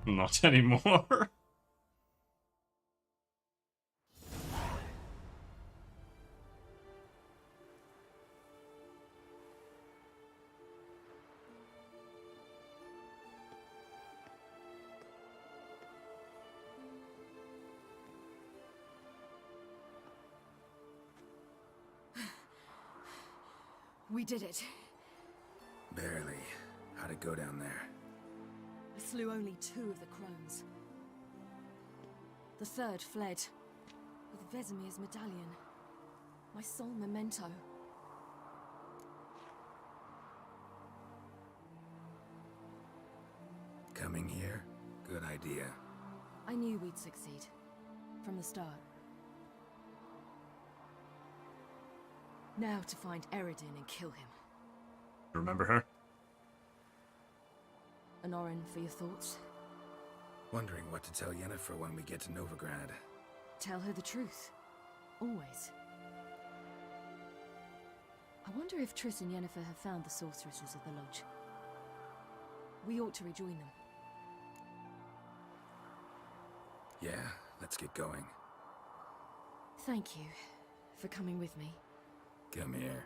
Not anymore. We did it. Barely. How'd it go down there? I slew only 2 of the crones. The third fled, with Vesemir's medallion. My sole memento. Coming here? Good idea. I knew we'd succeed. From the start. Now to find Eredin and kill him. Remember her? Anorin, for your thoughts? Wondering what to tell Yennefer when we get to Novigrad. Tell her the truth. Always. I wonder if Triss and Yennefer have found the sorceresses of the Lodge. We ought to rejoin them. Yeah, let's get going. Thank you for coming with me. Come here.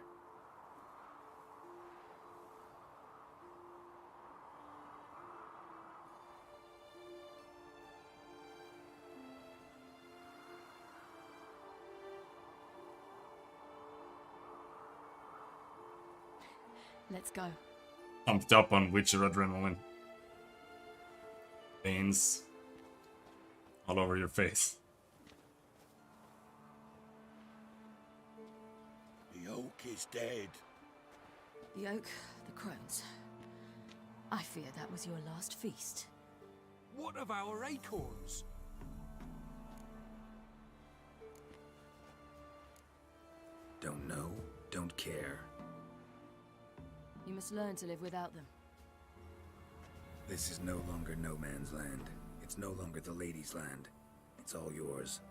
Let's go. Pumped up on Witcher adrenaline. Veins all over your face. The oak is dead. The oak, the crones. I fear that was your last feast. What of our acorns? Don't know, don't care. You must learn to live without them. This is no longer no man's land. It's no longer the lady's land. It's all yours.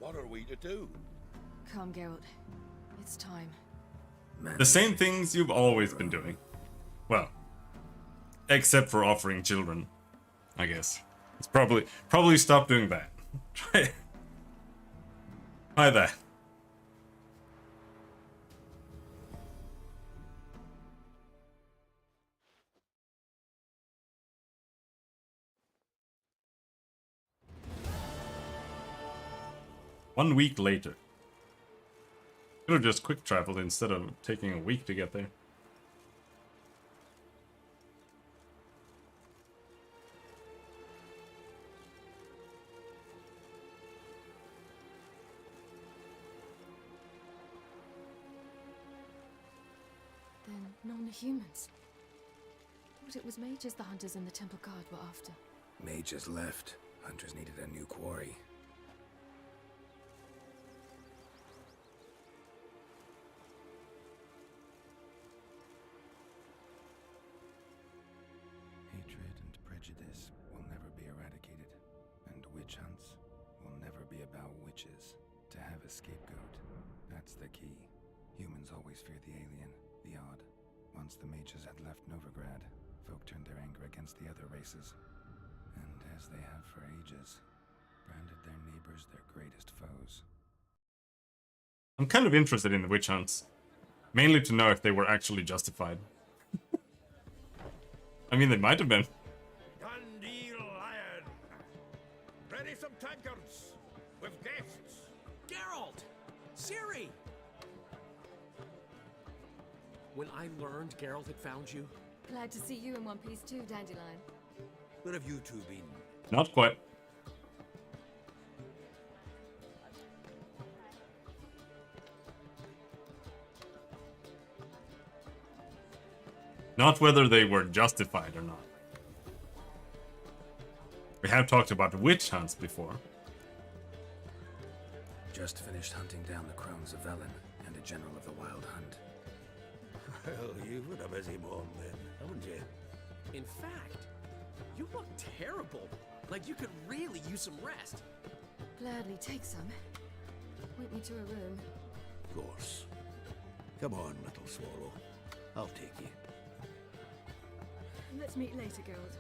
What are we to do? Come, Geralt. It's time. The same things you've always been doing. Well, except for offering children, I guess. It's probably stop doing that. Try that. 1 week later. Could have just quick traveled instead of taking a week to get there. Then non-humans. But it was mages the hunters and the Temple Guard were after. Mages left. Hunters needed a new quarry. Hatred and prejudice will never be eradicated, and witch hunts will never be about witches. To have a scapegoat, that's the key. Humans always fear the alien, the odd. Once the mages had left Novigrad, folk turned their anger against the other races. And as they have for ages, branded their neighbors their greatest foes. I'm kind of interested in the witch hunts. Mainly to know if they were actually justified. I mean, they might have been. Dandelion! Ready some tankards with guests. Geralt! Ciri! When I learned Geralt had found you... Glad to see you in one piece too, Dandelion. Where have you two been? Not quite. Not whether they were justified or not. We have talked about witch hunts before. Just finished hunting down the crones of Velen and a general of the Wild Hunt. Well, you've had a busy morning then, haven't you? In fact, you look terrible. Like you could really use some rest. Gladly take some. Point me to a room. Of course. Come on, little swallow. I'll take you. Let's meet later, Geralt.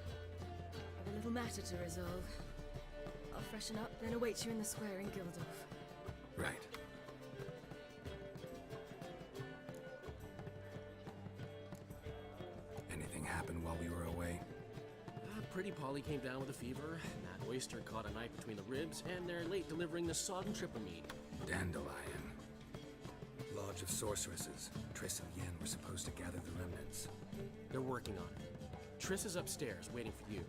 I've a little matter to resolve. I'll freshen up, then await you in the square in Gildorf. Right. Anything happened while we were away? Pretty Polly came down with a fever. That oyster caught a knife between the ribs, and they're late delivering the sodden triple mead. Dandelion. Lodge of Sorceresses. Triss and Yen were supposed to gather the remnants. They're working on it. Triss is upstairs, waiting for you.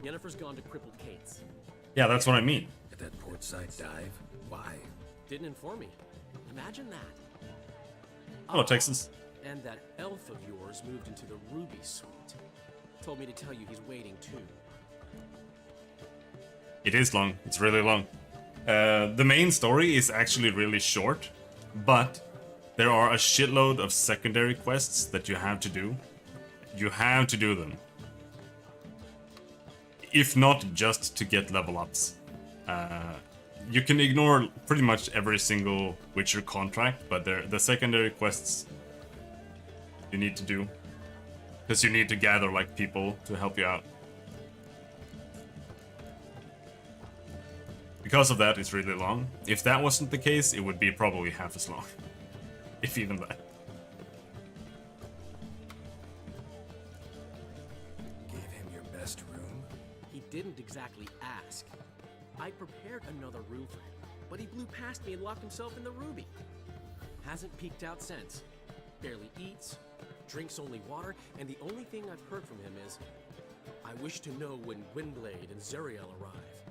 Yennefer's gone to Crippled Kate's. Yeah, that's what I mean. At that portside dive? Why? Didn't inform me. Imagine that. Hello, Texas. And that elf of yours moved into the Ruby Suite. Told me to tell you he's waiting too. It is long. It's really long. The main story is actually really short, but there are a shitload of secondary quests that you have to do. You have to do them. If not just to get level ups. You can ignore pretty much every single Witcher contract, but the secondary quests you need to do. Because you need to gather like people to help you out. Because of that, it's really long. If that wasn't the case, it would be probably half as long. If even that. Gave him your best room? He didn't exactly ask. I prepared another room for him, but he blew past me and locked himself in the Ruby. Hasn't peeked out since. Barely eats, drinks only water, and the only thing I've heard from him is, I wish to know when Gwynblade and Zuriel arrive.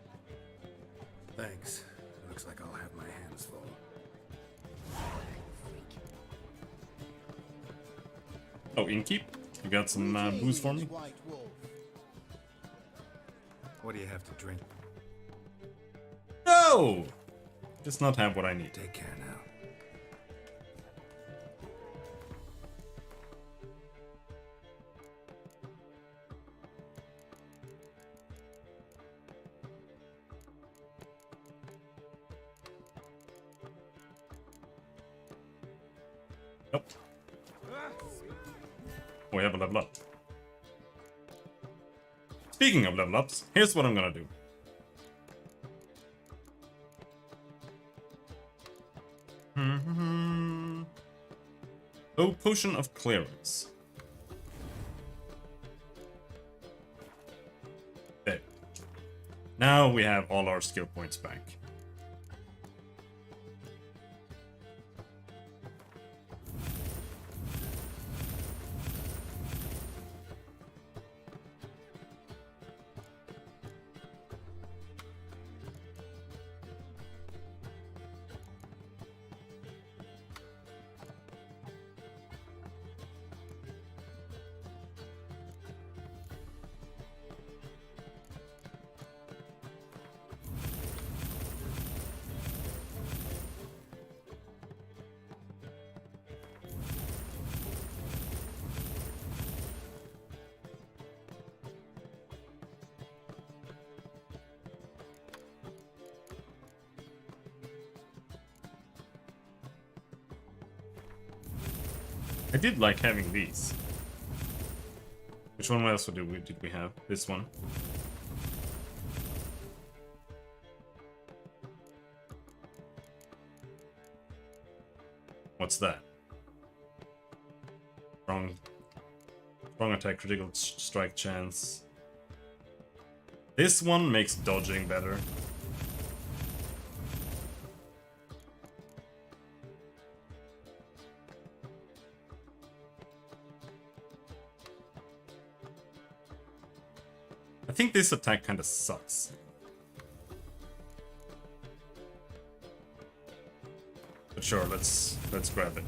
Thanks. Looks like I'll have my hands full. Oh, Innkeep? You got some booze for me? What do you have to drink? No! Does not have what I need. Take care now. Nope. We have a level up. Speaking of level ups, here's what I'm gonna do. Oh, Potion of Clearance. There. Now we have all our skill points back. I did like having these. Which one else did we have? This one. What's that? Strong attack, critical strike chance. This one makes dodging better. I think this attack kind of sucks. But sure, let's grab it.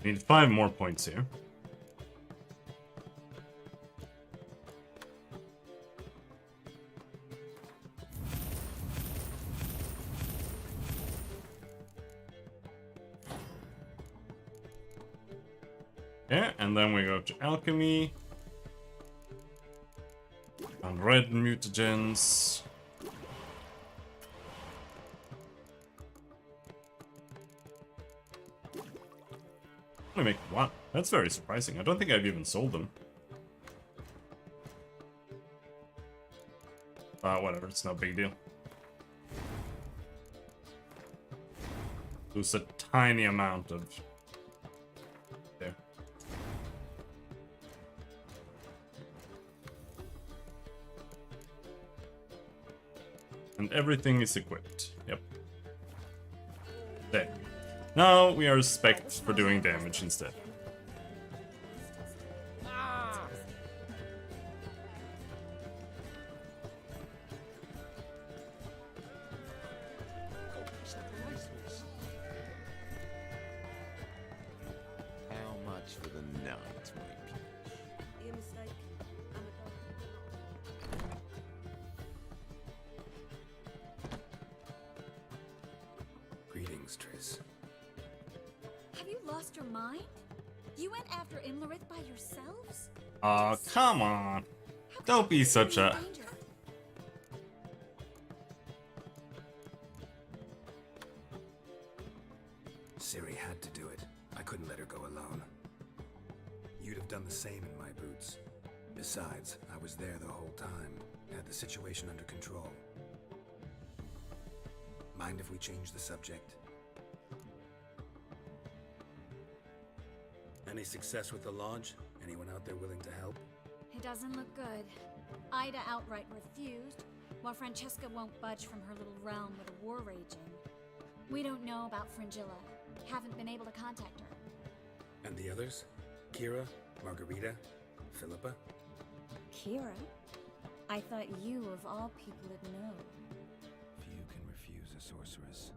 Need 5 more points here. Yeah, and then we go to alchemy. And red mutagens. Make one. That's very surprising. I don't think I've even sold them. Whatever, it's no big deal. Lose a tiny amount of there. And everything is equipped. Yep. There. Now we are respect for doing damage instead. How much for the night, my peach? Greetings, Triss. Have you lost your mind? You went after Imlerith by yourselves? Aw, come on. Don't be such a... Ciri had to do it. I couldn't let her go alone. You'd have done the same in my boots. Besides, I was there the whole time. Had the situation under control. Mind if we change the subject? Any success with the launch? Anyone out there willing to help? It doesn't look good. Ida outright refused, while Francesca won't budge from her little realm with a war raging. We don't know about Fringilla. Haven't been able to contact her. And the others? Kira? Margarita? Philippa? Kira? I thought you, of all people, would know. Few can refuse a sorceress.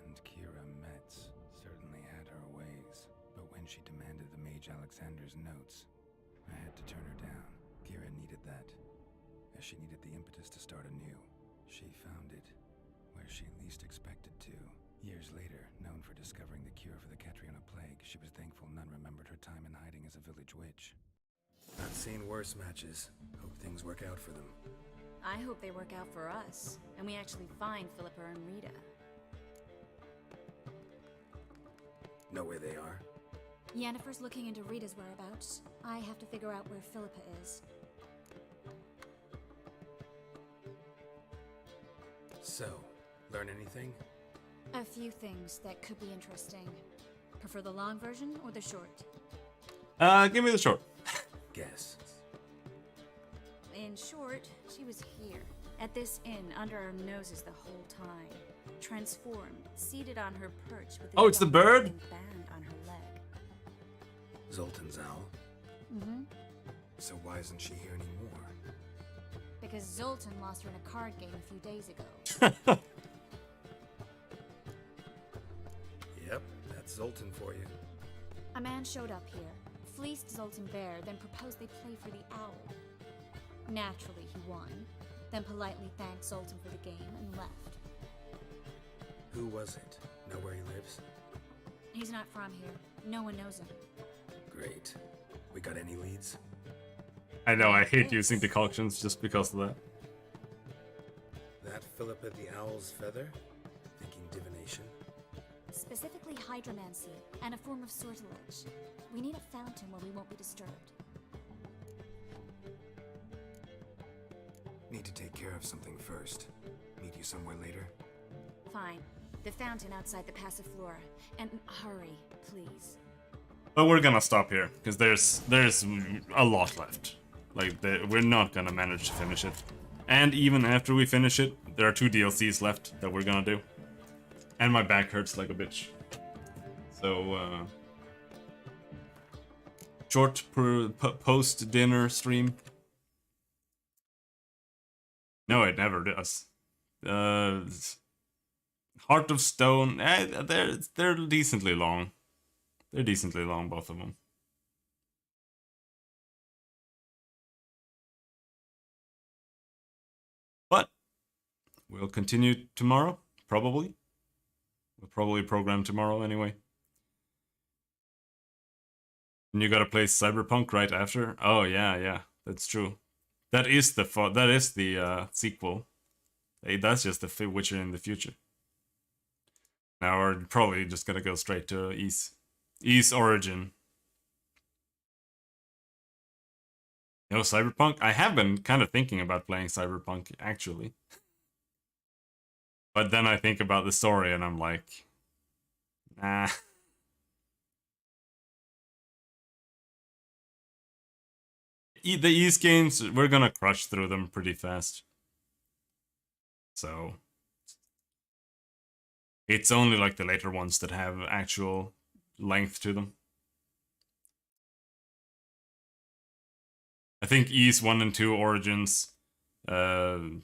And Kira Metz certainly had her ways. But when she demanded the Mage Alexander's notes, I had to turn her down. Kira needed that, as she needed the impetus to start anew. She found it where she least expected to. Years later, known for discovering the cure for the Catriona plague, she was thankful none remembered her time in hiding as a village witch. I've seen worse matches. Hope things work out for them. I hope they work out for us, and we actually find Philippa and Rita. Know where they are? Yennefer's looking into Rita's whereabouts. I have to figure out where Philippa is. So, learn anything? A few things that could be interesting. Prefer the long version or the short? Give me the short. Guess. In short, she was here, at this inn, under our noses the whole time. Transformed, seated on her perch with a Oh, it's the bird? band on her leg. Zoltan's owl? Mm-hmm. So why isn't she here anymore? because Zoltan lost her in a card game a few days ago. Yep, that's Zoltan for you. A man showed up here, fleeced Zoltan bare, then proposed they play for the owl. Naturally, he won, then politely thanked Zoltan for the game and left. Who was it? Know where he lives? He's not from here. No one knows him. Great. We got any leads? I know, I hate using decoctions just because of that. That Philippa the Owl's feather? Thinking divination? Specifically hydromancy, and a form of sortilege. We need a fountain where we won't be disturbed. Need to take care of something first. Meet you somewhere later? Fine. The fountain outside the Passiflora. And hurry, please. But we're gonna stop here, because there's a lot left. Like, we're not gonna manage to finish it. And even after we finish it, there are 2 DLCs left that we're gonna do. And my back hurts like a bitch. So, short post-dinner stream. No, it never does. Heart of Stone, they're decently long. They're decently long, both of them. But we'll continue tomorrow, probably. We'll probably program tomorrow anyway. And you gotta play Cyberpunk right after. Oh yeah, that's true. That is the sequel. That's just the Witcher in the future. Now we're probably just gonna go straight to Ys Origin. No, Cyberpunk? I have been kind of thinking about playing Cyberpunk, actually. But then I think about the story and I'm like, nah. The Ys games, we're gonna crush through them pretty fast. So it's only like the later ones that have actual length to them. I think Ys 1 and 2 Origins, 4,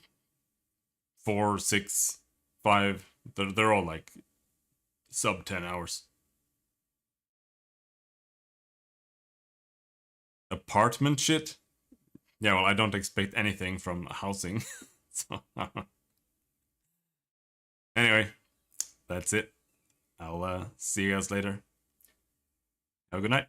6, 5, they're all like sub 10 hours. Apartment shit? Yeah, well, I don't expect anything from housing. So, anyway, that's it. I'll see you guys later. Have a good night.